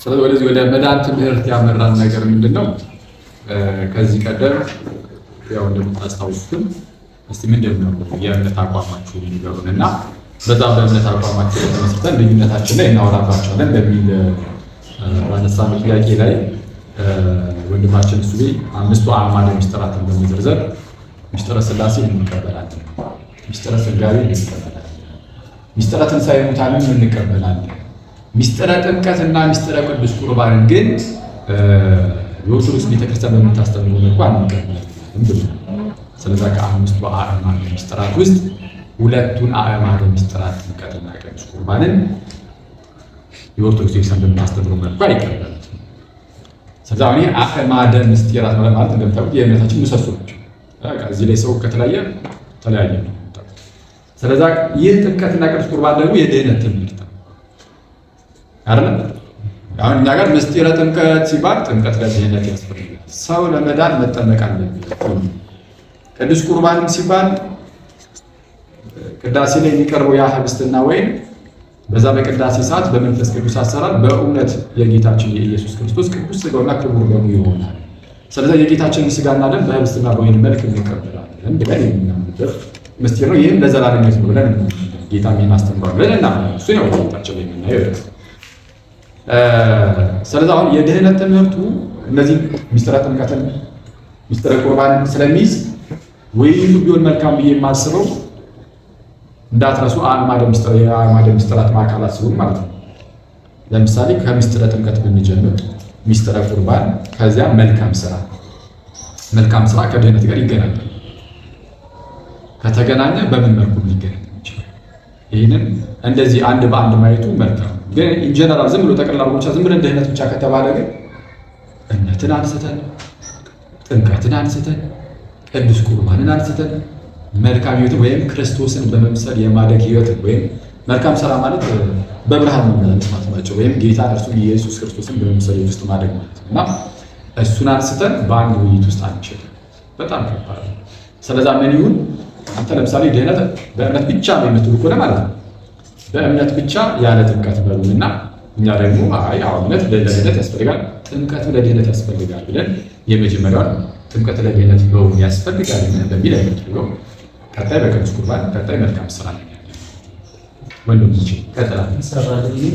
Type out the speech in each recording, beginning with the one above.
ስለዚህ ወደ መዳን ትምህርት ያመራን ነገር ምንድነው? ከዚህ ቀደም ያው እንደምታስታውሱት እስቲ ምንድነው የእምነት አቋማችሁ ንገሩንና በዛ በእምነት አቋማችን ተመስርተን ልዩነታችን ላይ እናወራባቸዋለን በሚል ባነሳነው ጥያቄ ላይ ወንድማችን እሱ አምስቱ አዕማደ ምስጢራትን በመዘርዘር ምስጢረ ሥላሴ እንቀበላለን፣ ምስጢረ ሥጋዌ እንቀበላለን፣ ምስጢረ ትንሣኤ ሙታንን እንቀበላለን፣ ምስጢረ ጥምቀትና ምስጢረ ቅዱስ ቁርባንን ግን የኦርቶዶክስ ቤተክርስቲያን በምታስተምረው መልኩ አንቀበላለን ብሎ ስለዚህ ከአምስቱ አዕማደ ምስጢራት ውስጥ ሁለቱን አዕማደ ምስጢራት ጥምቀትና ቅዱስ ቁርባንን የኦርቶዶክስ ቤተክርስቲያን በምታስተምረው መልኩ አይቀበልም። ስለዚህ አሁን አዕማደ ምስጢራት ማለት እንደምታውቁት የእምነታችን ምሰሶ ናቸው። እዚህ ላይ ሰው ከተለያየ ነው። ስለዚህ ይህ ጥምቀትና ቅዱስ ቁርባን ደግሞ የድህነት ትምህርት ነው አይደል? አሁን እኛ ጋር ምስጢረ ጥምቀት ሲባል ጥምቀት ለድህነት ያስፈልጋል፣ ሰው ለመዳን መጠመቅ አለበት። ቅዱስ ቁርባንም ሲባል ቅዳሴ ላይ የሚቀርበው ያ ህብስትና ወይን በዛ በቅዳሴ ሰዓት በመንፈስ ቅዱስ አሰራር በእውነት የጌታችን የኢየሱስ ክርስቶስ ቅዱስ ሥጋውና ክቡር ደሙ ይሆናል። ስለዚህ የጌታችንን ሥጋና ደም በህብስትና በወይን መልክ እንቀበላለን ብለን የምናምንበት ምስጢር ነው። ይህም ለዘላለም ሕይወት ነው ብለን ጌታ ይህን አስተምሯል ብለን እናምናለን። እሱ ነው ጌታችን ላይ የምናየው። ስለዚህ አሁን የድህነት ትምህርቱ እነዚህ ምስጢረ ጥምቀትን ምስጢረ ቁርባንን ስለሚይዝ ውይይቱ ቢሆን መልካም ብዬ የማስበው እንዳትረሱ አዕማደ ምስጢራት ማዕከላት ሲሆን ማለት ነው። ለምሳሌ ከምስጢረ ጥምቀት ብንጀምር ምስጢረ ቁርባን፣ ከዚያ መልካም ስራ ከድህነት ጋር ይገናኛል። ከተገናኘ በምን መልኩ ሊገናኝ ይችላል? ይህንን እንደዚህ አንድ በአንድ ማየቱ መልካም። ግን ኢንጀነራል ዝም ብሎ ጠቅላላ ብቻ ዝም ብለን ድህነት ብቻ ከተባለ ግን እምነትን አንስተን ጥምቀትን አንስተን ቅዱስ ቁርባንን አንስተን መልካም ሕይወት ወይም ክርስቶስን በመምሰል የማደግ ሕይወት ወይም መልካም ስራ ማለት በብርሃን መመላለስ ማለት ነው። ወይም ጌታ እርሱን ኢየሱስ ክርስቶስን በመምሰል ሕይወት ውስጥ ማደግ ማለት ነው እና እሱን አንስተን በአንድ ውይይት ውስጥ አንችልም። በጣም ከባድ ነው። ስለዚህ ምን ይሁን አንተ ለምሳሌ ድህነት በእምነት ብቻ ነው የምትሉ ከሆነ ማለት ነው በእምነት ብቻ ያለ ጥምቀት በሉና እኛ ደግሞ አይ እምነት ለድህነት ያስፈልጋል፣ ጥምቀት ለድህነት ያስፈልጋል ብለን የመጀመሪያውን ጥምቀት ለድህነት በእውን ያስፈልጋል በሚል አይነት ነው። ቀጣይ በቅዱስ ቁርባን፣ ቀጣይ መልካም ስራ ነው ያለው። ወንድሞቼ ቀጥላ ሰራልኝ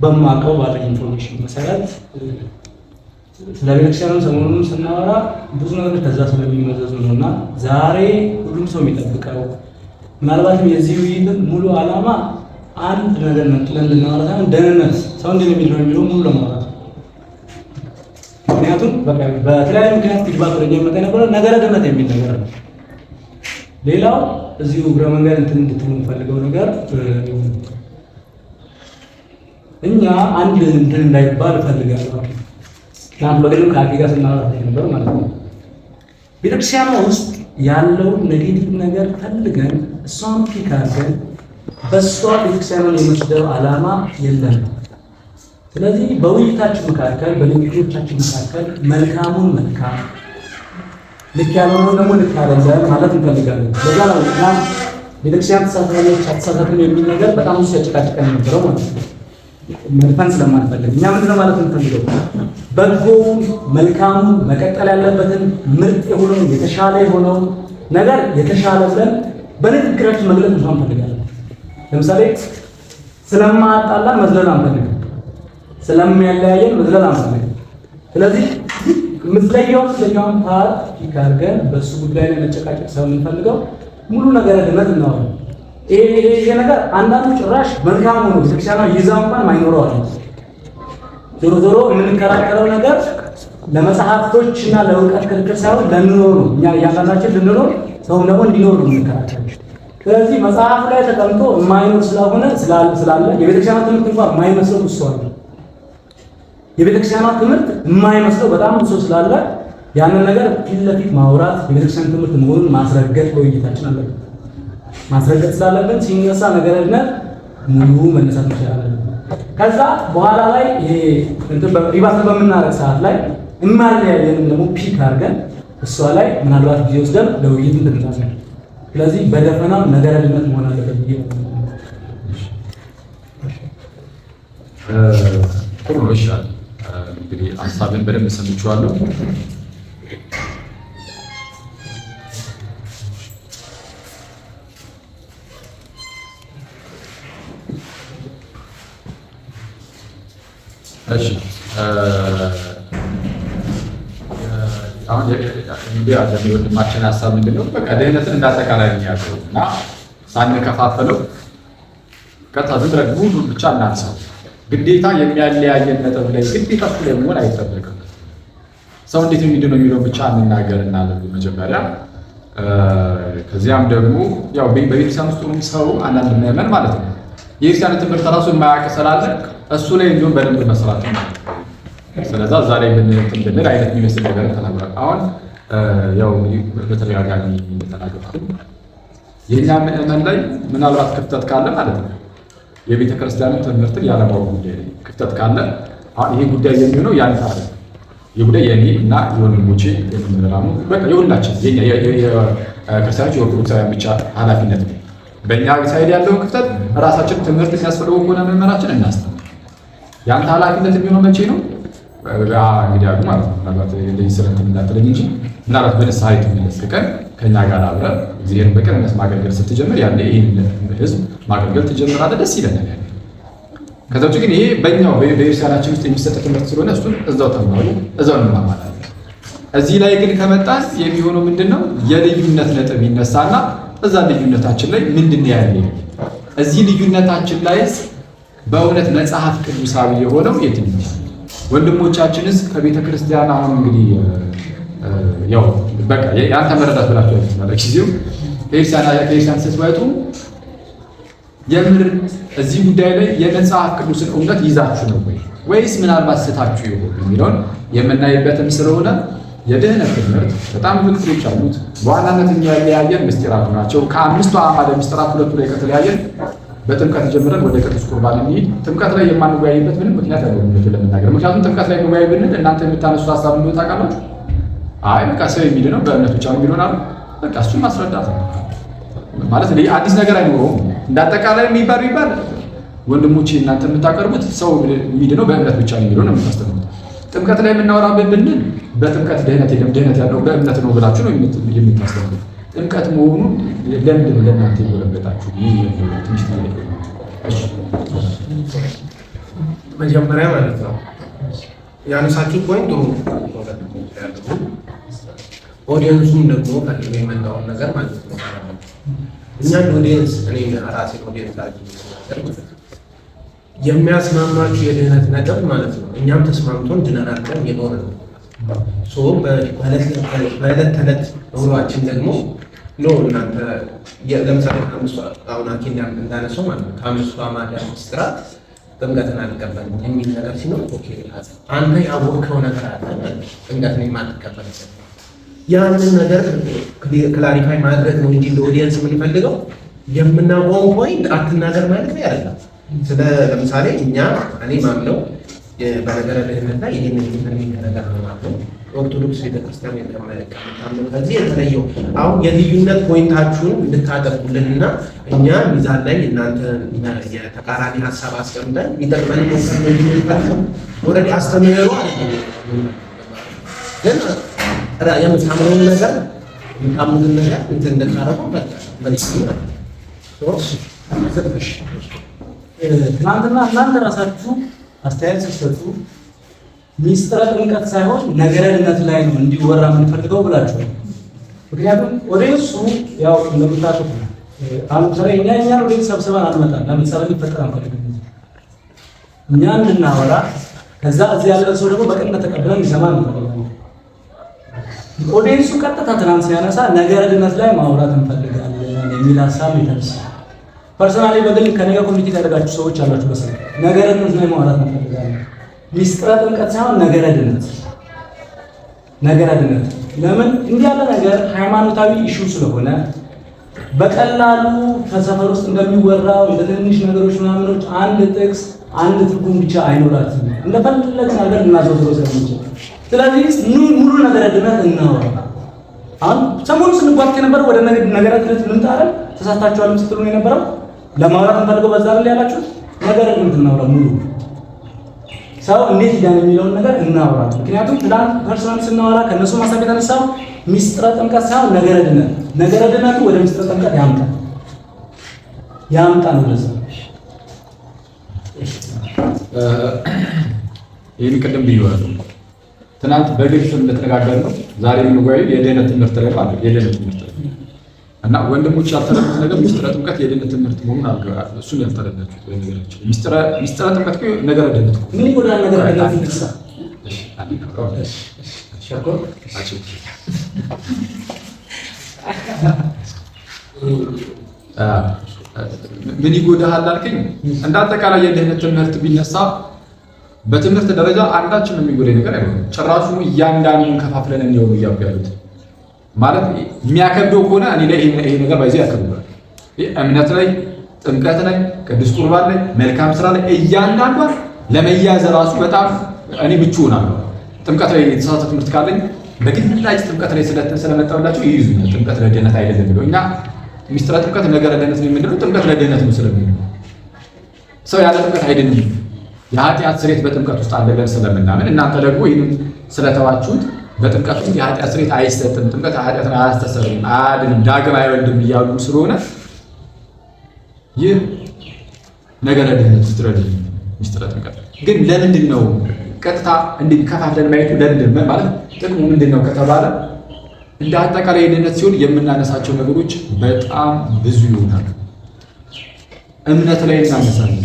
በማውቀው ባለኝ ኢንፎርሜሽን መሰረት ስለ ቤተክርስቲያኑ ሰሞኑን ስናወራ ብዙ ነገር ከዛ ስለሚመዘዙ ነው እና ዛሬ ሁሉም ሰው የሚጠብቀው ምናልባትም የዚህ ውይይት ሙሉ ዓላማ አንድ ነገር ነጥለን እንድናወራ ሳይሆን ደህንነት ሰው እንደሚለው የሚለው ሙሉ ለማውራት ምክንያቱም በተለያዩ ምክንያት ፊድባክ ወደ እኛ የነበረ ነገረ ድህነት የሚል ነገር ነው። ሌላው እዚሁ እግረ መንገድ እንድትሉ የምፈልገው ነገር እኛ አንድ እንትን እንዳይባል እፈልጋለሁ። ትናንት በግልም ከአኬ ጋር ስናወራ ነበር ማለት ነው። ቤተክርስቲያኗ ውስጥ ያለውን ኔጌቲቭ ነገር ፈልገን እሷን ፒክ አድርገን በእሷ ቤተክርስቲያኗን የመስደብ ዓላማ የለም። ስለዚህ በውይይታችን መካከል በልዩነቶቻችን መካከል መልካሙን መልካም ልክ ያልሆነውን ደግሞ ልክ አይደለም ማለት እንፈልጋለን። ለዛ ነው እና ቤተክርስቲያን ተሳታፊዎች አተሳሳትን የሚል ነገር በጣም ብዙ ያጨቃጨቀን ነበረው ማለት ነው። መልካም ስለማንፈልግ እኛ ምንድነው ማለት እንፈልገው በጎውን መልካሙን መቀጠል ያለበትን ምርጥ የሆነውን የተሻለ የሆነውን ነገር የተሻለ ብለን በንግግራችን መግለጽ እንፈልጋለን። ለምሳሌ ስለማጣላን መዝለል አንፈልግም፣ ስለሚያለያየን መዝለል አንፈልግም። ስለዚህ ምትለየውን ፓርት ይካርገን በሱ ጉዳይ ላይ መጨቃጨቅ ሰው የምንፈልገው ሙሉ ነገር ድነት ነው። ይሄ ነገር አንዳንዱ ጭራሽ መልካም ሆኖ ቤተክርስቲያኗ ይዛው እንኳን ማይኖረው አለ። ዞሮ የምንከራከረው ነገር ለመጽሐፍቶች እና ለእውቀት ክርክር ሳይሆን ለኑሮ ነው። እኛ እያንዳንዳችን ልንኖር ሰውም ደግሞ እንዲኖር ነው የምንከራከረው። ስለዚህ መጽሐፍ ላይ ተቀምጦ የማይኖር ስለሆነ ስላለ የቤተክርስቲያኗ ትምህርት እንኳን የማይመስለው እሱ አለ። የቤተክርስቲያኗ ትምህርት የማይመስለው በጣም ብዙ ስላለ ያንን ነገር ፊት ለፊት ማውራት የቤተክርስቲያን ትምህርት መሆኑን ማስረገጥ በውይይታችን አለበት። ማስረገጥ ስላለብን ሲነሳ ነገረ ድነት ሙሉ መነሳት ይችላል። ከዛ በኋላ ላይ ይሄ ሪባስ በምናረግ ሰዓት ላይ እማለያየንም ደግሞ ፒክ አድርገን እሷ ላይ ምናልባት ጊዜ ወስደን ለውይይት እንድናሳይ። ስለዚህ በደፈናው ነገረ ድነት መሆን አለበት ብዬ ጥሩ ነው። ይሻል እንግዲህ ሀሳብን በደንብ ሰምቼዋለሁ። እሺ አሁን ወንድማችን ሀሳብ ምንድን ነው? በቃ ድህነትን እንዳጠቃላይ ያለው እና ሳንከፋፈለው ቀጥታ ዝም ብለን ሁሉን ብቻ እናንሳው። ግዴታ የሚያለያየን ነጥብ ላይ ግዴታ እሱ ላይ መሆን አይጠበቅም። ሰው እንዴት የሚድነው የሚለውን ብቻ እንናገር እናለን መጀመሪያ። ከዚያም ደግሞ ያው በቤተክርስቲያን ውስጥ ሆኖ ሰው አንዳንድ ምዕመን ማለት ነው የቤተክርስቲያን ትምህርት ራሱ የማያውቅ ስላለ እሱ ላይ እንዲሁም በደንብ መስራት ነው። ስለዛ ዛሬ ብንል አይነት የሚመስል ነገር ተናግሯል። አሁን ያው በተደጋጋሚ እንደተናገርኩት የእኛ ምዕመን ላይ ምናልባት ክፍተት ካለ ማለት ነው የቤተ ክርስቲያኑ ትምህርትን ያለማወቅ ጉዳይ ክፍተት ካለ ይሄ ጉዳይ የሚሆነው ያንተ አለ የጉዳይ የኔ እና የወንድሞቼ የመምህራኑ በቃ የሁላችን የክርስቲያኖች የኦርቶዶክሳውያን ብቻ ኃላፊነት ነው። በእኛ ሳይድ ያለውን ክፍተት ራሳችን ትምህርት የሚያስፈልገው ከሆነ መምህራችን እናስተምር። ያንተ ኃላፊነት የሚሆነው መቼ ነው? እንግዲህ አሉ ማለት ነው። ምናልባት እንደዚህ ስለ እንትን እንዳትለኝ እንጂ ምናልባት በንስሐ የተመለስ ቀን ከእኛ ጋር አብረህ እግዚአብሔርን በቅንነት ማገልገል ስትጀምር ያኔ ይህን ህዝብ ማገልገል ትጀምራለህ። ደስ ይለናል ያኔ። ከዛ ውጭ ግን ይሄ በእኛው በቤተክርስቲያናችን ውስጥ የሚሰጥ ትምህርት ስለሆነ እሱን እዛው ተማሩ፣ እዛው እንማማራለን። እዚህ ላይ ግን ከመጣን የሚሆነው ምንድን ነው? የልዩነት ነጥብ ይነሳና እዛ ልዩነታችን ላይ ምንድን ያለ እዚህ ልዩነታችን ላይ በእውነት መጽሐፍ ቅዱሳዊ የሆነው የትኛው? ወንድሞቻችንስ ከቤተ ክርስቲያን አሁን እንግዲህ ያው በቃ ያንተ መረዳት ብላችሁ አይተናል። ጊዜው ከክርስቲያን ስትወጡ የምር እዚህ ጉዳይ ላይ የመጽሐፍ ቅዱስን እውነት ይዛችሁ ነው ወይስ ምናልባት ስታችሁ ይሆን የሚለውን የምናይበትም ስለሆነ የድህነት ትምህርት በጣም ብዙ ክፍሎች አሉት። በዋናነት የሚያለያየን ምስጢራቱ ናቸው። ከአምስቱ አዕማደ ምስጢራት ሁለቱ ላይ ከተለያየን በጥምቀት ጀምረን ወደ ቅዱስ ቁርባን እንሂድ። ጥምቀት ላይ የማንወያይበት ምንም ምክንያት አይኖርም ለመናገር። ምክንያቱም ጥምቀት ላይ እንወያይ ብንል እናንተ የምታነሱት ሀሳብ እንደሆነ ታውቃላችሁ። አይ በቃ ሰው የሚድነው በእምነት ብቻ ነው የሚሆናል። በቃ እሱን ማስረዳት ነው ማለት ነው። አዲስ ነገር አይኖረውም። እንዳጠቃላይ የሚባል ወንድሞቼ እናንተ የምታቀርቡት ሰው የሚድነው በእምነት ብቻ ነው የሚለው ነው የምታስተምሩት። ጥምቀት ላይ የምናወራበት ብንል በጥምቀት ድህነት የለም፣ ድህነት ያለው በእምነት ነው ብላችሁ ነው የምታስተምሩት። ጥምቀት መሆኑን ለምንድን ነው ለእናንተ የጎለበታችሁ? ትንሽ መጀመሪያ ማለት ነው ያነሳችሁ ፖይንት ጥሩ ኦዲየንሱም ደግሞ ፈልጎ የመጣውን ነገር ማለት ነው። እኛን ኦዲየንስ እኔ ራሴ ኦዲየንስ የሚያስማማችሁ የድህነት ነጥብ ማለት ነው። እኛም ተስማምቶን ድነናል ብለን የኖርን ነው። በዕለት ተዕለት ኑሯችን ደግሞ እናንተ ለምሳሌ አሁን አኪ እንዳነሳው ማለት ነው ከአምስቱ አዕማደ ምስጢራት ጥምቀትን አልቀበልም የሚል ነገር ሲኖር አንተ ያወቅኸው ነገር አለ ጥምቀትን የማትቀበልበት ያንን ነገር ክላሪፋይ ማድረግ ነው እንጂ ለኦዲየንስ የምንፈልገው የምናውቀውን ፖይንት አትናገር ማለት ነው አይደለም። ለምሳሌ እኔ ማምነው በነገረ ድህነት ላይ ይህን ነገር ነው ማለት ነው። ኦርቶዶክስ ቤተክርስቲያን የተመለከተው ከዚህ የተለየው አሁን የልዩነት ፖይንታችሁን እንድታጠቁልንና እኛ ሚዛን ላይ እናንተ የተቃራኒ ሀሳብ አስቀምጠን ይጠቅመን ነው ወረዲ አስተምህሮ ግን የምታምነውን ነገር የምታምኑትን ነገር እንትን እንደታረቁ ትናንትና እናንተ ራሳችሁ አስተያየት ስትሰጡ ሚስጥረ ጥምቀት ሳይሆን ነገረ ድነት ላይ ነው እንዲወራ የምንፈልገው ብላችሁ። ምክንያቱም ወደ እሱ ያው እንደምታውቁት አሁን እኛ ወደ ሰብስበን አንመጣም። ለምሳሌ ሊፈጠር አንፈልግም። እኛ እንድናወራ ከዛ እዚህ ያለ ሰው ደግሞ በቅንነት ተቀብለን ይሰማል ነው። ወደ እሱ ቀጥታ ትናንት ሲያነሳ ነገረ ድነት ላይ ማውራት እንፈልጋለን የሚል ሀሳብ የተነሳ ፐርሰናሊ በግል ከነገ ኮሚኒቲ ያደረጋችሁ ሰዎች አላችሁ። በሰለ ነገረ ድነት ላይ ማውራት እንፈልጋለን። ሚስጥረ ጥምቀት ሳይሆን ነገረ ድነት። ለምን እንዲህ ያለ ነገር ሃይማኖታዊ ኢሹ ስለሆነ በቀላሉ ከሰፈር ውስጥ እንደሚወራው እንደ ትንሽ ነገሮች ምናምኖች አንድ ጥቅስ አንድ ትርጉም ብቻ አይኖራትም። እንደፈለግን ነገር እናዘውትረው ስለምንችል ስለዚህ ሙሉ ነገረ ድነት እናወራ። አሁን ሰሞኑን ስንጓት የነበረው ወደ ነገረ ድነት ምን ታረም ተሳታችኋል ስትሉ ነው የነበረው። ለማውራት እንፈልገው በዛ ላይ ያላችሁት ነገረ ድነት እናወራ ሙሉ ሰው እንዴት ዳን የሚለውን ነገር እናወራ። ምክንያቱም ትናንት ፐርሰናል ስናወራ ከነሱ ማሳብ የተነሳው ሚስጥረ ጥምቀት ሳይሆን ነገረ ድነቱ ወደ ሚስጥረ ጥምቀት ያምጣ ነው ለዛ ይህን ቅድም ብዬዋለሁ። ትናንት በግልጽ እንደተነጋገርነው ዛሬ የምንወያየው የድህነት ትምህርት ላይ ማለት የድህነት ትምህርት ላይ እና ወንድሞች ያልተረዱት ነገር ሚስጥረ ጥምቀት የድህነት ትምህርት መሆኑን አልገባም። እሱን ያልተረዳችሁት ወይ ነገራችሁ ሚስጥረ ጥምቀት እኮ ነገረ ድህነት ነው። ምን ይጎዳል? ነገር አይደለም ይነሳ ምን ይጎዳሃል አልከኝ። እንደ አጠቃላይ የድህነት ትምህርት ቢነሳ በትምህርት ደረጃ አንዳችን የሚጎዳኝ ነገር አይሆንም። ጭራሹ እያንዳንዱን ከፋፍለን እንዲሆኑ እያልኩ ያሉት ማለት የሚያከብደው ከሆነ እኔ ላይ ይሄ ነገር ባይዘ ያከብዳል። እምነት ላይ፣ ጥምቀት ላይ፣ ቅዱስ ቁርባን ላይ፣ መልካም ስራ ላይ እያንዳንዷን ለመያዝ ራሱ በጣም እኔ ምቹ ሆናለሁ። ጥምቀት ላይ የተሳሳተ ትምህርት ካለኝ በግላጭ ጥምቀት ላይ ስለመጣላቸው ይይዙኛል። ጥምቀት ለድህነት አይደለም ብለው እኛ ሚስጥረ ጥምቀት ነገረ ድህነት ነው የምንለው። ጥምቀት ለድህነት ነው ስለሚል ሰው ያለ ጥምቀት አይድንም። የኃጢአት ስርየት በጥምቀት ውስጥ አለ ብለን ስለምናምን እናንተ ደግሞ ይህንን ስለተዋችሁት በጥምቀት ውስጥ የኃጢአት ስርየት አይሰጥም፣ ጥምቀት ኃጢአትን አያስተሰርይም፣ አያድንም፣ ዳግም አይወልድም እያሉ ስለሆነ ይህ ነገረ ድህነት ሚስጥረ ጥምቀት ግን ለምንድን ነው ቀጥታ እንዲከፋፍለን ማየቱ ለምንድን ማለት ጥቅሙ ምንድን ነው ከተባለ እንደ አጠቃላይ የድህነት ሲሆን የምናነሳቸው ነገሮች በጣም ብዙ ይሆናሉ። እምነት ላይ እናነሳለን፣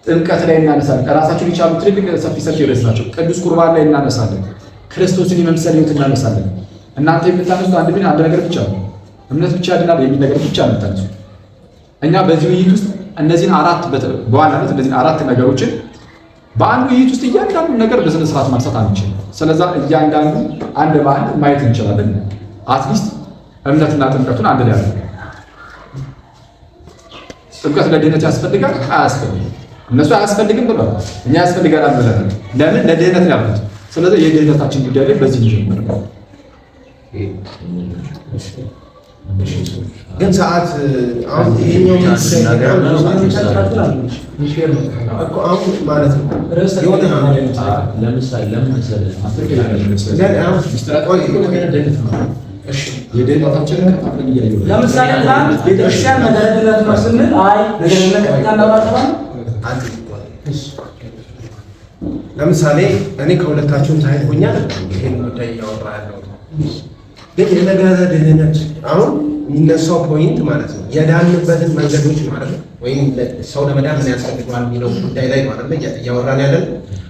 ጥምቀት ላይ እናነሳለን። ራሳቸውን የቻሉ ትልልቅ ሰፊ ርዕስ ናቸው። ቅዱስ ቁርባን ላይ እናነሳለን። ክርስቶስን የመምሰል ሕይወት እናነሳለን። እናንተ የምታነሱት አንድ ነገር ብቻ ነው። እምነት ብቻ ያድናል የሚል ነገር ብቻ ነው የምታነሱት። እኛ በዚህ ውይይት ውስጥ እነዚህን በዋናነት እነዚህን አራት ነገሮችን በአንድ ውይይት ውስጥ እያንዳንዱ ነገር በስነ ስርዓት ማንሳት አንችልም። ስለዛ እያንዳንዱ አንድ በአንድ ማየት እንችላለን። አትሊስት እምነትና ጥምቀቱን አንድ ላይ ያለ ጥምቀት ለድህነት ያስፈልጋል አያስፈልግም? እነሱ አያስፈልግም ብለዋል፣ እኛ ያስፈልጋል ብለን ለምን ለድህነት ነው ያሉት። ስለዚህ የድህነታችን ጉዳይ ላይ በዚህ ጀምር ነው። ግን ሰዓት አሁን ይሄኛው አሁን ማለት ነው የሆነ ለምሳሌ ለምሳሌ ትናንት ቤተክርስቲያን ነገረ ድህነት ነው ስንል አይ ነገረ ድህነት ካናባተባል ለምሳሌ እኔ ከሁለታችሁም ሳይት ሆኛል ይሄን ጉዳይ እያወራ ያለው ግን የነገረ ድህነት አሁን የሚነሳው ፖይንት ማለት ነው የዳንበትን መንገዶች ማለት ነው ወይም ሰው ለመዳን ምን ያስፈልገዋል የሚለው ጉዳይ ላይ ማለት ነው እያወራን ያለን።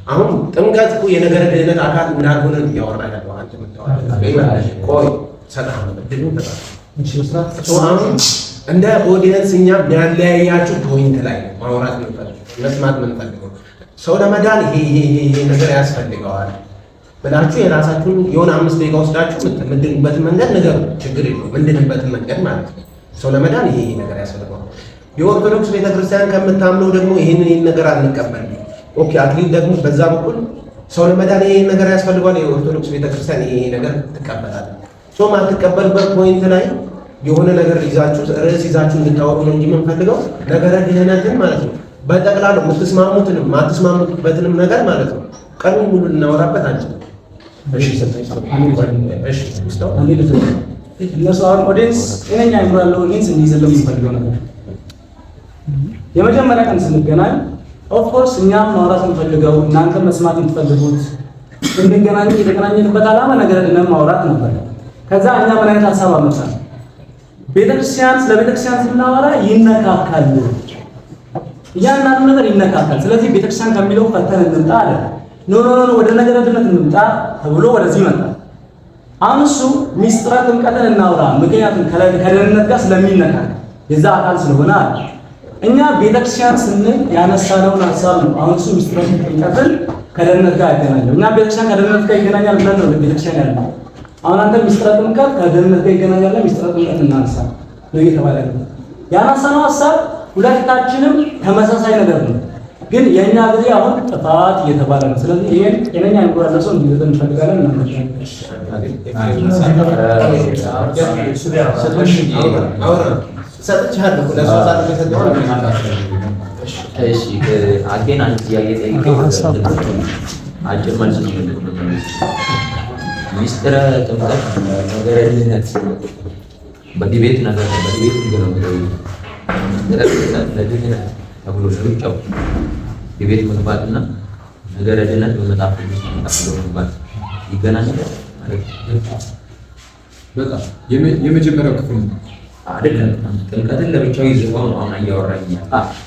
አሁን ጥምቀት እኮ የነገረ ድህነት አካል እንዳልሆነ እያወራ ያለው አንተ ቆይ ሰላም በድሉ አሁን እንደ ኦዲየንስ እኛ ያለያያችሁ ፖይንት ላይ ማውራት መስማት የምንፈልገው ሰው ለመዳን ይሄ ነገር ያስፈልገዋል ብላችሁ የራሳችሁን የሆነ 5 ደቂቃ ወስዳችሁ ምንድንበትን መንገድ ነገር ችግር የለውም። ምንድንበትን መንገድ ማለት ነው ሰው ለመዳን ይሄ ነገር ያስፈልገዋል። የኦርቶዶክስ ቤተክርስቲያን ከምታምነው ደግሞ ይሄን ነገር አንቀበልም። ኦኬ አክሊል ደግሞ በዛ በኩል ሰው ለመዳን ይሄ ነገር ያስፈልገዋል። የኦርቶዶክስ ቤተክርስቲያን ይሄ ነገር ትቀበላለች። ሶ ማትቀበልበት ፖይንት ላይ የሆነ ነገር ይዛችሁ ርዕስ ይዛችሁ እንድታወሩ ነው እንጂ የምንፈልገው ነገረ ድህነትን ማለት ነው በጠቅላላው የምትስማሙትንም ማትስማሙበትንም ነገር ማለት ነው ቀኑን ሙሉ ልናወራበት አንችልም። እነሱ አሁን ኦዲየንስ ጤነኛ አይምሮ ያለው ኦዲየንስ እንዲይዝልን የምንፈልገው ነገር የመጀመሪያ ቀን ስንገናኝ ኦፍኮርስ እኛም ማውራት የምንፈልገው እናንተ መስማት የምትፈልጉት እንድንገናኝ የተገናኘንበት ዓላማ ነገረ ድህነት ማውራት ነበር። ከዛ እኛ ምን አይነት ሀሳብ አመጣን? ቤተክርስቲያን ስለ ቤተክርስቲያን ስናወራ ይነካካል፣ እያንዳንዱ ነገር ይነካካል። ስለዚህ ቤተክርስቲያን ከሚለው ፈተን እንምጣ አለ። ኖ ወደ ነገረ ድህነት እንምጣ ተብሎ ወደዚህ መጣ። አሁን እሱ ሚስጥረ ጥምቀትን እናውራ፣ ምክንያቱም ከደህንነት ጋር ስለሚነካካ የዛ አካል ስለሆነ አለ። እኛ ቤተክርስቲያን ስንል ያነሳነውን ሀሳብ ነው። አሁን እሱ ሚስጥረ ጥምቀትን ከደህንነት ጋር ያገናኘው። እኛ ቤተክርስቲያን ከደህንነት ጋር ይገናኛል ብለን ነው ቤተክርስቲያን ያለው። አሁን አንተ ሚስጥረ ጥምቀት ከደህንነት ጋር ይገናኛል፣ ሚስጥረ ጥምቀት እናንሳ ነው እየተባለ ነው። ያነሳነው ሀሳብ ሁለታችንም ተመሳሳይ ነገር ነው፣ ግን የኛ ጊዜ አሁን ጥፋት እየተባለ ነው። ስለዚህ ይሄን ጤነኛ አይምሮ ያለው ሰው እንዲዘን እንፈልጋለን። እሺ አገን አንድ ጥያቄ ጠይቀው አጭር መልስ ነው የምንመልስ። ሚስጥረ ጥምቀት ነገረ ድህነት በዲቤት ነገር ነው። በዲቤት ነው ሚስጥረ ጥምቀት ለድህነት ተብሎ ለብቻው ዲቤት መግባትና ነገረ ድህነት በመጽሐፍ ቅዱስ ተብሎ መግባት ይገናኛል ማለት ነው። በጣም የመጀመሪያው ክፍል ነው አይደለም። ጥምቀትን ለብቻው ይዘው ነው አሁን እያወራኝ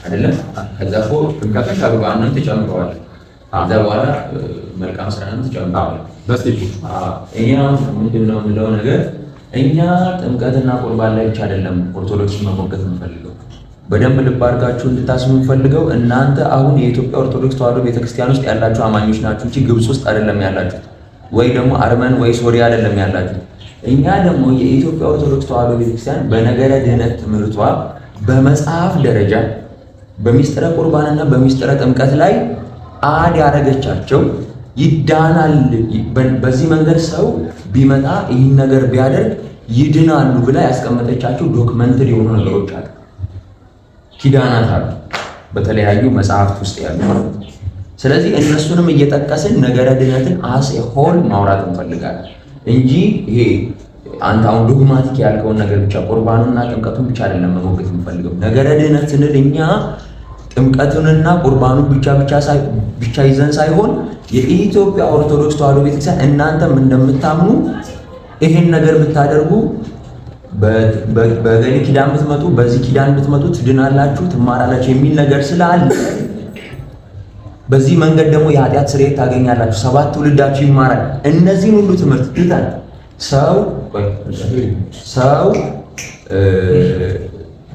አይደለም። ከዛ እኮ ጥምቀትን ከቁርባንም ተጨምረዋል። ከዛ በኋላ መልካም ስራንም ተጨምረዋል በስቴፕ። እኛ ምንድነው የምለው ነገር እኛ ጥምቀትና ቁርባን ላይ ብቻ አይደለም ኦርቶዶክስን መሞገት የምንፈልገው። በደንብ ልብ አድርጋችሁ እንድታስቡ የምፈልገው እናንተ አሁን የኢትዮጵያ ኦርቶዶክስ ተዋሕዶ ቤተክርስቲያን ውስጥ ያላችሁ አማኞች ናችሁ እንጂ ግብጽ ውስጥ አይደለም ያላችሁት፣ ወይ ደግሞ አርመን ወይ ሶሪያ አይደለም ያላችሁት። እኛ ደግሞ የኢትዮጵያ ኦርቶዶክስ ተዋሕዶ ቤተክርስቲያን በነገረ ድህነት ትምህርቷ በመጽሐፍ ደረጃ በሚስጥረ ቁርባንና በሚስጥረ ጥምቀት ላይ አድ ያደረገቻቸው ይዳናል፣ በዚህ መንገድ ሰው ቢመጣ ይህን ነገር ቢያደርግ ይድናሉ ብላ ያስቀመጠቻቸው ዶክመንትድ የሆኑ ነገሮች አሉ፣ ኪዳናት አሉ፣ በተለያዩ መጽሐፍት ውስጥ ያሉ። ስለዚህ እነሱንም እየጠቀስን ነገረ ድህነትን አስ ሆል ማውራት እንፈልጋለን እንጂ ይሄ አንተ አሁን ዶግማቲክ ያልከውን ነገር ብቻ ቁርባኑና ጥምቀቱን ብቻ አይደለም መሞገት የምፈልገው። ነገረ ድህነት ስንል እኛ ጥምቀቱንና ቁርባኑን ብቻ ይዘን ሳይሆን የኢትዮጵያ ኦርቶዶክስ ተዋሕዶ ቤተክርስቲያን እናንተም እንደምታምኑ ይሄን ነገር ብታደርጉ በገሌ ኪዳን ብትመጡ በዚህ ኪዳን ብትመጡ ትድናላችሁ፣ ትማራላችሁ የሚል ነገር ስላለ በዚህ መንገድ ደግሞ የኃጢአት ስርየት ታገኛላችሁ፣ 7 ትውልዳችሁ ይማራል። እነዚህን ሁሉ ትምህርት ትተን ሰው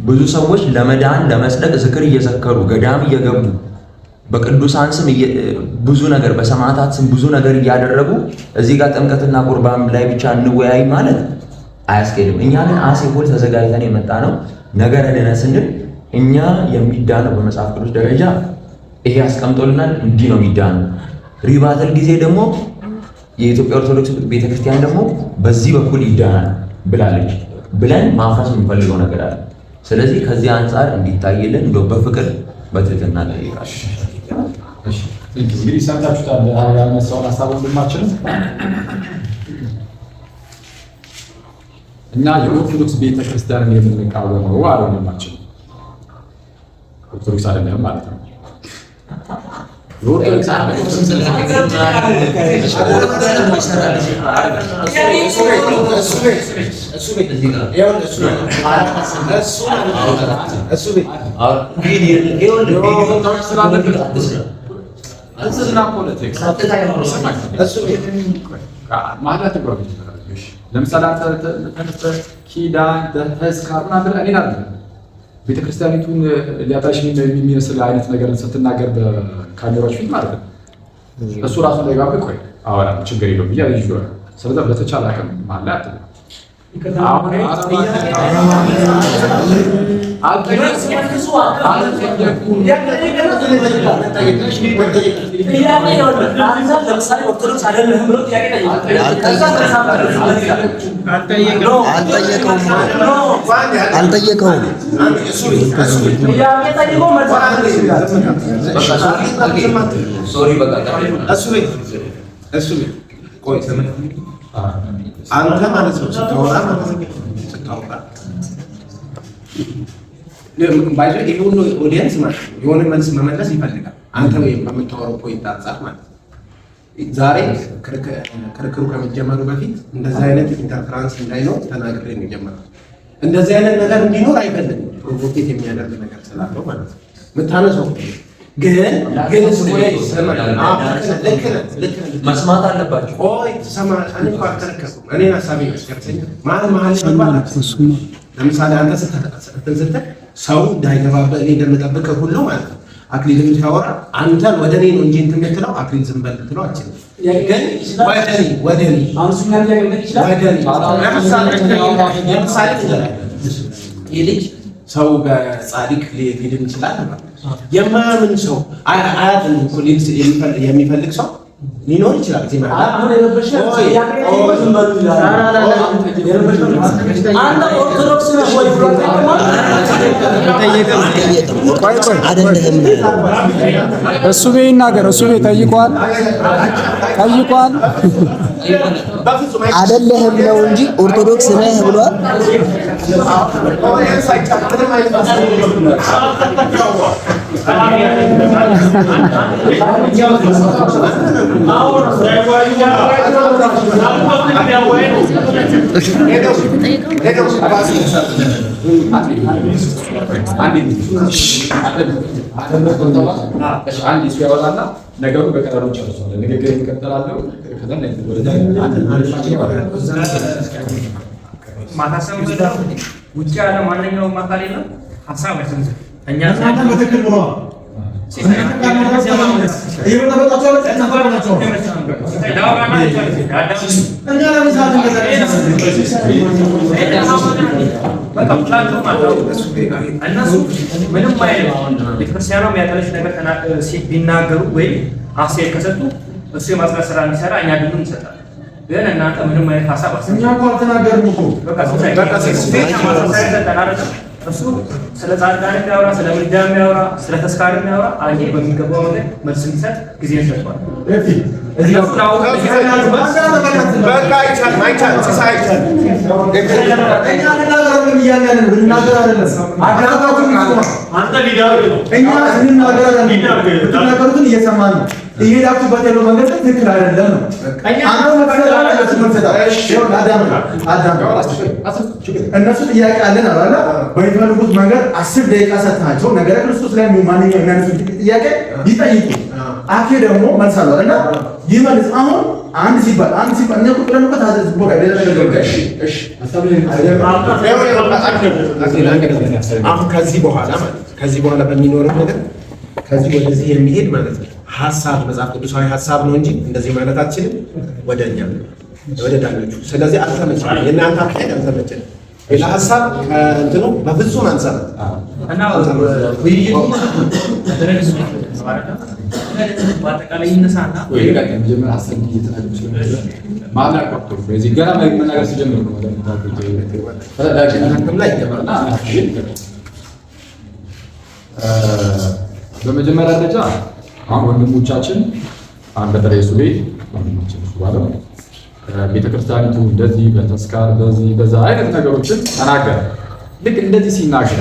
ብዙ ሰዎች ለመዳን ለመጽደቅ ዝክር እየዘከሩ ገዳም እየገቡ በቅዱሳን ስም ብዙ ነገር በሰማዕታት ስም ብዙ ነገር እያደረጉ እዚህ ጋር ጥምቀትና ቁርባን ላይ ብቻ እንወያይ ማለት አያስኬድም። እኛ ግን አሴቦል ተዘጋጅተን የመጣ ነው። ነገረ ድህነት ስንል እኛ የሚዳነው በመጽሐፍ ቅዱስ ደረጃ ይሄ አስቀምጦልናል፣ እንዲህ ነው የሚዳነው። ሪባተል ጊዜ ደግሞ የኢትዮጵያ ኦርቶዶክስ ቤተክርስቲያን ደግሞ በዚህ በኩል ይዳናል ብላለች ብለን ማፍረስ የምንፈልገው ነገር አለ። ስለዚህ ከዚህ አንጻር እንዲታይልን እንደው በፍቅር በትህትና ጠይቃለሁ። እንግዲህ ሰምታችሁታል ያነሳውን ሀሳብ ወንድማችንም እና የኦርቶዶክስ ቤተክርስቲያንን የምንቃወመው አለ ወንድማችን። ኦርቶዶክስ አይደለም ማለት ነው። ለምሳሌ ኪዳን ተስካር ምናምን እኔ ናት ቤተክርስቲያኒቱን ሊያጣሽ የሚመስል አይነት ነገርን ስትናገር በካሜራዎች ፊት ማለት ነው። እሱ ራሱ ላይ ጋር ቆይ አወራ ችግር የለውም ብዬ ልጅ ይሆናል። ስለዚህ በተቻለ አቅም ማለት አልጠየቀውም። አንተ ማለት ነው ስታወራ ባይዘ ይሄ ሁሉ ኦዲየንስ ማለት ነው የሆነ መልስ መመለስ ይፈልጋል። አንተ ወይም በምታወራው ፖይንት አንጻር ማለት ነው። ዛሬ ክርክሩ ከመጀመሩ በፊት እንደዚህ አይነት ኢንተርፈረንስ እንዳይኖር ተናግሬ ነው የጀመረው። እንደዚህ አይነት ነገር እንዲኖር አይፈልግም። ፕሮቮኬት የሚያደርግ ነገር ስላለው ማለት ነው የምታነሳው ግን መስማት አለባቸው። ቆይ ሰማ እኔ እኮ አልተረከስኩም። እኔን ሀሳቤ ያስከርሰኝ መሀል ለምሳሌ አንተ ስትል ሰው እንዳይገባበት እኔ እንደምጠብቅህ ሁሉ ማለት ነው። አክሊልም ሲያወራ አንተን ወደ እኔ ነው እንጂ እንትን የምትለው አክሊል ዝም በል ልትለው አልችልም። ግን ወደ እኔ ይህ ልጅ ሰው በጻድቅ ሊድን ይችላል። የማያምን ሰው አያትን የሚፈልግ ሰው ሊኖር ይችላል። እዚህ ማለት አሁን የረበሸ አንተ ኦርቶዶክስ ነህ ወይ ብሎ አይደለም። እሱ ቤት ይናገር። እሱ ቤት ጠይቋል አይደለህም ነው እንጂ ኦርቶዶክስ ነህ ብሏል። ነገሩ በቀላሉ ጨርሷል። ንግግር ይቀጥላል። ማታሰብ ውጭ ያለ ማንኛውም አካል የለም ሀሳብ አይሰንዝም። እኛ በትክክል ብለዋል። እነሱ ምንም አይነት ቤተክርስቲያኗ የሚያጠለሽ ነገር ቢናገሩ ወይም አስተያየት ከሰጡ እሱ የማጽናት ስራ እንዲሰራ እኛ ድሉ እንሰጣለን። ግን እናንተ ምንም አይነት ሀሳብ እኛ እኮ አልተናገርንም እኮ እሱ ስለ ጻድቃን የሚያወራ ስለ ምልጃ የሚያወራ ስለ ተስካር የሚያወራ አይ በሚገባው መንገድ መልስ እንዲሰጥ ጊዜ እንሰጠዋል። እየሄዳችሁበት ያለው መንገድ ትክክል አይደለም ነው። እነሱ ጥያቄ አለን አላለ በሚፈልጉት መንገድ 10 ደቂቃ ሰጥታቸው ነገረ ክርስቶስ ላይ ማንኛውም የሚያነሱት ጥያቄ ይጠይቁ። አኬ ደግሞ መልስ አለው እና ይመልስ። አሁን አንድ ሲባል እኛ ቁጥር ነው ታዘዝ ቦጋ አሁን ከዚህ በኋላ በሚኖረው ነገር ከዚህ ወደዚህ የሚሄድ ማለት ነው ሐሳብ መጽሐፍ ቅዱሳዊ ሐሳብ ነው እንጂ እንደዚህ ማለት አትችልም። ወደኛ ወደ ዳኞቹ ስለዚህ አልተመቸንም። የእናንተ አካሄድ አልተመቸንም። ሌላ ሐሳብ እንትኑ በፍጹም አንሰራ እና ውይይቱ በአጠቃላይ ይነሳና ወይ ጋር መጀመሪያ ሐሳብ እየተናገሩ ስለነበረ ማላቅ ወጥቶ በዚህ ገና መናገር ሲጀምር ነው በመጀመሪያ ደረጃ አሁን ወንድሞቻችን በተለይ ሱቤ ወንድሞቻችን ባለው ቤተክርስቲያኒቱ እንደዚህ በተስካር በዛ አይነት ነገሮችን ተናገረ። ልክ እንደዚህ ሲናገር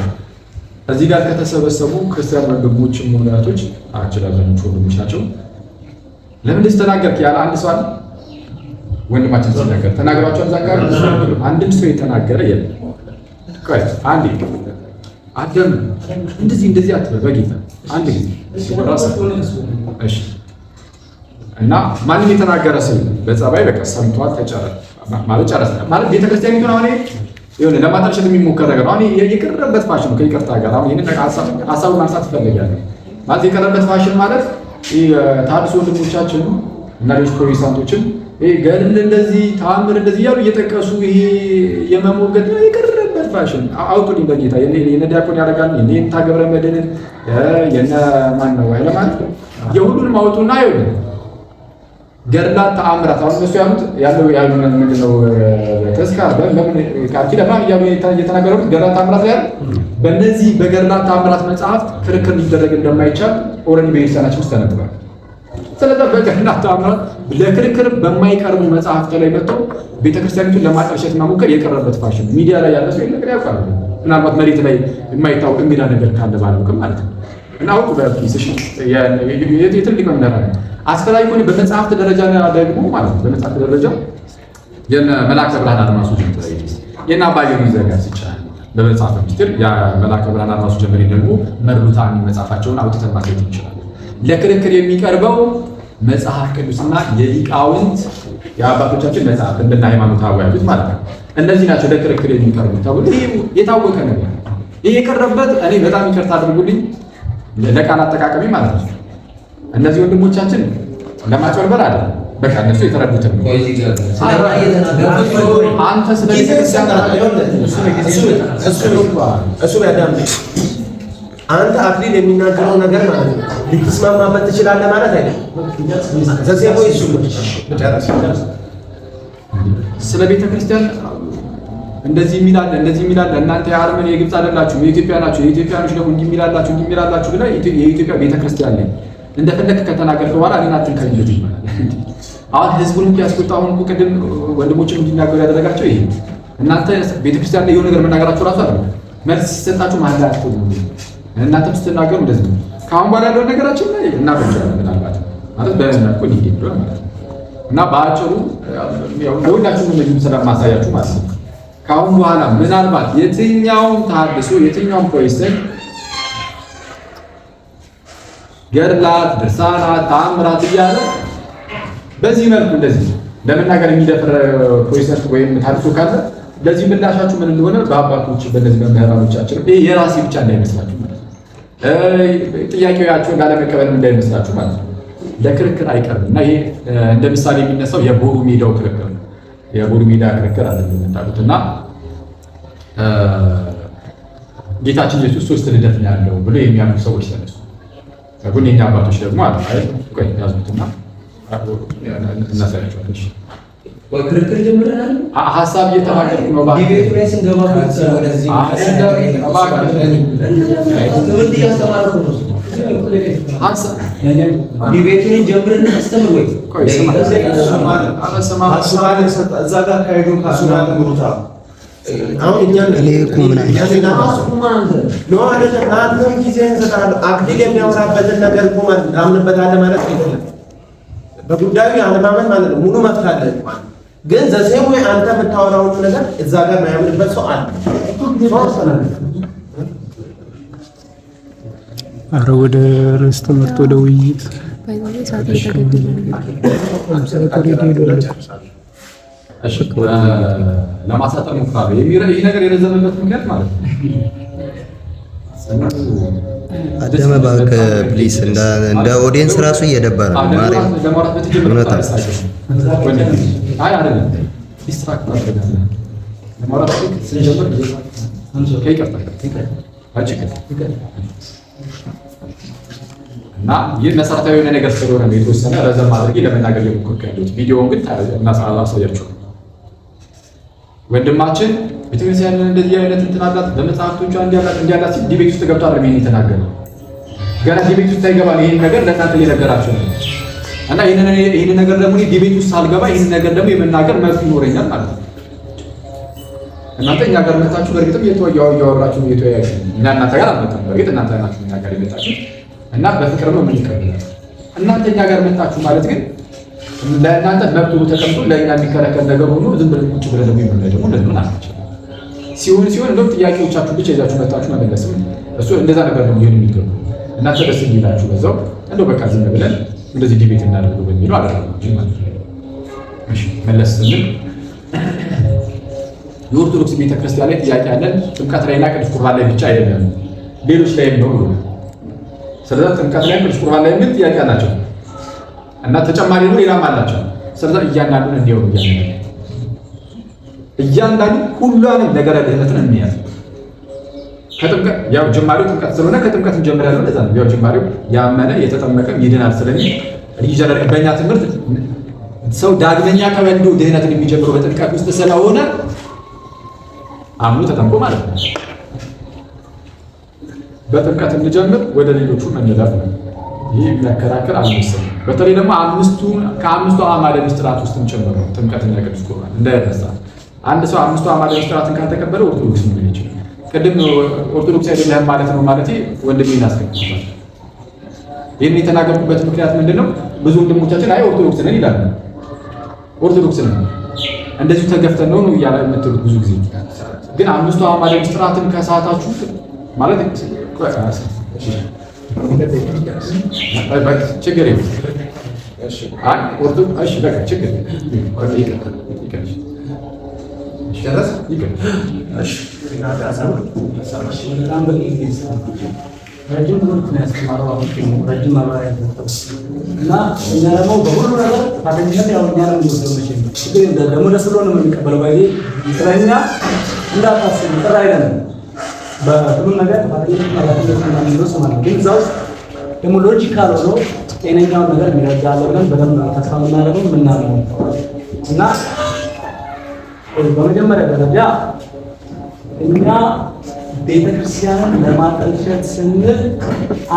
እዚህ ጋር ከተሰበሰቡ ክርስቲያን ወንድሞችም ሆነቶች አችላለን ወንድሞች ናቸው። ለምን እንደዚህ ተናገርክ ያለ አንድ ሰው አለ? ወንድማችን ሲናገር ተናገሯቸው። እዛ ጋር አንድም ሰው የተናገረ የለም። ቆይ አንዴ አደም እንደዚህ አትበል በጌታ አንድ ጊዜ እሺ። እና ማንም የተናገረ ሰው በጸባይ በቃ ሰምቷል ተጨረሰ ማለት ጨረሰ ማለት ቤተክርስቲያኒቱ ነው። የሆነ ለማጠልሸት የሚሞከር ነገር ነው። የቀረበት ፋሽን ነው። ከይቅርታ ጋር አሁን ይሄንን ሀሳቡን ማንሳት እፈልጋለሁ። ማለት የቀረበት ፋሽን ማለት ታድሶ ወንድሞቻችን እና ሌሎች ፕሮቴስታንቶችን ገድል እንደዚህ ተአምር እንደዚህ እያሉ እየጠቀሱ ይሄ የመሞገድ የቀረበት ፋሽን አውጡልኝ በጌታ የነ ዲያቆን ያደርጋል የነ ገብረ መድኅንን የነ ማን ነው አይለማለት የሁሉንም አውጡና ይኸውልህ ገድላት ተአምራት አሁን እነሱ ያሉት ምንድን ነው ተስካር ለምን ካርኪ ለማን እያሉ እየተናገሩት ገድላት ተአምራት ላይ በእነዚህ በገድላት ተአምራት መጽሐፍት ክርክር ሊደረግ እንደማይቻል ኦልሬዲ በቤተክርስቲያናችን ውስጥ ተነግሯል። ስለዚህ በገድላት ተአምራት ለክርክር በማይቀርቡ መጽሐፍት ላይ መጥቶ ቤተክርስቲያኒቱን ለማጠልሸት መሞከር የቀረበት ፋሽን ሚዲያ ላይ ያለ ሰው ይነገር ያውቃል። ምናልባት መሬት ላይ የማይታወቅ እንግዳ ነገር ካለ ባለውቅም ማለት ነው። እና አውጡ በፊስሽ የትልቅ መምደራ አስፈላጊ ሆነ በመጽሐፍት ደረጃ ደግሞ ማለት ነው። በመጽሐፍት ደረጃ የነ መልአከ ብርሃን አድማሱ ጀምሮ የና ባየሩ ይዘጋጅ ይችላል። በመጽሐፍ ምስጢር ያ መልአከ ብርሃን አድማሱ ጀምሮ ደግሞ መርሉታን መጽሐፋቸውን አውጥተን ማሳየት እንችላለን። ለክርክር የሚቀርበው መጽሐፍ ቅዱስና የሊቃውንት የአባቶቻችን መጽሐፍ እንደና ሃይማኖታዊ ያሉት ማለት ነው። እነዚህ ናቸው ለክርክር የሚቀርቡት ተብሎ ይሄ የታወቀ ነገር። ይሄ የቀረበት እኔ በጣም ይቅርታ አድርጉልኝ ለቃል አጠቃቀሚ ማለት ነው። እነዚህ ወንድሞቻችን ለማጭበርበር አይደለም። በቃ እነሱ የተረዱትን ነው። አንተ ስለዚህ አንተ አክሊል የሚናገረው ነገር ማለት ነው ልትስማማበት ትችላለህ ማለት አይደለም። ዘሴቦ ይሱ ስለ ቤተ ክርስቲያን እንደዚህ የሚላል እናንተ የአርመን የግብፅ አይደላችሁ የኢትዮጵያ ናችሁ የኢትዮጵያኖች ደግሞ እንዲህ የሚላላችሁ ብለህ የኢትዮጵያ ቤተ ክርስቲያን ላይ እንደፈለክ ከተናገርክ በኋላ እኔን አትንከኝለት ይባላል። አሁን ህዝቡን ያስቆጣው አሁን ቅድም ወንድሞችን እንዲናገሩ ያደረጋቸው ይሄ እናንተ ቤተ ክርስቲያን ላይ የሆነ ነገር መናገራችሁ ራሱ አይደለም መልስ ሲሰጣችሁ ማለት አትቆሙ እናንተም ስትናገሩ እንደዚህ ነው። ካሁን በኋላ ያለው ነገራችን ላይ እናበጃለን ማለት በእናንተ ቆይ ይሄ ብሎ ማለት እና በአጭሩ ያው ለሁላችሁም እንደዚህ ስለማሳያችሁ ማለት ነው። ካሁን በኋላ ምናልባት የትኛውም ተሐድሶ የትኛውም ፕሮቴስታንት ገድላት፣ ድርሳናት፣ ተአምራት እያለ በዚህ መልኩ እንደዚህ ለመናገር የሚደፍር ፕሮቴስታንት ወይም ተሐድሶ ካለ ለዚህ ምላሻችሁ ምን እንደሆነ በአባቶች በእነዚህ መምህራኖቻችን የራሴ ብቻ እንዳይመስላችሁ ማለት ነው። ጥያቄያችሁን ላለመቀበል እንዳይመስላችሁ ማለት ነው። ለክርክር አይቀርም እና ይሄ እንደ ምሳሌ የሚነሳው የቦሩ ሜዳው ክርክር ነው። የቦሩ ሜዳ ክርክር አለ እንደምታውቁት እና ጌታችን ኢየሱስ ሶስት ልደት ነው ያለው ብሎ የሚያምኑ ሰዎች ተነሱ። ግን የኛ አባቶች ደግሞ አይ ቆይ ያዙትና እናሳያቸዋለን። ክርክር ጀምረናል። ሀሳብ እየተናገርኩ ነው። ዲቤቱ ላይ ስንገባ ወደዚህ ትምህርት እያስተማርኩ ነው። ዲቤቱን ጀምረን አስተምር ወይ እዛ ጋር ካሄዱን ካሱናምሩታ አሁን እኛን ጊዜ እንሰጣለን። አክሊል የሚያወራበትን ነገር እኮ አምንበታለህ ማለት አይደለም። በጉዳዩ ያለማመን ማለት ነው። ሙሉ መፍት አለ ማለት ግን ዘሴም ወይ አንተ የምታወራውን ነገር እዛ ጋር ማያምንበት ሰው አለ። አረ ወደ ርዕስ ትምህርት ወደ ውይይት ለማሳጠር ሞክራለሁ። ይህ ነገር የረዘመበት ምክንያት ማለት ነው አደመ እባክህ ፕሊስ፣ እንደ ኦዲየንስ ራሱ እየደበረ ነው። ማርያም እውነት እና ይህ መሰረታዊ የሆነ ነገር ስለሆነ ነው የተወሰነ ረዘም አድርጌ ለመናገር የሞከርኩ ያለሁት። ቪዲዮውን ግን እናሳያችሁ። ወንድማችን ቤተክርስቲያን እንደዚህ አይነት እንትን አላት በመጽሐፍቶቿ እንዲያላት ሲል ዲቤት ውስጥ ገብቶ አይደለም ይሄን የተናገረው። ገና ዲቤት ውስጥ ሳይገባ ይሄን ነገር ለእናንተ እየነገራችሁ ነው። እና ይሄን ነገር ደግሞ ዲቤት ውስጥ ሳልገባ ይሄን ነገር ደግሞ የመናገር መብት ይኖረኛል ማለት ነው። እናንተ እኛ ጋር መጣችሁ በእርግጥም እያወራችሁ እየተወያያችሁ እኛ እናንተ ጋር አልመጣም። በእርግጥ እናንተ ናችሁ እኛ ጋር የመጣችሁ እና በፍቅር ነው የምንቀበለው። እናንተ እኛ ጋር መጣችሁ ማለት ግን ለእናንተ መብቱ ተቀምጦ ለእኛ የሚከለከል ነገር ሆኖ ዝም ብለን ቁጭ ብለን ደግሞ የምንለው ደግሞ ለምን አላችሁ? ሲሆን እንደው ጥያቄዎቻችሁ ብቻ ይዛችሁ መጣችሁ መመለስ ነው። እሱ እንደዛ ነገር ነው ይሄን የሚገቡ እናንተ ደስ እንዲላችሁ በዛው እንደው በቃ ዝም ብለን እንደዚህ ዲቤት እናደርገው በሚለው አላደረጋችሁ ማለት ነው። እሺ መለስ ስንል የኦርቶዶክስ ቤተክርስቲያን ላይ ጥያቄ አለን። ጥምቀት ላይና ቅዱስ ቁርባን ላይ ብቻ አይደለም ሌሎች ላይም ነው። ስለዚህ ጥምቀት ላይ ቅዱስ ቁርባን ላይ ምን ጥያቄ አላቸው እና ተጨማሪ ነው ሌላም አላቸው። ስለዚህ እያንዳንዱን እንዲያው እያንዳንዱ ሁሉንም ነገር ድህነትን እንያዝ። ከጥምቀት ያው ጅማሬው ጥምቀት ስለሆነ ከጥምቀት እንጀምራለን። ለዛ ነው ያው ጅማሬው ያመነ የተጠመቀ ይድናል ስለሚል ይጀነር በእኛ ትምህርት ሰው ዳግመኛ ተወልዶ ድህነትን የሚጀምረው በጥምቀት ውስጥ ስለሆነ አምኖ ተጠምቆ ማለት ነው። በጥምቀት እንጀምር ወደ ሌሎቹ መንለፍ ነው። ይህ የሚያከራክር አልመሰለኝም። በተለይ ደግሞ ከአምስቱ አዕማደ ምስጢራት ውስጥም ጭምር ነው ጥምቀትና ቅዱስ ቁርባን እንዳይረሳ። አንድ ሰው አምስቱ አዕማደ ምስጢራትን ካልተቀበለ ኦርቶዶክስ ነው ይችላል። ቅድም ኦርቶዶክስ አይደለም ማለት ነው ማለቴ ወንድሜን አስከፍቷል። ይህን የተናገርኩበት ምክንያት ምንድነው? ብዙ ወንድሞቻችን አይ ኦርቶዶክስ ነን ይላሉ። ኦርቶዶክስ ነን እንደዚሁ ተገፍተን ነው እያለ የምትሉት ብዙ ጊዜ ግን አምስቱ አዕማደ ምስጢራትን ከሰዓታችሁ ማለት ችግር የለም። ረጅም ትምህርት ነው ያስተማረው። ረጅም ማብራሪያ እና እኛ ደግሞ በሁሉ ነገር ጥፋተኝነት ያው እኛ ነው የሚወስደው። ደግሞ ደስ ብሎ ነው የምንቀበለው። ስለኛ እንዳታስቡ ጥራ አይደለም በሁሉም ነገር ማለት ነው። ግን እዛ ውስጥ ደግሞ ሎጂካል ሆኖ ጤነኛውን ነገር የሚረዳለ ብለን በደንብ ተስፋ የምናደርገው የምናምነው እና በመጀመሪያ ደረጃ እኛ ቤተክርስቲያንን ለማጠልሸት ስንል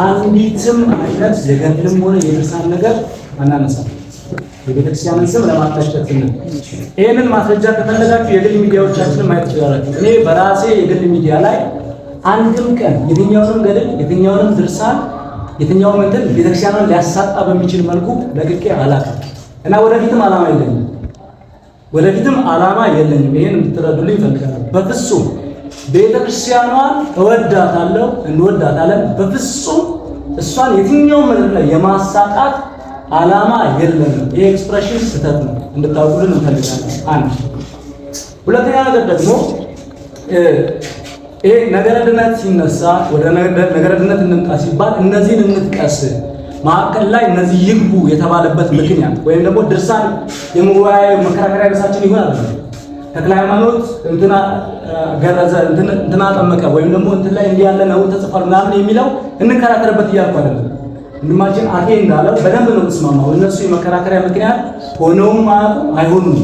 አንዲትም አይነት የገድልም ሆነ የድርሳን ነገር አናነሳም። የቤተክርስቲያንን ስም ለማጠልሸት ስንል ይህንን ማስረጃ ከፈለጋችሁ የግል ሚዲያዎቻችንን ማየት ትችላላችሁ። እኔ በራሴ የግል ሚዲያ ላይ አንድም ቀን የትኛውንም ገድል የትኛውንም ድርሳን የትኛውም እንትን ቤተክርስቲያንን ሊያሳጣ በሚችል መልኩ ለቅቄ አላውቅም እና ወደፊትም ዓላማ የለኝም። ይሄን እንድትረዱልኝ እፈልጋለሁ። በፍጹም ቤተክርስቲያኗን እወዳታለሁ፣ እንወዳታለን። በፍጹም እሷን የትኛውም መልኩ ላይ የማሳጣት ዓላማ የለንም። ይሄ ኤክስፕሬሽን ስህተት ነው፣ እንድታውቁልን እንፈልጋለን። አንድ ሁለተኛ ነገር ደግሞ ይሄ ነገረ ድነት ሲነሳ ወደ ነገረ ድነት እንምጣ ሲባል እነዚህን እንጥቀስ ማዕከል ላይ እነዚህ ይግቡ የተባለበት ምክንያት ወይም ደግሞ ድርሳን የመወያያ መከራከሪያ ርዕሳችን ይሆናል። ተክለ ሃይማኖት እንትና ገረዘ እንትና ጠመቀ ወይም ደግሞ እንትን ላይ እንዲህ ያለ ነው ተጽፏል ምናምን የሚለው እንከራከርበት እያልኩ አይደለም። ወንድማችን አኬ እንዳለው በደንብ ነው የምስማማው። እነሱ የመከራከሪያ ምክንያት ሆነውም አይሆኑም።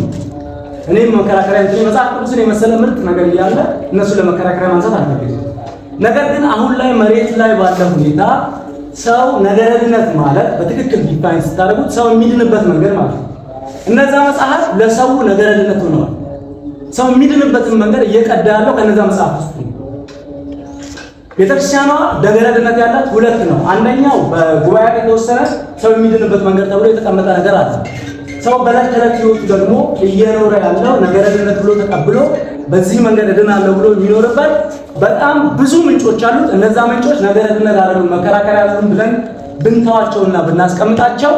እኔም መከራከሪያ እንትን መጽሐፍ ቅዱስን የመሰለ ምርጥ ነገር እያለ እነሱ ለመከራከሪያ ማንሳት አልፈልግም። ነገር ግን አሁን ላይ መሬት ላይ ባለ ሁኔታ ሰው ነገረ ድነት ማለት በትክክል ዲፋይን ስታደርጉት ሰው የሚድንበት መንገድ ማለት ነው። እነዛ መጽሐፍ ለሰው ነገረ ድነት ሆነዋል። ሰው የሚድንበትን መንገድ እየቀዳ ያለው ከነዛ መጽሐፍ ውስጥ ነው። ቤተክርስቲያኗ ነገረ ድነት ያላት ሁለት ነው። አንደኛው በጉባኤ የተወሰነ ሰው የሚድንበት መንገድ ተብሎ የተቀመጠ ነገር አለ። ሰው በዕለት ተዕለት ሕይወቱ ደግሞ እየኖረ ያለው ነገረ ድነት ብሎ ተቀብሎ በዚህ መንገድ እድናለሁ ብሎ የሚኖርበት በጣም ብዙ ምንጮች አሉት። እነዛ ምንጮች ነገረ ድነት አይደሉም፣ መከራከሪያ አይደሉም ብለን ብንተዋቸውና ብናስቀምጣቸው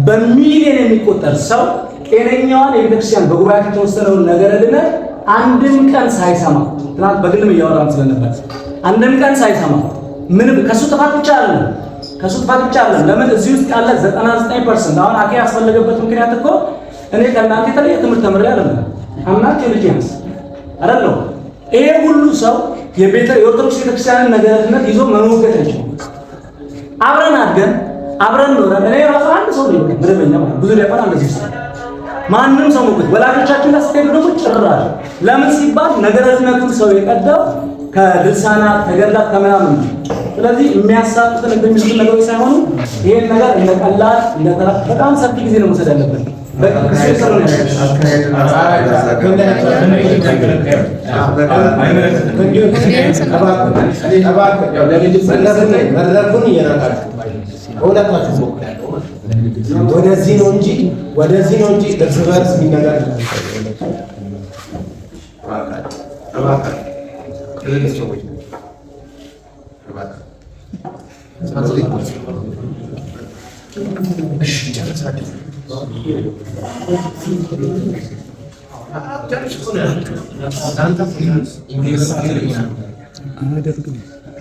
በሚሊዮን የሚቆጠር ሰው ጤነኛዋን የቤተክርስቲያን በጉባኤ የተወሰነውን ነገረ ድነት አንድም ቀን ሳይሰማ ትናንት በግልም እያወራን ስለነበር አንድም ቀን ሳይሰማ ምንም ከሱ ጥፋት ብቻ አይደለም። ለምን እዚህ ውስጥ ያለ 99% አሁን አኬ ያስፈለገበት ምክንያት እኮ እኔ ከእናንተ የተለየ ትምህርት ተምሬ አይደለም አምናት ልጅያንስ አይደለም። ይሄ ሁሉ ሰው የኦርቶዶክስ ቤተክርስቲያንን ነገረ ድነት ይዞ መሞገት አይችልም። አብረን አድገን አብረን ኖረን እኔ ራሱ አንድ ሰው ነው መደበኛ ማለት ብዙ ዲያቆን እንደዚህ ሰው ማንም ሰው ሞገት ወላጆቻችን ጋር ስትሄዱ ደግሞ ጭራሽ ለምን ሲባል ነገረ ድነቱን ሰው የቀዳው ከድርሳናት ከገድላት ከምናምን ነው። ስለዚህ የሚያሳጡትን እንደሚሉት ነገሮች ሳይሆኑ ይሄን ነገር እንደቀላል እንደተራ በጣም ሰፊ ጊዜ ነው መውሰድ ያለበት። ወደዚህ ነው እንጂ እርስ በርስ የሚነገር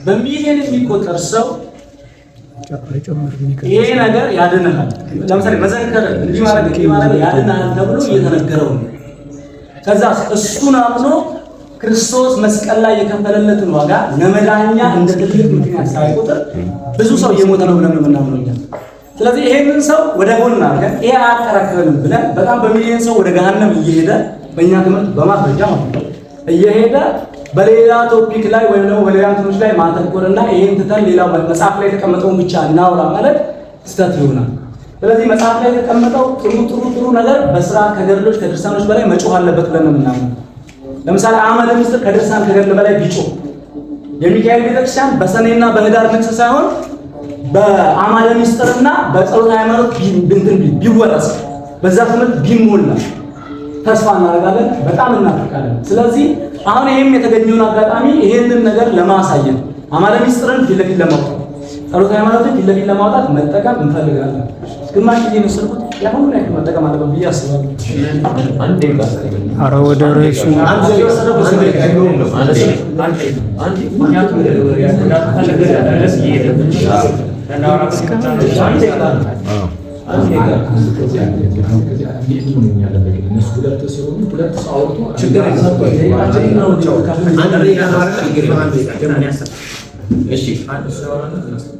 በሚሊዮን የሚቆጠር ሰው ይሄ ነገር ያድናል። ለምሳሌ መዘከር እንዲህ ማለት ያድናል ተብሎ እየተነገረው ነው። ከዛ እሱን አምኖ ክርስቶስ መስቀል ላይ የከፈለለትን ዋጋ ለመዳኛ እንደ ትልቅ ምክንያት ሳይቆጥር ብዙ ሰው እየሞተ ነው ብለን የምናምነው። ስለዚህ ይሄንን ሰው ወደ ጎን አድርገን ይሄ አያከራክረንም ብለን በጣም በሚሊዮን ሰው ወደ ገሃነም እየሄደ በእኛ ትምህርት በማስረጃ ማለት ነው እየሄደ በሌላ ቶፒክ ላይ ወይም ደግሞ በሌላ እንትኖች ላይ ማተኮርና ይሄን ትተን ሌላ መጽሐፍ ላይ የተቀመጠውን ብቻ እናውራ ማለት ስህተት ይሆናል። ስለዚህ መጽሐፍ ላይ የተቀመጠው ጥሩ ነገር በስራ ከገድሎች ከድርሳኖች በላይ መጮህ አለበት ብለን የምናምነው። ለምሳሌ አመደ ምስጢር ከድርሳን ከገድል በላይ ቢጮህ የሚካኤል ቤተክርስቲያን በሰኔና በህዳር ንግስ ሳይሆን በአማደ ምስጢርና በጸሎተ ሃይማኖት ቢወረስ በዛ ትምህርት ቢሞላ ተስፋ እናደርጋለን፣ በጣም እናፍቃለን። ስለዚህ አሁን ይሄም የተገኘውን አጋጣሚ ይሄንን ነገር ለማሳየት አማደ ምስጢርን ፊት ለፊት ለማውጣት ጸሎተ ሃይማኖትን ፊት ለፊት ለማውጣት መጠቀም እንፈልጋለን። ግማሽ ጊዜ ነው ስልኩት ያሁን ላይ መጠቀም አለበት ብዬ አስባለሁ። ኧረ ወደ ርዕሱ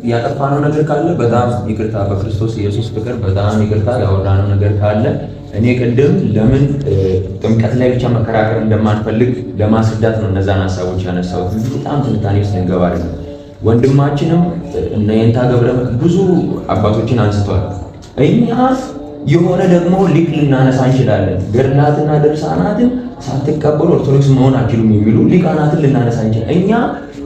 ያጠፋነው ነገር ካለ በጣም ይቅርታ፣ በክርስቶስ ኢየሱስ ፍቅር በጣም ይቅርታ። ያወራነው ነገር ካለ እኔ ቅድም ለምን ጥምቀት ላይ ብቻ መከራከር እንደማንፈልግ ለማስረዳት ነው እነዛን ሀሳቦች ያነሳሁት። በጣም ትንታኔ ውስጥ እንገባ አይደለም። ወንድማችንም እነ የንታ ገብረ ብዙ አባቶችን አንስቷል። እኛ የሆነ ደግሞ ሊቅ ልናነሳ እንችላለን። ገድላትና ድርሳናትን ሳትቀበሉ ኦርቶዶክስ መሆን አትችሉም የሚሉ ሊቃናትን ልናነሳ እንችላለን። እኛ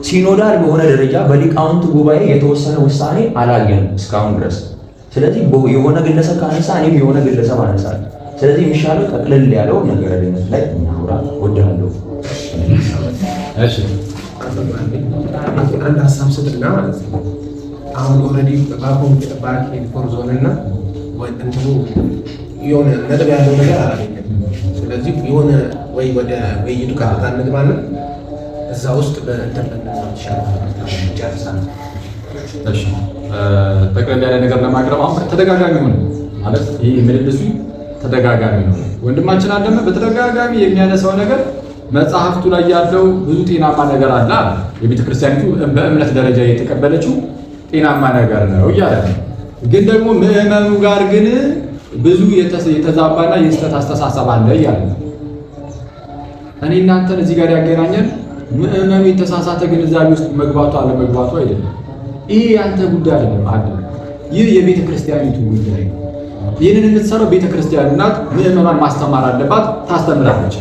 ሲኖዳል በሆነ ደረጃ በሊቃውንት ጉባኤ የተወሰነ ውሳኔ አላየንም እስካሁን ድረስ። ስለዚህ የሆነ ግለሰብ ካነሳ እኔም የሆነ ግለሰብ አነሳለሁ። ስለዚህ የሚሻለው ጠቅልል ያለው ነገረ ድነት ላይ እናውራ። ወዳለሁ እሺ አንድ ሀሳብ ስጥና ማለት ነው። አሁን ኦልሬዲ ባኮም ባክ ፎር ዞን እና እንትኑ የሆነ ነጥብ ያለው ነገር አላገኘም። ስለዚህ የሆነ ወይ ወደ ውይይቱ ቀጥታ እንግባና እዛ ውስጥ በእንተበና ጨርሳል። እሺ ጠቅለል ያለ ነገር ለማቅረብ አሁን ተደጋጋሚ ሆነ ማለት ይሄ ምልልሱ ተደጋጋሚ ነው። ወንድማችን አደመ በተደጋጋሚ የሚያነሳው ነገር መጽሐፍቱ ላይ ያለው ብዙ ጤናማ ነገር አለ። የቤተ ክርስቲያኒቱ በእምነት ደረጃ የተቀበለችው ጤናማ ነገር ነው እያለ ግን ደግሞ ምዕመኑ ጋር ግን ብዙ የተዛባና የስተት አስተሳሰብ አለ እያለ እኔ እናንተን እዚህ ጋር ያገናኘን ምዕመኑ የተሳሳተ ግንዛቤ ውስጥ መግባቱ አለመግባቱ አይደለም። ይህ ያንተ ጉዳይ አይደለም አለ። ይህ የቤተ ክርስቲያኒቱ ጉዳይ ነው። ይህንን የምትሰራው ቤተ ክርስቲያኑ ናት። ምዕመኗን ማስተማር አለባት፣ ታስተምራለች።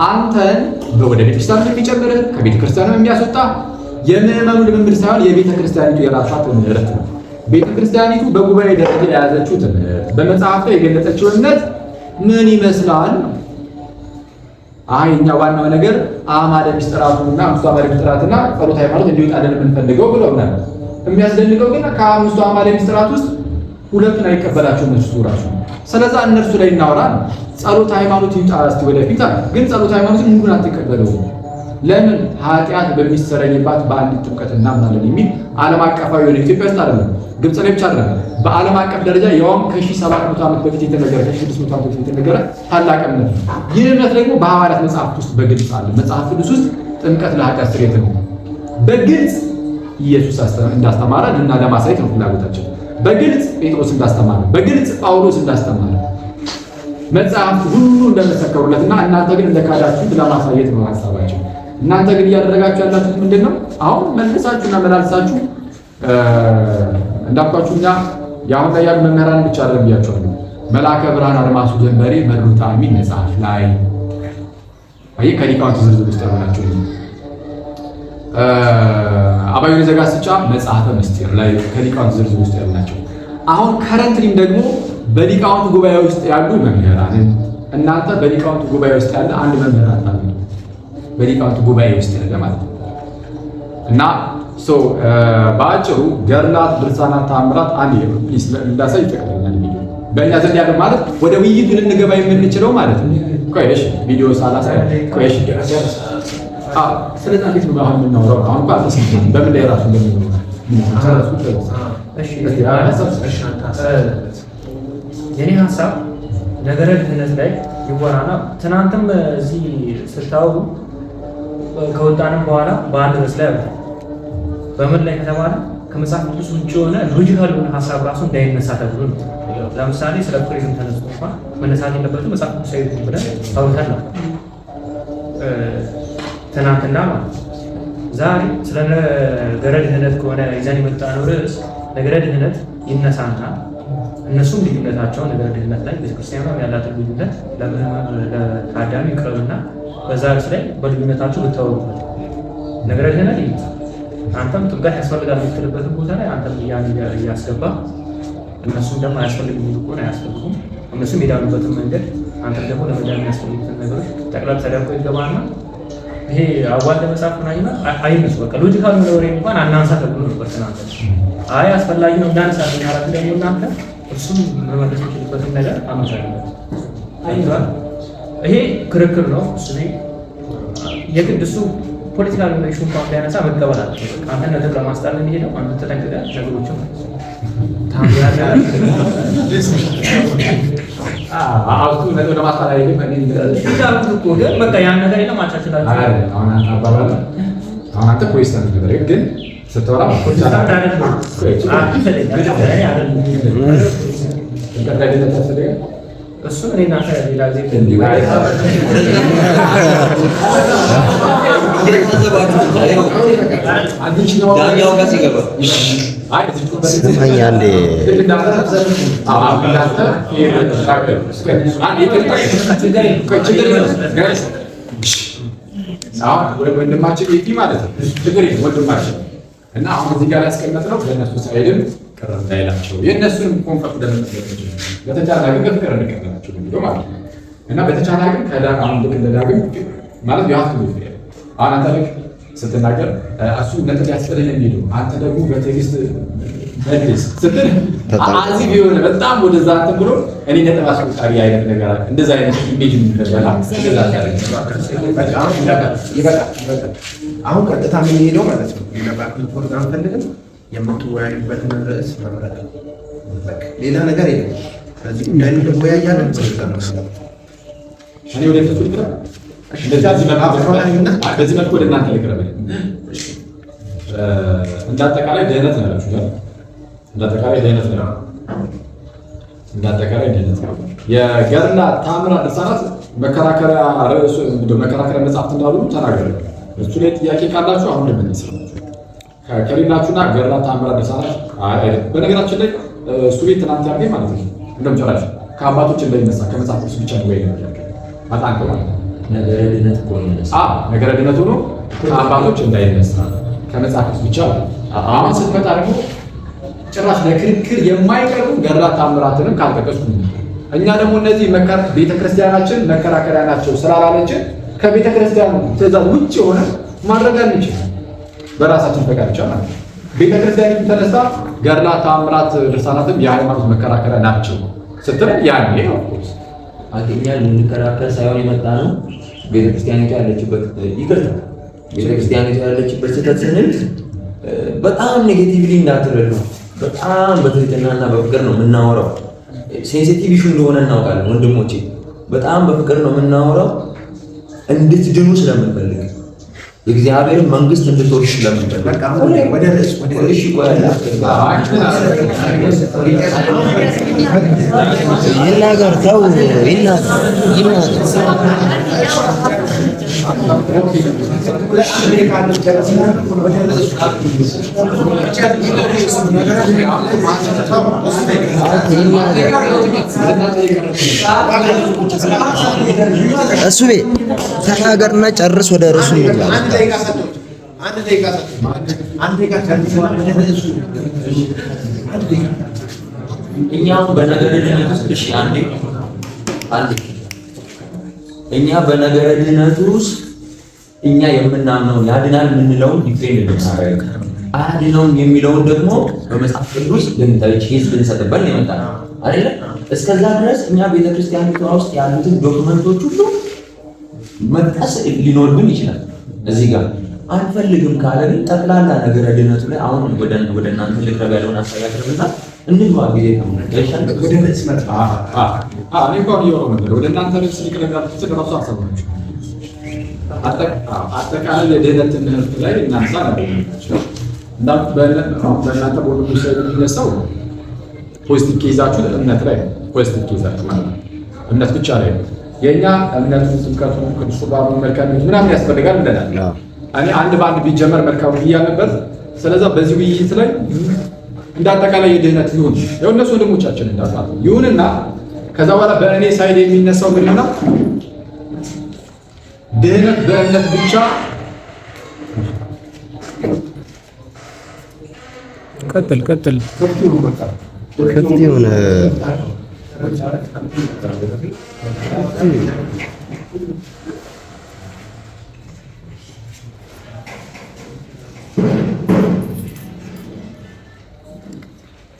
አንተን ወደ ቤተ ክርስቲያኑ የሚጨምርህ ከቤተ ክርስቲያኑ የሚያስወጣ የምዕመኑ ልምምድ ሳይሆን የቤተ ክርስቲያኒቱ የራሷ ትምህርት ነው። ቤተ ክርስቲያኒቱ በጉባኤ ደረጃ የያዘችው ትምህርት በመጽሐፍ ላይ የገለጸችው እምነት ምን ይመስላል? እኛ ዋናው ነገር አዕማደ ምስጢራቱና አምስቱ አዕማደ ምስጢራትና ጸሎተ ሃይማኖት እንዲወጣልን የምንፈልገው ብለውናል። የሚያስደንቀው ግን ከአምስቱ አዕማደ ምስጢራት ውስጥ ሁለቱን አይቀበላቸውም እነሱ ራሱ። ስለዛ እነርሱ ላይ እናወራ ነው። ጸሎተ ሃይማኖት ይውጣ እስቲ ወደፊት አለ። ግን ጸሎተ ሃይማኖት ሙሉን አትቀበለውም። ለምን? ኃጢአት በሚሰረይባት በአንዲት ጥምቀት እናምናለን የሚል ዓለም አቀፋዊ የሆነ ኢትዮጵያ ውስጥ አይደለም ግብጽ ላይ ብቻ አይደለም፣ በዓለም አቀፍ ደረጃ ያውም ከ1700 ዓመት በፊት የተነገረ ከ1600 ዓመት በፊት የተነገረ ታላቅ እምነት ነው። ይህ እምነት ደግሞ በሐዋርያት መጽሐፍት ውስጥ በግልጽ አለ። መጽሐፍ ቅዱስ ውስጥ ጥምቀት ለኃጢአት ስርየት ነው በግልጽ ኢየሱስ እንዳስተማረ እና ለማሳየት ነው ፍላጎታችን። በግልጽ ጴጥሮስ እንዳስተማረ፣ በግልጽ ጳውሎስ እንዳስተማረ መጽሐፍት ሁሉ እንደመሰከሩለትና እናንተ ግን እንደካዳችሁት ለማሳየት ነው ሐሳባችን። እናንተ ግን እያደረጋችሁ ያላችሁት ምንድነው? አሁን መልሳችሁና መላልሳችሁ እንዳልኳችሁ እኛ የአሁን ላይ ያሉ መምህራን ብቻ አይደለም ብያችኋለሁ። መልአከ ብርሃን አድማሱ ጀንበሬ መርሉታ የሚል መጽሐፍ ላይ አይ ከሊቃውንት ዝርዝር ውስጥ ያላችሁ አባዩን ዘጋስጫ መጽሐፈ ምስጢር ላይ ከሊቃውንት ዝርዝር ውስጥ ያላችሁ አሁን ከረንትሊም ደግሞ በሊቃውንት ጉባኤ ውስጥ ያሉ መምህራንን እናንተ በሊቃውንት ጉባኤ ውስጥ ያለ አንድ መምህራን አሉ። በሊቃውንት ጉባኤ ውስጥ ያለ ማለት ነው እና በአጭሩ ገድላት፣ ድርሳናት፣ ተአምራት አንድ ፕሊስ እንዳሳይ ይፈቀድልናል። ቪዲዮ በእኛ ዘንድ ያለው ማለት ወደ ውይይቱ ልንገባ የምንችለው ማለት ነው። ቆይሽ ቪዲዮ ሳላሳይ ቆይሽ ስለዚህ እንዴት ነው አሁን የምናወራው? አሁን ባለስ በምን ላይ ራሱ እንደምንኖር የኔ ሀሳብ ነገረ ድህነት ላይ ይወራና ትናንትም እዚህ ስታወሩ ከወጣንም በኋላ በአንድ ርዕስ ላይ አለ። በምን ላይ ከተባለ ከመጽሐፍ ቅዱስ ውጭ የሆነ ሎጂካል የሆነ ሀሳብ ራሱ እንዳይነሳ ተብሎ ነው። ለምሳሌ ስለ ቱሪዝም ተነስቶ እንኳን መነሳት የለበትም መጽሐፍ ቅዱስ ሳይሆን ብለን ታውተን ነው ትናንትና ማለት ነው። ዛሬ ስለ ነገረ ድህነት ከሆነ ይዘን የመጣነው ርዕስ ነገረ ድህነት ይነሳና እነሱም ልዩነታቸውን ነገረ ድህነት ላይ ቤተክርስቲያኗ ያላትን ልዩነት ለታዳሚ ይቅረብና በዛ ርዕስ ላይ በልዩነታቸው ብታወሩበት ነገረ ድህነት ይነሳል። አንተም ጥምቀት ያስፈልጋል የምትልበትን ቦታ ላይ አንተም እያስገባ እነሱም ደግሞ አያስፈልግም የሚሉ ከሆነ አያስፈልጉም። እነሱም የዳኑበትን መንገድ አንተም ደግሞ ለመዳን የሚያስፈልጉትን ነገሮች ጠቅላላ ተደርጎ ይገባና ይሄ አዋልደ መጽሐፍ ምናምን አይነሱ በቃ ሎጂካል ነው ወሬ እንኳን አናንሳ ተብሎ ነበር ትናንት። አይ አስፈላጊ ነው እንዳንሳ ማለት ደግሞ እናንተ እሱም መመለስ የሚችልበትን ነገር አመቻችበት። አይቷል ይሄ ክርክር ነው። እሱ የግድ እሱ ፖለቲካል ኢሹ እንኳን ቢያነሳ መቀበል አለ። አንተ ነገር ለማስጣል የሚሄደው አንተ ተጠንቅቀህ ነገሮችን አውጡ ነው ለማሳላ ይልም እኔ እኮ ግን በቃ ያን ነገር የለም አቻችላችሁ አሁን አንተ ፕሮቴስታንት ነበር ግን ስትወራ ፕሮቴስታንት አይደለም እሱ እኔና ሌላ ጊዜ ዳኛው ጋር ሲገባ አንዴ ወንድማችን ማለት ነው ችግር የለም ወንድማችን እና አሁን እዚህ ጋር ያስቀመጥነው ለእነሱ ሳይድም ቅር እንዳይላቸው የእነሱንም ኮንፈርት ለመጠበቅ በተቻለ ግን በፍቅር እንቀበላቸው ነው ማለት ነው እና በተቻለ ግን ከዳግ አሁን ልክ እንደዳግም ማለት ያህቱ አሁን አንተ ልክ ስትናገር እሱ ነጥብ ያስፈልግ የሚለው አንተ ደግሞ በቴክስት መልስ ስትል አዚ ቢሆን በጣም ወደዛ አንተ ብሎ እኔ ነጥብ አስቆጣሪ አይነት ነገር እንደዛ አይነት ኢሜጅ እንደበላ እንደዛ ይበቃል። አሁን ቀጥታ ምን ሄደው ማለት ነው ለባክል ፕሮግራም ፈልገን የምትወያዩበትን ርዕስ መምረጥ ነው። ሌላ ነገር የለም። ስለዚህ ምን እንደወያያለን ፕሮግራም ነው። እኔ ወደ ተጥቶ ይቀር በዚህ መልኩ ወደ እናንተ ልቅረብ። እንዳጠቃላይ ድህነት ነው ያላችሁ። እንዳጠቃላይ ድህነት ነው። የገድልና ተአምራት ድርሳናት መከራከሪያ ርዕሱ መከራከሪያ መጽሐፍት እንዳሉ ተናገረ። እሱ ላይ ጥያቄ ካላችሁ አሁን እንደምንነሳ ከሌላችሁና ገድልና ተአምራት ድርሳናት በነገራችን ላይ እሱ ቤት ትናንት ያርገኝ ማለት ነው እንደም ጨራሽ ከአባቶች እንዳይነሳ ከመጽሐፍ ቅዱስ ብቻ ነው ወይ ነው አጣንከው ማለት ነው። ነገረ ድነት እኮ ነው የሚነሳ። ነገረ ድነት ሆኖ ከአባቶች እንዳይነሳ ከመጽሐፍ ቅዱስ ብቻ ነው። አሁን ስትመጣ ደግሞ ጭራሽ ለክርክር የማይቀርቡ ገድላት ተአምራትንም ካልጠቀስኩ እኛ ደግሞ እነዚህ ቤተክርስቲያናችን መከራከሪያ ናቸው ስላላለችን ከቤተክርስቲያኑ ትእዛዝ ውጭ ሆነ ማድረግ አንችል በራሳችን ፈቃድ ብቻ ማለት ነው። ቤተክርስቲያኒቱ ተነስታ ገድላት ተአምራት ድርሳናትም የሃይማኖት መከራከሪያ ናቸው ስትል ያኔ ነው አገኛ ልንከራከር ሳይሆን የመጣ ነው። ቤተክርስቲያኒቱ ያለችበት ይቅርታ ቤተክርስቲያኒቱ ያለችበት ስህተት ስንል በጣም ኔጌቲቭሊ እንዳትረዱ። በጣም በትህትናና በፍቅር ነው የምናወራው። ሴንሲቲቭ ኢሹ እንደሆነ እናውቃለን ወንድሞቼ። በጣም በፍቅር ነው የምናወራው እንድትድኑ ስለምንፈልግ የእግዚአብሔር መንግስት እንድትወርሽ ስለምንፈልግ በቃ ወደ ርዕስ ይናገር ተው ይናገር እሱ ቤት ተናገርና ጨርስ ወደ ርዕሱ ይላል። እኛው በነገረ ድነት ውስጥ እሺ አንዴ እኛ በነገረ ድነት ውስጥ እኛ የምናምነው ያድናል የምንለውን ዲፌንድ ልናደርግ አያድነውም የሚለውን ደግሞ በመጽሐፍ ቅዱስ ልንተች ልንሰጥበት ነው የመጣ አይደለ? እስከዛ ድረስ እኛ ቤተክርስቲያኒቷ ውስጥ ያሉትን ዶክመንቶች ሁሉ መጥቀስ ሊኖርብን ይችላል። እዚህ ጋር አንፈልግም ካለ ግን ጠቅላላ ነገረ ድነቱ ላይ አሁን ወደ እናንተ ልቅረብ ያለውን ሀሳብ ያቀርብና እንግባ ጊዜ ተመለከተሻል። ወደ ርዕስ መጣ። እኔ እንኳን እየወራሁ ነበር ወደ እናንተ ርዕስ ሊቅረብ ያልኩት እራሱ አሰባችሁ። አጠቃላይ የድህነት ትምህርት ላይ እናንሳ ነበር እና በእናንተ ቦርዱ ላይ የሚነሳው ፖዚቲቭ ኬዛችሁ እምነት ላይ ነው። ፖዚቲቭ ኬዛችሁ ማለት ነው እምነት ብቻ ላይ ነው። የኛ እምነቱ ጥምቀቱ ቅዱስ ቁርባኑ መልካም ምናምን ያስፈልጋል እንደናል። እኔ አንድ በአንድ ቢጀመር መልካም ብያ ነበር። ስለዚህ በዚህ ውይይት ላይ እንዳጠቃላይ የድህነት ይሁን ያው እነሱ ወንድሞቻችን እንዳጣሉ ይሁንና ከዛ በኋላ በእኔ ሳይድ የሚነሳው ምን ነው ድህነት በእምነት ብቻ ቀጥል ከፍቲውን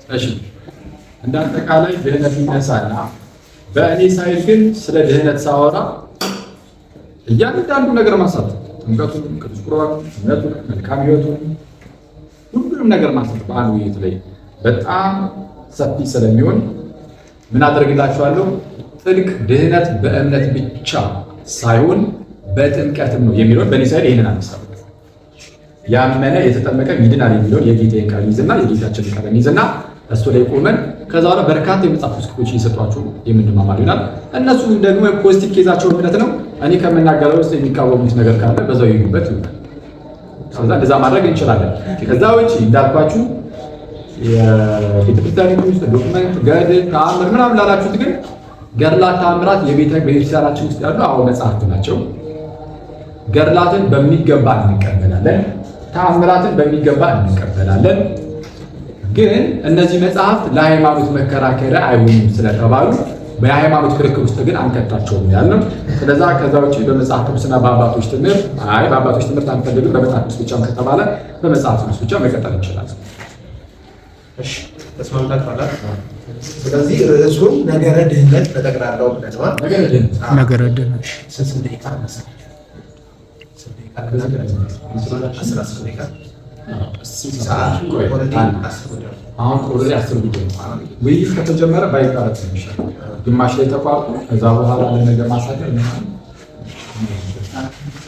እሺ እንዳጠቃላይ ድህነት ይነሳና በእኔ ሳይድ ግን ስለ ድህነት ሳወራ እያንዳንዱ ነገር ማሳት ጥምቀቱን፣ ቅዱስ ቁርባኑን፣ እምነቱን፣ መልካም ሕይወቱን ሁሉንም ነገር ማሳት በአንድ ውይይት ላይ በጣም ሰፊ ስለሚሆን ምን አደርግላችኋለሁ? ጥልቅ ድህነት በእምነት ብቻ ሳይሆን በጥምቀትም ነው የሚለውን በእኔ ሳይድ ይህንን አነሳለሁ። ያመነ የተጠመቀ ይድናል የሚለውን የጌታዬን ቃል ይዝና የጌታችንን ቃል ይዝና እሱ ላይ ቆመን ከዛ በኋላ በርካታ የመጽሐፍ ክፍሎች እየሰጧችሁ የምንማማር ይሆናል። እነሱ ደግሞ ፖዚቲቭ ኬዛቸው እምነት ነው። እኔ ከምናገረው ውስጥ የሚቃወሙት ነገር ካለ በዛው ይሁንበት ይሆናል። ስለዚህ እንደዛ ማድረግ እንችላለን። ከዛ ውጪ እንዳልኳችሁ የቤተክርስቲያን ውስጥ ዶክመንት፣ ገድል፣ ተአምር ምናምን ላላችሁት ግን ገድላት፣ ተአምራት የቤተክርስቲያናችን ውስጥ ያሉ አዎ መጽሐፍት ናቸው። ገድላትን በሚገባ እንቀበላለን፣ ተአምራትን በሚገባ እንቀበላለን። ግን እነዚህ መጽሐፍት ለሃይማኖት መከራከሪያ አይሆኑም ስለተባሉ በሃይማኖት ክርክር ውስጥ ግን አንከታቸውም ያልነው። ስለዛ ከዛ ውጪ በመጽሐፍ ቅዱስና በአባቶች ትምህርት በአባቶች ትምህርት አንፈልግም በመጽሐፍ ቅዱስ ብቻም ከተባለ በመጽሐፍ ቅዱስ ብቻ መቀጠል እንችላለን። እሺ ተስማምታችኋል? ስለዚህ ርዕሱን ነገረ ድህነት በጠቅላላው ብለናል። ነገረ ድህነት ስንት ደቂቃ መሰለኝ? አሁን ኦልሬዲ 10 ጉዳይ ውይይት ከተጀመረ ባይቀረት ነው የሚሻለው። ግማሽ ላይ ተቋርጦ ከዛ በኋላ ለነገ ማሳደር ነው።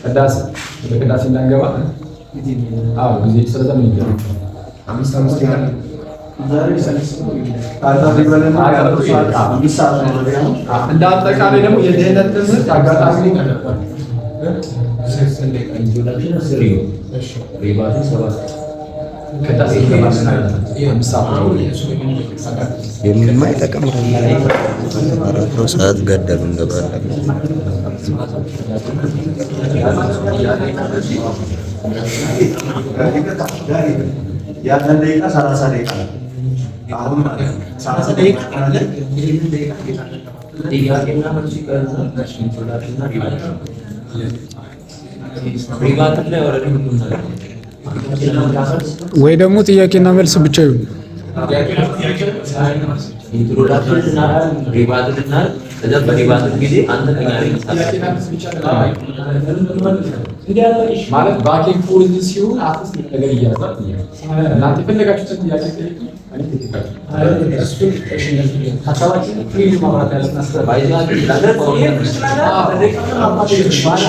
ቅዳሴ ቅዳሴ እንዳንገባ ጊዜ ስለዘመን ይገባል። 5 ደቂቃ እንደ አጠቃላይ ደግሞ የድህነት ትምህርት አጋጣሚ የማይጠቅም አራተው ሰዓት ገደሉ እንገባለን። ያለን ደቂቃ 30 ደቂቃ አሁን 30 ደቂቃ አለ። ይሄንን ደቂቃ ጥያቄና መልስ ይቀርጻል። ወይ ደግሞ ጥያቄና መልስ ብቻ ይሁን። ማለት ባኬን ፎርዝ ሲሆን አትስ ነገር እያዛት እናንተ የፈለጋችሁትን ጥያቄ ጠይቁ።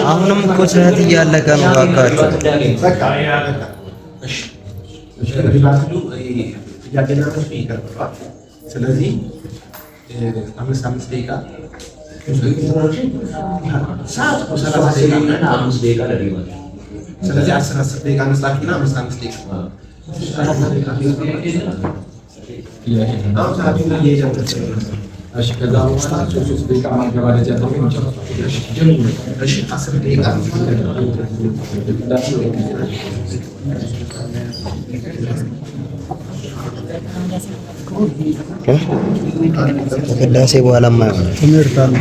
አሁንም እኮ ሰዓት እያለቀ ነው። እባካችሁ ስለዚህ 5 ደቂቃ ሰዓት 30 ደቂቃ ስለዚህ 10 ደቂቃ መስላችሁና 5 ደቂቃ ከዛ በኋላ 3 ደቂቃ ማገባደጃ ተገኝ እሺ 10 ደቂቃ ከቅዳሴ በኋላ ትምህርት አለ።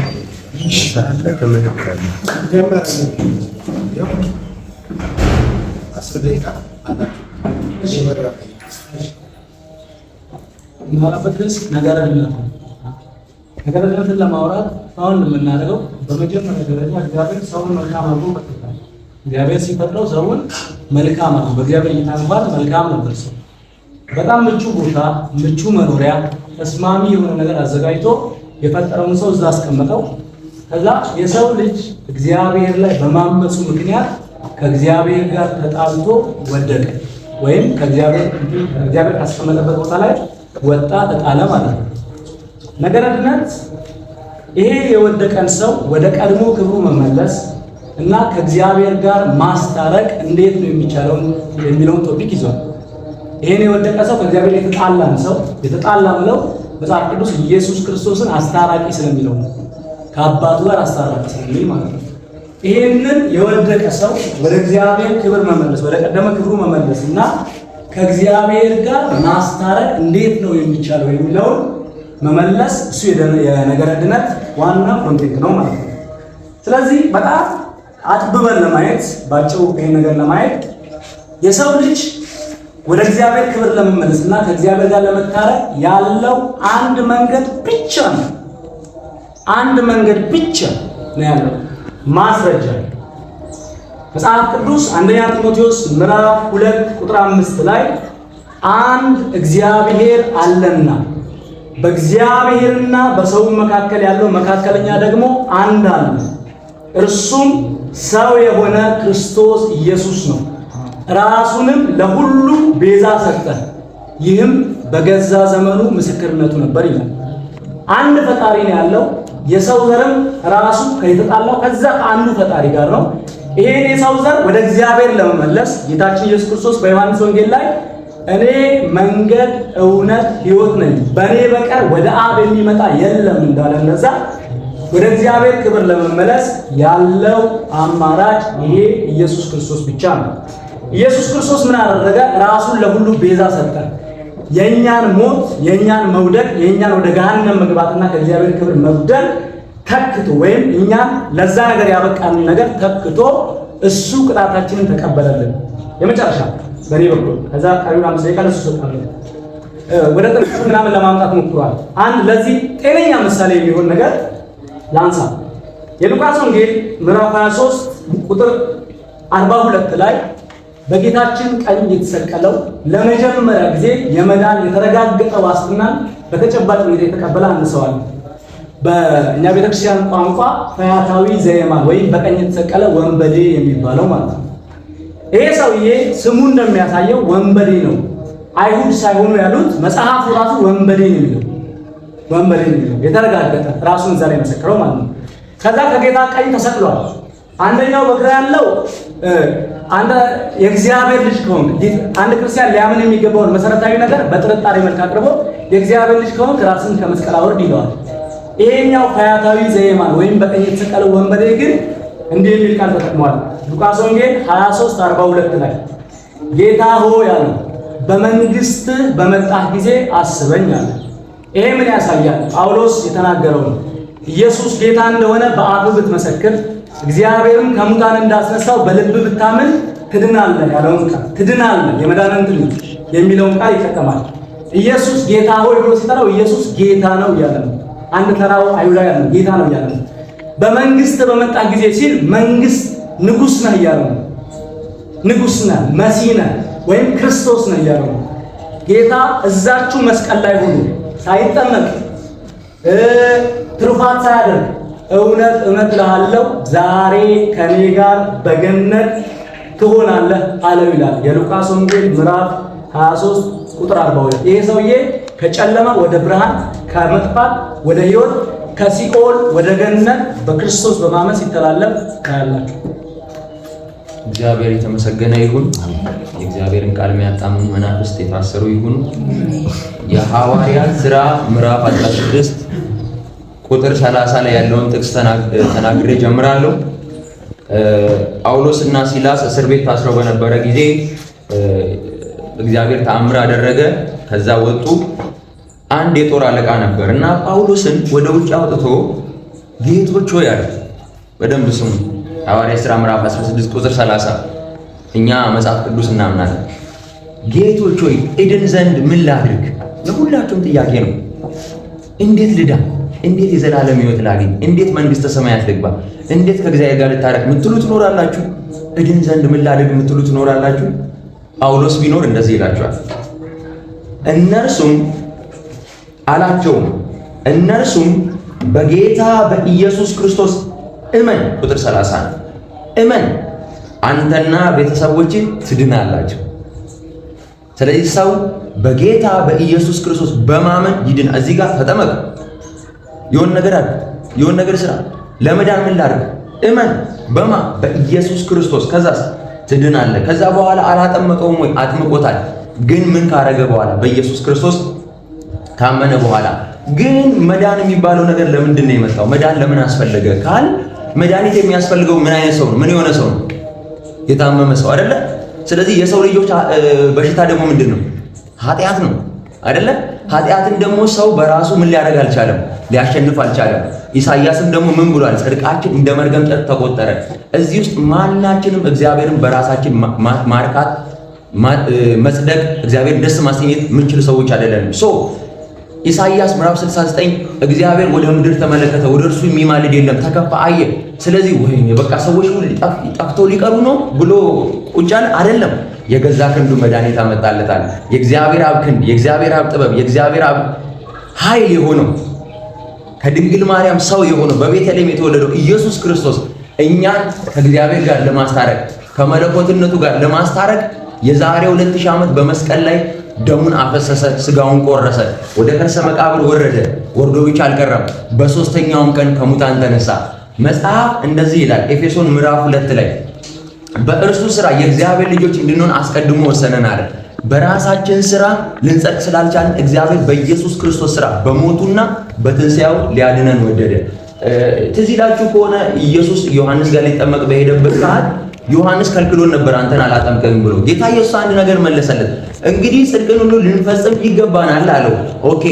ነገረ ድህነትን ለማውራት አሁን የምናደርገው በመጀመሪያ ደረጃ እግዚአብሔር ሰውን መልካም አድርጎ ፈጥሮታል። እግዚአብሔር ሲፈጥረው ሰውን መልካም አድርጎ በእግዚአብሔር እይታ እንኳን መልካም ነበር። ሰው በጣም ምቹ ቦታ፣ ምቹ መኖሪያ፣ ተስማሚ የሆነ ነገር አዘጋጅቶ የፈጠረውን ሰው እዛ አስቀመጠው። ከዛ የሰው ልጅ እግዚአብሔር ላይ በማመፁ ምክንያት ከእግዚአብሔር ጋር ተጣልቶ ወደቀ፣ ወይም ከእግዚአብሔር ካስቀመጠበት ቦታ ላይ ወጣ፣ ተጣለ ማለት ነው። ነገረ ድህነት ይሄ የወደቀን ሰው ወደ ቀድሞ ክብሩ መመለስ እና ከእግዚአብሔር ጋር ማስታረቅ እንዴት ነው የሚቻለው የሚለውን ቶፒክ ይዟል። ይሄን የወደቀ ሰው ከእግዚአብሔር የተጣላ ብለው መጽሐፍ ቅዱስ ኢየሱስ ክርስቶስን አስታራቂ ስለሚለው ነው። ከአባቱ ጋር አስታራቂ ስለሚል ማለት ነው። ይሄንን የወደቀ ሰው ወደ እግዚአብሔር ክብር መመለስ፣ ወደ ቀደመ ክብሩ መመለስ እና ከእግዚአብሔር ጋር ማስታረቅ እንዴት ነው የሚቻለው የሚለውን መመለስ እሱ የነገረ ድህነት ዋና ኮንቴንት ነው ማለት ነው። ስለዚህ በጣም አጥብበን ለማየት ባጭሩ ይሄን ነገር ለማየት የሰው ልጅ ወደ እግዚአብሔር ክብር ለመመለስ እና ከእግዚአብሔር ጋር ለመታረቅ ያለው አንድ መንገድ ብቻ ነው። አንድ መንገድ ብቻ ነው ያለው ማስረጃ። መጽሐፍ ቅዱስ አንደኛ ጢሞቴዎስ ምዕራፍ 2 ቁጥር 5 ላይ አንድ እግዚአብሔር አለና በእግዚአብሔርና በሰው መካከል ያለው መካከለኛ ደግሞ አንድ አለ፣ እርሱም ሰው የሆነ ክርስቶስ ኢየሱስ ነው። ራሱንም ለሁሉ ቤዛ ሰጠ፣ ይህም በገዛ ዘመኑ ምስክርነቱ ነበር ይላል። አንድ ፈጣሪ ነው ያለው። የሰው ዘርም ራሱ የተጣላው ከዛ ከአንዱ ፈጣሪ ጋር ነው። ይሄን የሰው ዘር ወደ እግዚአብሔር ለመመለስ ጌታችን ኢየሱስ ክርስቶስ በዮሐንስ ወንጌል ላይ እኔ መንገድ፣ እውነት፣ ሕይወት ነኝ፣ በእኔ በቀር ወደ አብ የሚመጣ የለም እንዳለ እንደዛ ወደ እግዚአብሔር ክብር ለመመለስ ያለው አማራጭ ይሄ ኢየሱስ ክርስቶስ ብቻ ነው። ኢየሱስ ክርስቶስ ምን አደረገ? ራሱን ለሁሉ ቤዛ ሰጠ። የእኛን ሞት፣ የእኛን መውደቅ፣ የእኛን ወደ ገሃነም መግባትና ከእግዚአብሔር ክብር መጉደል ተክቶ ወይም እኛን ለዛ ነገር ያበቃን ነገር ተክቶ እሱ ቅጣታችንን ተቀበለልን። የመጨረሻ በእኔ በኩል ከዛ ቀሪውን 5 ደቂቃ ለሱ ሰጣለሁ። ወደ ጥቅሱ ምናምን ለማምጣት ሞክሯል። አንድ ለዚህ ጤነኛ ምሳሌ የሚሆን ነገር ላንሳ። የሉቃስ ወንጌል ምዕራፍ 23 ቁጥር 42 ላይ በጌታችን ቀኝ የተሰቀለው ለመጀመሪያ ጊዜ የመዳን የተረጋገጠ ዋስትናን በተጨባጭ ሁኔታ የተቀበለ አንድ ሰው አለ። በእኛ ቤተክርስቲያን ቋንቋ ፈያታዊ ዘየማን ወይም በቀኝ የተሰቀለ ወንበዴ የሚባለው ማለት ነው። ይሄ ሰውዬ ስሙ እንደሚያሳየው ወንበዴ ነው። አይሁድ ሳይሆኑ ያሉት መጽሐፉ ራሱ ወንበዴ ነው የሚለው። ወንበዴ ነው የሚለው የተረጋገጠ ራሱን ዛሬ መሰከረው ማለት ነው። ከዛ ከጌታ ቀኝ ተሰቅሏል። አንደኛው በግራ ያለው አንተ የእግዚአብሔር ልጅ ከሆንክ አንድ ክርስቲያን ሊያምን የሚገባውን መሰረታዊ ነገር በጥርጣሬ መልክ አቅርቦ የእግዚአብሔር ልጅ ከሆንክ ራስን ከመስቀል አውርድ ይለዋል። ይሄኛው ፈያታዊ ዘየማን ወይም በቀኝ የተሰቀለው ወንበዴ ግን እንዲህ የሚል ቃል ተጠቅሟል። ሉቃስ ወንጌል 23:42 ላይ ጌታ ሆይ ያለው በመንግስትህ በመጣህ ጊዜ አስበኝ አለ። ይሄ ምን ያሳያል? ጳውሎስ የተናገረው ነው። ኢየሱስ ጌታ እንደሆነ በአፍህ ብትመሰክር እግዚአብሔርም ከሙታን እንዳስነሳው በልብ ብታምን ትድናለህ ያለውን ቃል ትድናለህ የመዳንን ትል የሚለውን ቃል ይጠቀማል። ኢየሱስ ጌታ ሆይ ብሎ ሲጠራው ኢየሱስ ጌታ ነው እያለ ነው። አንድ ተራው አይሁዳዊ ያለ ጌታ ነው እያለ ነው። በመንግስት በመጣ ጊዜ ሲል መንግስት ንጉስ ነህ እያለ ነው። ንጉስ ነህ፣ መሲህ ነህ ወይም ክርስቶስ ነህ እያለ ነው። ጌታ እዛችሁ መስቀል ላይ ሆኖ ሳይጠመቅ ትሩፋት ሳያደርግ እውነት እውነት እልሃለሁ ዛሬ ከኔ ጋር በገነት ትሆናለህ አለው ይላል የሉቃስ ወንጌል ምዕራፍ 23 ቁጥር 42። ይሄ ሰውዬ ከጨለማ ወደ ብርሃን፣ ከመጥፋት ወደ ሕይወት፣ ከሲኦል ወደ ገነት በክርስቶስ በማመን ሲተላለፍ ታያላችሁ። እግዚአብሔር የተመሰገነ ይሁን። የእግዚአብሔርን ቃል የሚያጣምሙ መናፍስት የታሰሩ ይሁኑ። የሐዋርያት ሥራ ምዕራፍ 16 ቁጥር 30 ላይ ያለውን ጥቅስ ተናግሬ ጀምራለሁ። ጳውሎስና ሲላስ እስር ቤት ታስረው በነበረ ጊዜ እግዚአብሔር ተአምር አደረገ። ከዛ ወጡ። አንድ የጦር አለቃ ነበር እና ጳውሎስን ወደ ውጭ አውጥቶ ጌቶች ሆይ አለ። በደንብ ስሙ። ሐዋርያት ሥራ ምዕራፍ 16 ቁጥር 30 እኛ መጽሐፍ ቅዱስ እናምናለን። ጌቶች ሆይ እድን ዘንድ ምን ላድርግ? የሁላችሁም ጥያቄ ነው። እንዴት ልዳን? እንዴት የዘላለም ሕይወት ላግኝ? እንዴት መንግስተ ሰማያት ልግባ? እንዴት ከእግዚአብሔር ጋር ልታረቅ ምትሉ ትኖራላችሁ? እድን ዘንድ ምን ላድርግ ምትሉ ትኖራላችሁ? ጳውሎስ ቢኖር እንደዚህ ይላችኋል። እነርሱም አላቸውም እነርሱም በጌታ በኢየሱስ ክርስቶስ እመን፣ ቁጥር 30 ነው። እመን አንተና ቤተሰቦችን ትድናላችሁ። ስለዚህ ሰው በጌታ በኢየሱስ ክርስቶስ በማመን ይድን። እዚህ ጋር ተጠመቅ፣ የሆነ ነገር አለ፣ የሆነ ነገር ስራ። ለመዳን ምን ላድርግ? እመን በማ በኢየሱስ ክርስቶስ። ከዛስ ትድናለህ። ከዛ በኋላ አላጠመቀውም ወይ? አጥምቆታል። ግን ምን ካረገ በኋላ? በኢየሱስ ክርስቶስ ካመነ በኋላ። ግን መዳን የሚባለው ነገር ለምንድን ነው የመጣው? መዳን ለምን አስፈለገ ካል መድኃኒት የሚያስፈልገው ምን አይነት ሰው ነው? ምን የሆነ ሰው ነው? የታመመ ሰው አይደለ? ስለዚህ የሰው ልጆች በሽታ ደግሞ ምንድን ነው? ኃጢአት ነው አይደለ? ኃጢአትን ደግሞ ሰው በራሱ ምን ሊያደርግ አልቻለም? ሊያሸንፍ አልቻለም። ኢሳይያስም ደግሞ ምን ብሏል? ጽድቃችን እንደ መርገም ጨርቅ ተቆጠረ። እዚህ ውስጥ ማናችንም እግዚአብሔርን በራሳችን ማርካት፣ መጽደቅ፣ እግዚአብሔርን ደስ ማሰኘት የምንችል ሰዎች አይደለንም። ኢሳይያስ ምዕራፍ 69 እግዚአብሔር ወደ ምድር ተመለከተ፣ ወደ እርሱ የሚማልድ የለም፣ ተከፋ፣ አየ። ስለዚህ ወይኔ በቃ ሰዎች ሁሉ ጠፍተው ሊቀሩ ነው ብሎ ቁጭ አለ አይደለም። የገዛ ክንዱ መድኃኒት አመጣለታል። የእግዚአብሔር አብ ክንድ፣ የእግዚአብሔር አብ ጥበብ፣ የእግዚአብሔር አብ ኃይል የሆነው ከድንግል ማርያም ሰው የሆነው በቤተልሔም የተወለደው ኢየሱስ ክርስቶስ እኛን ከእግዚአብሔር ጋር ለማስታረቅ ከመለኮትነቱ ጋር ለማስታረቅ የዛሬ 2000 ዓመት በመስቀል ላይ ደሙን አፈሰሰ፣ ስጋውን ቆረሰ፣ ወደ ከርሰ መቃብር ወረደ። ወርዶ ብቻ አልቀረም፣ በሶስተኛውም ቀን ከሙታን ተነሳ። መጽሐፍ እንደዚህ ይላል ኤፌሶን ምዕራፍ 2 ላይ በእርሱ ሥራ የእግዚአብሔር ልጆች እንድንሆን አስቀድሞ ወሰነን አለ። በራሳችን ሥራ ልንጸድቅ ስላልቻልን እግዚአብሔር በኢየሱስ ክርስቶስ ሥራ በሞቱና በትንሣኤው ሊያድነን ወደደ። ትዝ ይላችሁ ከሆነ ኢየሱስ ዮሐንስ ጋር ሊጠመቅ በሄደበት ሰዓት ዮሐንስ ከልክሎን ነበር፣ አንተን አላጠምቅም ብሎ። ጌታ ኢየሱስ አንድ ነገር መለሰለት። እንግዲህ ጽድቅን ሁሉ ልንፈጽም ይገባናል አለው። ኦኬ፣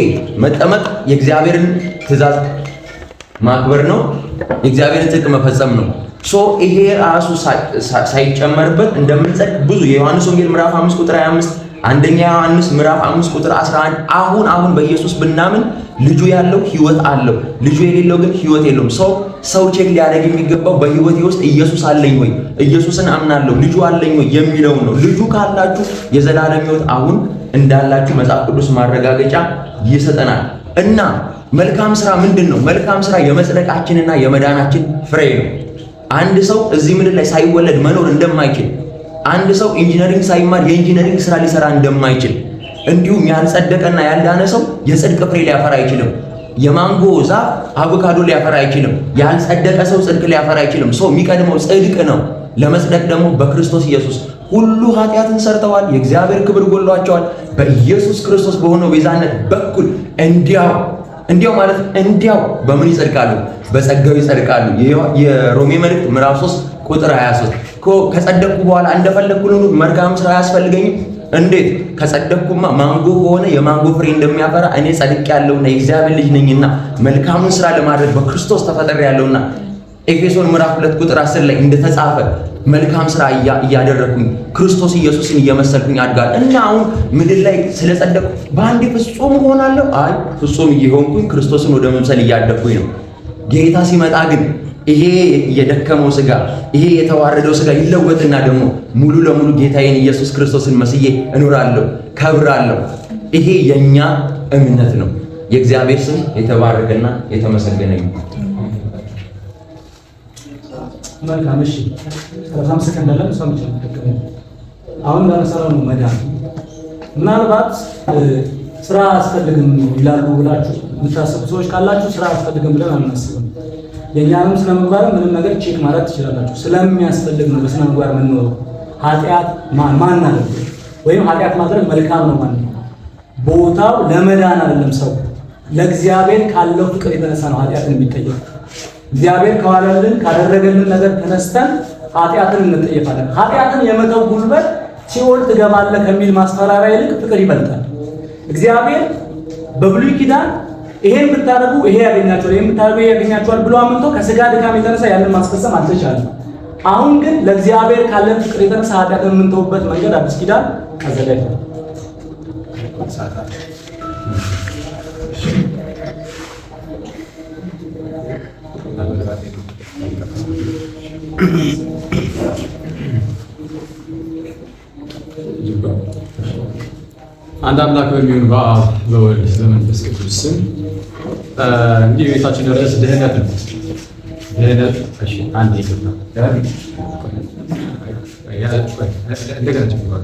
መጠመቅ የእግዚአብሔርን ትእዛዝ ማክበር ነው፣ የእግዚአብሔርን ጽድቅ መፈጸም ነው። ይሄ ራሱ ሳይጨመርበት እንደምንጸድቅ ብዙ የዮሐንስ ወንጌል ምዕራፍ 5 ቁጥር 25 አንደኛ ዮሐንስ ምዕራፍ 5 ቁጥር 11 አሁን በኢየሱስ ብናምን ልጁ ያለው ሕይወት አለው፣ ልጁ የሌለው ግን ሕይወት የለውም። ሰው ቼክ ሊያደርግ የሚገባው በሕይወቴ ውስጥ ኢየሱስ አለኝ ወይ፣ ኢየሱስን አምናለሁ፣ ልጁ አለኝ ወይ የሚለውን ነው። ልጁ ካላችሁ የዘላለም ሕይወት አሁን እንዳላችሁ መጽሐፍ ቅዱስ ማረጋገጫ ይሰጠናል። እና መልካም ስራ ምንድን ነው? መልካም ስራ የመጽደቃችንና የመዳናችን ፍሬ ነው። አንድ ሰው እዚህ ምድር ላይ ሳይወለድ መኖር እንደማይችል፣ አንድ ሰው ኢንጂነሪንግ ሳይማር የኢንጂነሪንግ ስራ ሊሰራ እንደማይችል፣ እንዲሁም ያልጸደቀና ያልዳነ ሰው የጽድቅ ፍሬ ሊያፈራ አይችልም። የማንጎ ዛፍ አቮካዶ ሊያፈራ አይችልም። ያልጸደቀ ሰው ጽድቅ ሊያፈራ አይችልም። ሰው የሚቀድመው ጽድቅ ነው። ለመጽደቅ ደግሞ በክርስቶስ ኢየሱስ ሁሉ ኃጢአትን ሰርተዋል፣ የእግዚአብሔር ክብር ጎድሏቸዋል። በኢየሱስ ክርስቶስ በሆነው ቤዛነት በኩል እንዲያው ማለት እንዲያው በምን ይጸድቃሉ? በጸጋው ይጸድቃሉ። የሮሜ መልእክት ምዕራፍ 3 ቁጥር 23 ከጸደቅኩ በኋላ እንደፈለግኩ ልኑር፣ መልካም ስራ አያስፈልገኝም። እንዴት? ከጸደቅኩማ ማንጎ ከሆነ የማንጎ ፍሬ እንደሚያፈራ እኔ ጸድቄያለሁና የእግዚአብሔር ልጅ ነኝና መልካሙን ስራ ለማድረግ በክርስቶስ ተፈጥሬያለሁና ኤፌሶን ምዕራፍ 2 ቁጥር 10 ላይ እንደተጻፈ መልካም ስራ እያደረኩኝ ክርስቶስ ኢየሱስን እየመሰልኩኝ አድጋለሁ። እና አሁን ምድር ላይ ስለጸደቅኩ በአንዴ ፍጹም እሆናለሁ? አይ፣ ፍጹም እየሆንኩኝ ክርስቶስን ወደ መምሰል እያደግኩኝ ነው። ጌታ ሲመጣ ግን ይሄ የደከመው ስጋ፣ ይሄ የተዋረደው ስጋ ይለወጥና ደግሞ ሙሉ ለሙሉ ጌታዬን ኢየሱስ ክርስቶስን መስዬ እኖራለሁ፣ ከብራለሁ። ይሄ የኛ እምነት ነው። የእግዚአብሔር ስም የተባረከና የተመሰገነ ይሁን። መልካም። እሺ፣ 30 ሰከንድ አለ። ሰምቼ አሁን ለመሰራው ነው መዳን። ምናልባት ስራ አያስፈልግም ይላሉ ብላችሁ የምታስቡ ሰዎች ካላችሁ ስራ አያስፈልግም ብለን አናስብም። የእኛንም ስነ ምግባር ምንም ነገር ቼክ ማድረግ ትችላላችሁ። ስለሚያስፈልግ ነው በስነ ምግባር የምንኖረው። ኃጢአት ማን አለ ወይም ኃጢአት ማድረግ መልካም ነው ማለት ነው። ቦታው ለመዳን አይደለም። ሰው ለእግዚአብሔር ካለው ፍቅር የተነሳ ነው ኃጢአትን የሚጠየቅ። እግዚአብሔር ከዋለልን ካደረገልን ነገር ተነስተን ኃጢአትን እንጠየፋለን። ኃጢአትን የመተው ጉልበት ሲኦል ትገባለህ ከሚል ማስፈራሪያ ይልቅ ፍቅር ይበልጣል። እግዚአብሔር በብሉይ ኪዳን ይሄን ብታደርጉ ይሄ ያገኛችኋል፣ ይሄን ብታደርጉ ይሄ ያገኛችኋል ብሎ አምንቶ ከስጋ ድካም የተነሳ ያንን ማስፈጸም አልተቻለም። አሁን ግን ለእግዚአብሔር ካለን ፍቅር የተነሳ ኃጢአትን የምንተውበት መንገድ አዲስ ኪዳን አዘጋጅቷል። አንድ አምላክ በሚሆን በአብ በወልድ በመንፈስ ቅዱስ ስም እንግዲህ የቤታችን ርዕስ ድህነት ነው። ድህነት እሺ፣ አንድ ይገባ እንደገና ጀምሯል።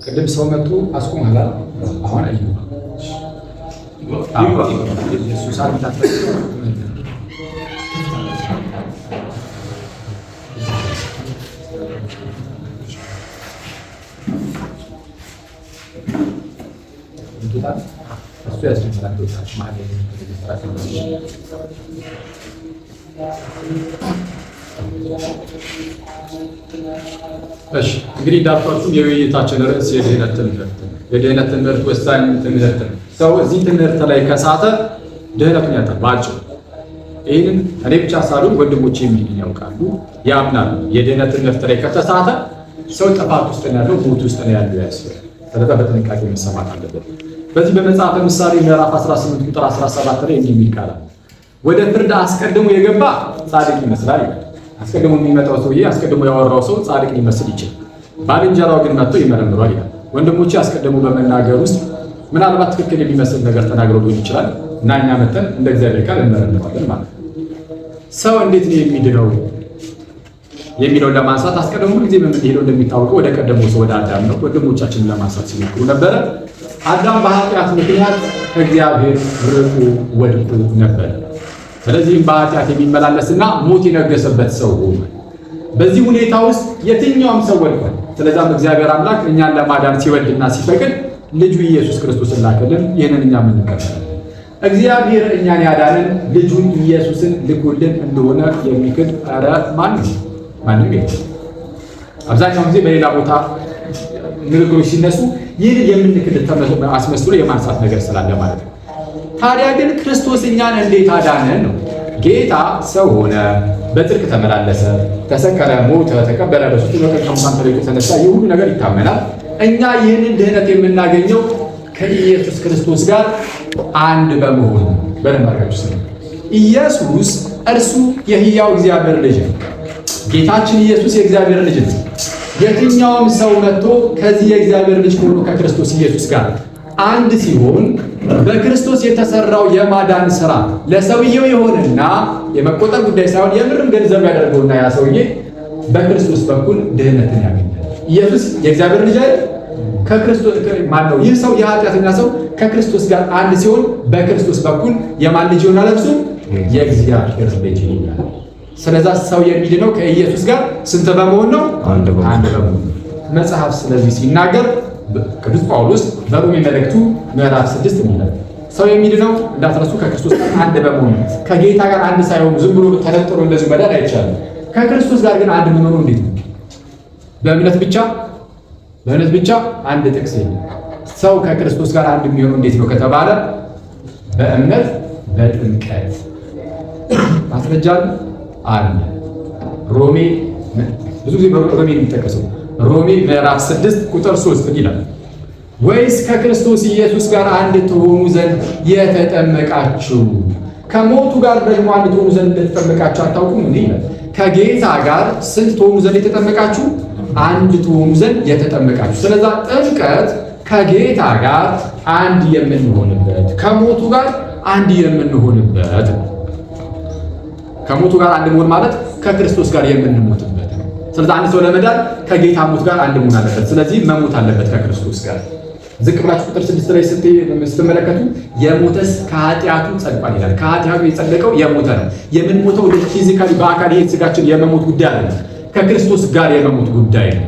ቅድም ሰው መጥቶ አስቆማላ። አሁን አይ ኢየሱስ አልታፈ እሱ ያስጀምራል። እሺ እንግዲህ እንዳልኳችሁ የውይይታችን ርዕስ የድህነት ትምህርት ነው። የድህነት ትምህርት ወሳኝ ትምህርት ነው። ሰው እዚህ ትምህርት ላይ ከሳተ ድህነቱን ያጣል ባጭሩ። ይህንን እኔ ብቻ ሳልሆን ወንድሞቼ የሚሉኝ ያውቃሉ፣ ያምናሉ። የድህነት ትምህርት ላይ ከተሳተ ሰው ጥፋት ውስጥ ነው ያለው፣ ሞት ውስጥ ነው ያለው ያስባል። ስለዚህ በጥንቃቄ መሰማት አለበት። በዚህ በመጽሐፈ ምሳሌ ምዕራፍ 18 ቁጥር 17 ላይ የሚል ቃል ወደ ፍርድ አስቀድሞ የገባ ጻድቅ ይመስላል ይላል። አስቀድሞ የሚመጣው ሰውዬ አስቀድሞ ያወራው ሰው ጻድቅ ሊመስል ይችላል፣ ባልንጀራው ግን መጥቶ ይመረምሯል ይላል። ወንድሞቼ አስቀድሞ በመናገር ውስጥ ምናልባት ትክክል የሚመስል ነገር ተናግረው ሊሆን ይችላል እና እኛ መተን እንደ እግዚአብሔር ቃል እንመረምራለን ማለት ነው። ሰው እንዴት ነው የሚድነው የሚለውን ለማንሳት አስቀድሞ ጊዜ በምንሄደው እንደሚታወቀው ወደ ቀደመው ሰው ወደ አዳም ነው። ወንድሞቻችንን ለማንሳት ሲሞክሩ ነበረ። አዳም በኃጢአት ምክንያት ከእግዚአብሔር ርቆ ወድቆ ነበረ። ስለዚህም በኃጢአት የሚመላለስና ሞት የነገሰበት ሰው ሆነ። በዚህ ሁኔታ ውስጥ የትኛውም ሰው ወድቋል። ስለዚህም እግዚአብሔር አምላክ እኛን ለማዳን ሲወድና ሲፈቅድ ልጁ ኢየሱስ ክርስቶስን ላከልን። ይህንን እኛ የምንቀበል እግዚአብሔር እኛን ያዳንን ልጁን ኢየሱስን ልኮልን እንደሆነ የሚክድ ኧረ ማንም የለም። አብዛኛውን ጊዜ በሌላ ቦታ ንግግሮች ሲነሱ ይህን የምንክድ አስመስሎ የማንሳት ነገር ስላለ ማለት ነው። ታዲያ ግን ክርስቶስ እኛን እንዴት አዳነን ነው? ጌታ ሰው ሆነ፣ በጽድቅ ተመላለሰ፣ ተሰቀለ፣ ሞተ፣ ተቀበረ፣ በሦስተኛው ቀን ከሙታን ተለይቶ ተነሳ። ይህ ሁሉ ነገር ይታመናል። እኛ ይህንን ድህነት የምናገኘው ከኢየሱስ ክርስቶስ ጋር አንድ በመሆኑ በደማርካችሁ ስለ ኢየሱስ እርሱ የሕያው እግዚአብሔር ልጅ ነው። ጌታችን ኢየሱስ የእግዚአብሔር ልጅ ነው። የትኛውም ሰው መጥቶ ከዚህ የእግዚአብሔር ልጅ ሆኖ ከክርስቶስ ኢየሱስ ጋር አንድ ሲሆን በክርስቶስ የተሰራው የማዳን ስራ ለሰውየው የሆነና የመቆጠር ጉዳይ ሳይሆን የምርም ገንዘብ ያደርገውና ያ ሰውዬ በክርስቶስ በኩል ድህነትን ያገኛል። ኢየሱስ የእግዚአብሔር ልጅ አይደል? ከክርስቶስ ማን ነው? ይህ ሰው የኃጢአተኛ ሰው ከክርስቶስ ጋር አንድ ሲሆን በክርስቶስ በኩል የማን ልጅ ይሆናል? እርሱ የእግዚአብሔር ልጅ ይሆናል። ስለዛ ሰው የሚድነው ከኢየሱስ ጋር ስንት በመሆን ነው? አንድ በመሆን። መጽሐፍ ስለዚህ ሲናገር ቅዱስ ጳውሎስ በሮሜ መልእክቱ ምዕራፍ 6 የሚለው ሰው የሚድነው እንዳትረሱ ከክርስቶስ ጋር አንድ በመሆን ነው። ከጌታ ጋር አንድ ሳይሆን ዝም ብሎ ተነጥሮ እንደዚህ መዳን አይቻልም። ከክርስቶስ ጋር ግን አንድ መሆኑ እንዴት ነው? በእምነት ብቻ አንድ ጥቅስ የለም። ሰው ከክርስቶስ ጋር አንድ የሚሆነው እንዴት ነው ከተባለ በእምነት በጥምቀት ማስረጃ አለ። ሮሜ ብዙ ጊዜ ሮሜ የሚጠቀሰው ሮሜ ምዕራፍ 6 ቁጥር 3 ይላል፣ ወይስ ከክርስቶስ ኢየሱስ ጋር አንድ ትሆኑ ዘንድ የተጠመቃችሁ ከሞቱ ጋር ደግሞ አንድ ትሆኑ ዘንድ እንደተጠመቃችሁ አታውቁም? እንዴ ይላል። ከጌታ ጋር ስንት ትሆኑ ዘንድ የተጠመቃችሁ? አንድ ትሆኑ ዘንድ የተጠመቃችሁ። ስለዚህ ጥምቀት ከጌታ ጋር አንድ የምንሆንበት ከሞቱ ጋር አንድ የምንሆንበት ነው። ከሞቱ ጋር አንድ መሆን ማለት ከክርስቶስ ጋር የምንሞትበት ነው። ስለዚህ አንድ ሰው ለመዳን ከጌታ ሞት ጋር አንድ መሆን አለበት። ስለዚህ መሞት አለበት ከክርስቶስ ጋር። ዝቅ ብላችሁ ቁጥር 6 ላይ ስትመለከቱ የሞተስ ከኃጢአቱ ጸድቋል ይላል። ከኃጢአቱ የጸደቀው የሞተ ነው። የምንሞተው ፊዚካሊ በአካል ይሄ ስጋችን የመሞት ጉዳይ አለ፣ ከክርስቶስ ጋር የመሞት ጉዳይ ነው።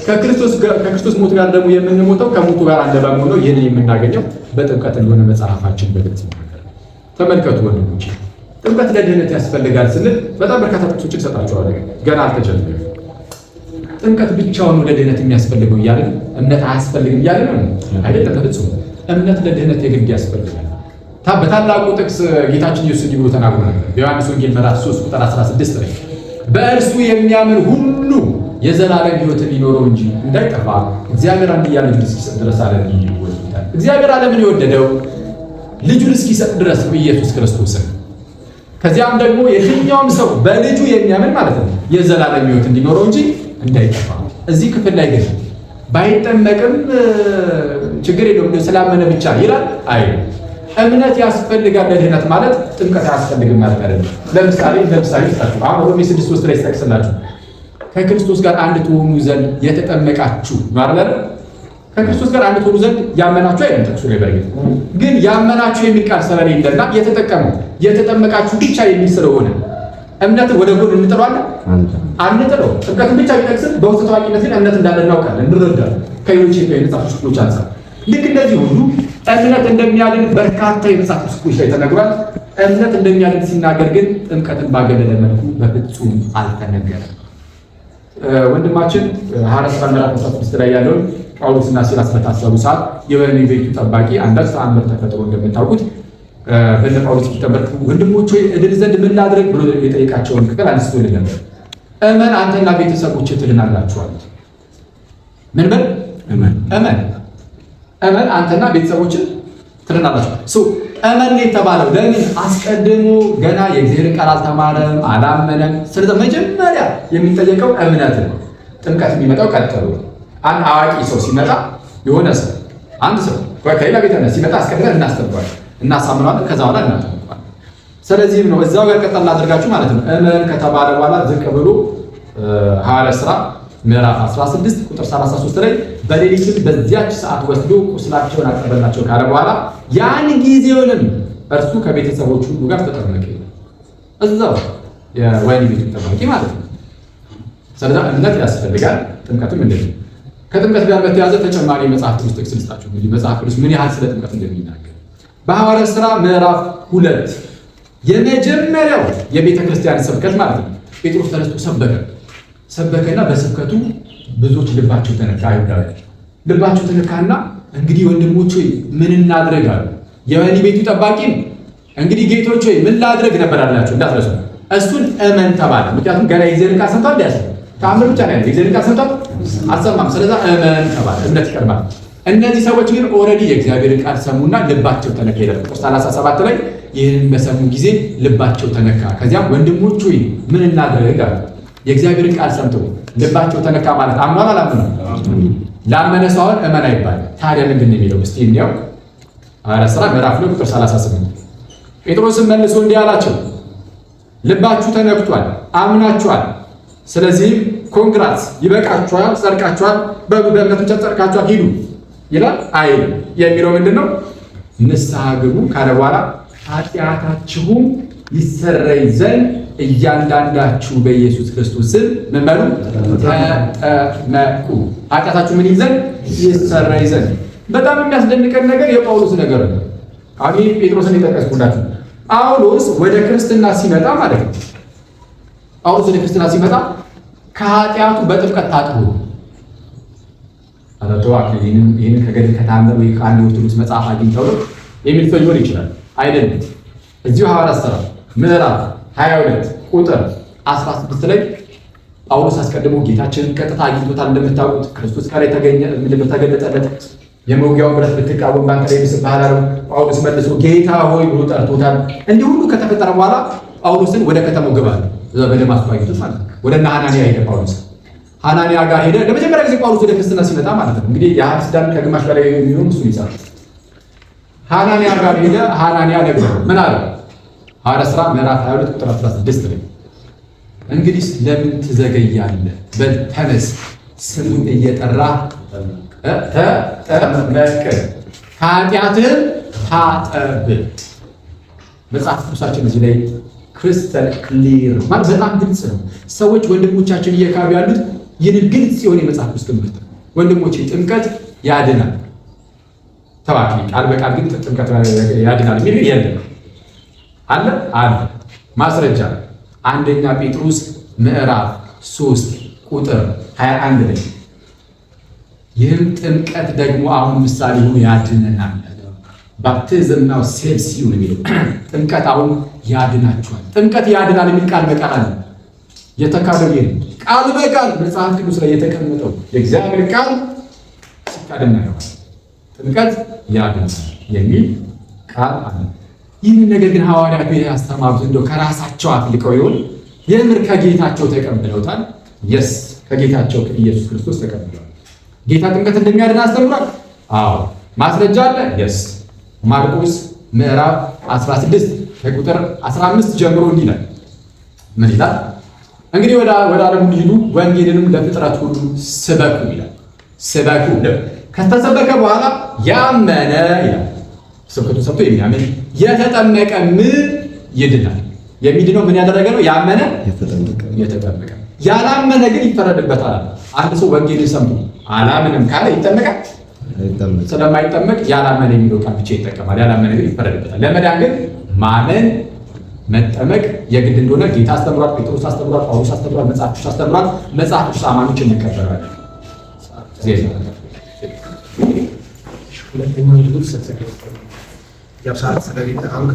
ከክርስቶስ ሞት ጋር ደግሞ የምንሞተው ከሞቱ ጋር አንድ በመሆን ነው። ይህንን የምናገኘው በጥምቀት እንደሆነ መጽሐፋችን በግልጽ ይናገራል። ተመልከቱ ወንድሞች፣ ጥምቀት ለድህነት ያስፈልጋል ስንል በጣም በርካታ ጥቅሶችን እሰጣችኋለሁ። ገና አልተጀመረም። ጥምቀት ብቻውን ወደ ድህነት የሚያስፈልገው እያለን እምነት አያስፈልግም እያለን ነው አይደለም። በፍጹም እምነት ለድህነት የግድ ያስፈልጋል። በታላቁ ጥቅስ ጌታችን ኢየሱስ እንዲህ ብሎ ተናግሮ ነበር በዮሐንስ ወንጌል ምዕራፍ 3 ቁጥር 16 ላይ በእርሱ የሚያምን ሁሉ የዘላለም ሕይወት ሊኖረው እንጂ እንዳይጠፋ እግዚአብሔር አንድያ ልጁን እስኪሰጥ ድረስ ዓለምን ይወዳል። እግዚአብሔር ዓለምን የወደደው ልጁን እስኪሰጥ ድረስ ኢየሱስ ክርስቶስን። ከዚያም ደግሞ የትኛውም ሰው በልጁ የሚያምን ማለት ነው የዘላለም ሕይወት እንዲኖረው እንጂ እንዳይጠፋ። እዚህ ክፍል ላይ ግን ባይጠመቅም ችግር የለውም ስላመነ ብቻ ይላል አይ እምነት ያስፈልጋል ለድህነት ማለት ጥምቀት አያስፈልግም ማለት አይደለም። ለምሳሌ ታችሁ አሁን ሮሜ 6:3 ላይ ተጠቅሰላችሁ ከክርስቶስ ጋር አንድ ትሆኑ ዘንድ የተጠመቃችሁ ማለት ከክርስቶስ ጋር አንድ ትሆኑ ዘንድ ያመናችሁ አይደለም ጥቅሱ ላይ በርግጥ ግን ያመናችሁ የሚል ቃል ስለሌለና የተጠመቃችሁ ብቻ የሚል ስለሆነ እምነትን ወደ ጎን እንጥለዋለን አንጥለው። ጥምቀትን ብቻ ቢጠቅስም በውስጥ ታዋቂነት ግን እምነት እንዳለ እናውቃለን እንረዳለን ከሌሎች የመጽሐፍ ክፍሎች አንፃር። ልክ እንደዚህ ሁሉ እምነት እንደሚያድን በርካታ የመጽሐፍ ክፍሎች ላይ ተነግሯል። እምነት እንደሚያድን ሲናገር ግን ጥምቀትን ባገለለ መልኩ በፍጹም አልተነገረም። ወንድማችን ሐዋርያት ሥራ ምዕራፍ 16 ላይ ያለውን ጳውሎስና ሲላስ በታሰሩ ሰዓት የወህኒ ቤቱ ጠባቂ አንዳች ተአምር ተፈጥሮ እንደምታውቁት በእነ ጳውሎስ ሲጠበቅ ወንድሞች ሆይ እድን ዘንድ ምን ላድርግ ብሎ የጠየቃቸውን ክፍል አንስቶልን ነበር። እመን አንተና ቤተሰቦች ትድናላችሁ አሉት። ምን በል እመን አንተና ቤተሰቦች ትድናላችሁ። እመን የተባለው ለምን? አስቀድሞ ገና የእግዚአብሔር ቃል አልተማረም፣ አላመነም። ስለዚህ መጀመሪያ የሚጠየቀው እምነት ነው። ጥምቀት የሚመጣው ቀጥሎ አንድ አዋቂ ሰው ሲመጣ የሆነ ሰው አንድ ሰው ከሌላ ቤተ እምነት ሲመጣ አስቀድመን እናስተምረዋለን፣ እናሳምነዋለን፣ ከዛ በኋላ እናጠምቀዋለን። ስለዚህም ነው እዛው ጋር ቀጠል አድርጋችሁ ማለት ነው እመን ከተባለ በኋላ ዝቅ ብሎ ሐዋርያት ሥራ ምዕራፍ 16 ቁጥር 33 ላይ በሌሊትም በዚያች ሰዓት ወስዶ ቁስላቸውን አቀበላቸው ካለ በኋላ ያን ጊዜውንም እርሱ ከቤተሰቦቹ ሁሉ ጋር ተጠመቀ። እዛው የወህኒ ቤቱ ጠባቂ ማለት ነው። ስለዚህ እምነት ያስፈልጋል። ጥምቀትም እንደዚህ። ከጥምቀት ጋር በተያያዘ ተጨማሪ መጽሐፍ ቅዱስ ጥቅስ ልስጣችሁ። እንግዲህ መጽሐፍ ቅዱስ ምን ያህል ስለ ጥምቀት እንደሚናገር በሐዋርያት ሥራ ምዕራፍ 2 የመጀመሪያው የቤተ ክርስቲያን ስብከት ማለት ነው ጴጥሮስ ተነስቶ ሰበከና በስብከቱ ብዙዎች ልባቸው ተነካ። አይሁዳውያን ልባቸው ተነካና እንግዲህ ወንድሞች ሆይ ምን እናድርግ አሉ። የወህኒ ቤቱ ጠባቂም እንግዲህ ጌቶች ሆይ ምን ላድርግ ነበር አላቸው። እንዳትረሱ እሱን እመን ተባለ። ምክንያቱም ገና የእግዚአብሔርን ቃል ሰምቷል። እንዲያስ ተአምር ብቻ ነው የእግዚአብሔርን ቃል ሰምቷል አልሰማም። ስለዚህ እመን ተባለ። እምነት ይቀድማል። እነዚህ ሰዎች ግን ኦልሬዲ የእግዚአብሔርን ቃል ሰሙና ልባቸው ተነካ ይላል ቁጥር 37 ላይ ይህንን በሰሙ ጊዜ ልባቸው ተነካ። ከዚያም ወንድሞች ሆይ ምን እናድርግ አሉ። የእግዚአብሔርን ቃል ሰምተው ልባቸው ተነካ ማለት አምኗል አላመነም? ላመነ ሰው አሁን እመን አይባልም። ታዲያ ምንድን ነው የሚለው? እስቲ እንየው። ሐዋርያት ሥራ ምዕራፍ 2 ቁጥር 38 ጴጥሮስም መልሶ እንዲህ አላቸው፣ ልባችሁ ተነክቷል፣ አምናችኋል። ስለዚህም ኮንግራትስ ይበቃችኋል፣ ጸድቃችኋል፣ በእምነት ብቻ ጸድቃችኋል ሂዱ ይላል አይልም? የሚለው ምንድን ነው? ንስሐ ግቡ ካለ በኋላ ኃጢአታችሁም ይሰረይ ዘንድ እያንዳንዳችሁ በኢየሱስ ክርስቶስ ስም ምን በሉ? ተጠመቁ። ኃጢአታችሁ ምን ይዘን? ይሰረይ ዘንድ። በጣም የሚያስደንቀን ነገር የጳውሎስ ነገር ነው። አሁን ጴጥሮስን የጠቀስኩላችሁ ጳውሎስ ወደ ክርስትና ሲመጣ ማለት ነው። ጳውሎስ ወደ ክርስትና ሲመጣ ከኃጢአቱ በጥምቀት ታጥቦ አላተዋክ ይህንን ከገድል ከታምር ወይ ከአንድ ኦርቶዶክስ መጽሐፍ አግኝተው ነው የሚል ሰው ሊሆን ይችላል። አይደለም። እዚሁ ሐዋርያት ሥራ ምዕራፍ 22 ቁጥር 16 ላይ ጳውሎስ አስቀድሞ ጌታችንን ቀጥታ አግኝቶታል። እንደምታውቁት ክርስቶስ ከላይ ተገለጠለት። የመውጊያውን ብረት ብትቃወም ባንተ ላይ ይብስብሃል አለው። ጳውሎስ መልሶ ጌታ ሆይ ብሎ ጠርቶታል። እንዲህ ሁሉ ከተፈጠረ በኋላ ጳውሎስን ወደ ከተማው ግባ በደማስቆ አግኝቶት ማለት ነው። ወደ ሐናንያ ሄደ። ጳውሎስ ሐናንያ ጋር ሄደ። ለመጀመሪያ ጊዜ ጳውሎስ ወደ ክርስትና ሲመጣ ማለት ነው። እንግዲህ የሐዲስ ኪዳን ከግማሽ በላይ የሚሆን እሱ ይጻፋል። ሐናንያ ጋር ሄደ። ሐናንያ ነገረው። ምን አለ? ሐዋርያት ሥራ ምዕራፍ 22 ቁጥር 16 ላይ እንግዲህ ለምን ትዘገያለህ? በል ተነስ፣ ስሙን እየጠራህ ተጠመቅ፣ ከኃጢአትህም ታጠብ። መጽሐፍ ቅዱሳችን እዚህ ላይ ክሪስታል ክሊር ማለት በጣም ግልጽ ነው። ሰዎች ወንድሞቻችን እየካዱ ያሉት ይህንን ግልጽ የሆነ የመጽሐፍ ቅዱስ ትምህርት ነው። ወንድሞቼ ጥምቀት ያድናል። ተባኪ ቃል በቃል ግን ጥምቀት ያድናል የሚል የለም። አለ ማስረጃ አንደኛ ጴጥሮስ ምዕራፍ 3 ቁጥር 21 ላይ ይህም ጥምቀት ደግሞ አሁን ምሳሌ ሆኖ ያድነናል። ባፕቲዝም ናው ሴቭስ ዩ ነው የሚለው። ጥምቀት አሁን ያድናችኋል። ጥምቀት ያድናል የሚል ቃል በቃል አለ። የተካደው ይሄ ቃል በቃል መጽሐፍ ቅዱስ ላይ የተቀመጠው የእግዚአብሔር ቃል ሲካደና ነው። ጥምቀት ያድናል የሚል ቃል አለ። ይህንን ነገር ግን ሐዋርያቱ ያስተማሩት እንደው ከራሳቸው አፍልቀው ይሆን? የምር ከጌታቸው ተቀብለውታል? የስ ከጌታቸው ከኢየሱስ ክርስቶስ ተቀብለዋል። ጌታ ጥምቀት እንደሚያድን አስተምሯል። አዎ ማስረጃ አለ። የስ ማርቆስ ምዕራፍ 16 ከቁጥር 15 ጀምሮ እንዲህ ይላል። ምን ይላል? እንግዲህ ወደ ዓለም ሁሉ ሂዱ፣ ወንጌልንም ለፍጥረት ሁሉ ስበኩ ይላል። ስበኩ ከተሰበከ በኋላ ያመነ ይላል። ስብከቱ ሰምቶ የሚያምን የተጠመቀም ይድናል። የሚድነው ምን ያደረገ ነው? ያመነ የተጠመቀ። ያላመነ ግን ይፈረድበታል። አንድ ሰው ወንጌልን ሰምቶ አላምንም ካለ ይጠመቃል? ስለማይጠመቅ ያላመነ የሚለው ቃል ብቻ ይጠቀማል። ያላመነ ግን ይፈረድበታል። ለመዳን ግን ማመን መጠመቅ የግድ እንደሆነ ጌታ አስተምሯል፣ ጴጥሮስ አስተምሯል፣ ጳውሎስ አስተምሯል፣ መጽሐፍ ቅዱስ አስተምሯል። መጽሐፍ ቅዱስ አማኞች እንቀበላለን። ሁለተኛው ልጅ ያው ሰዓት ስለሌለ አሁን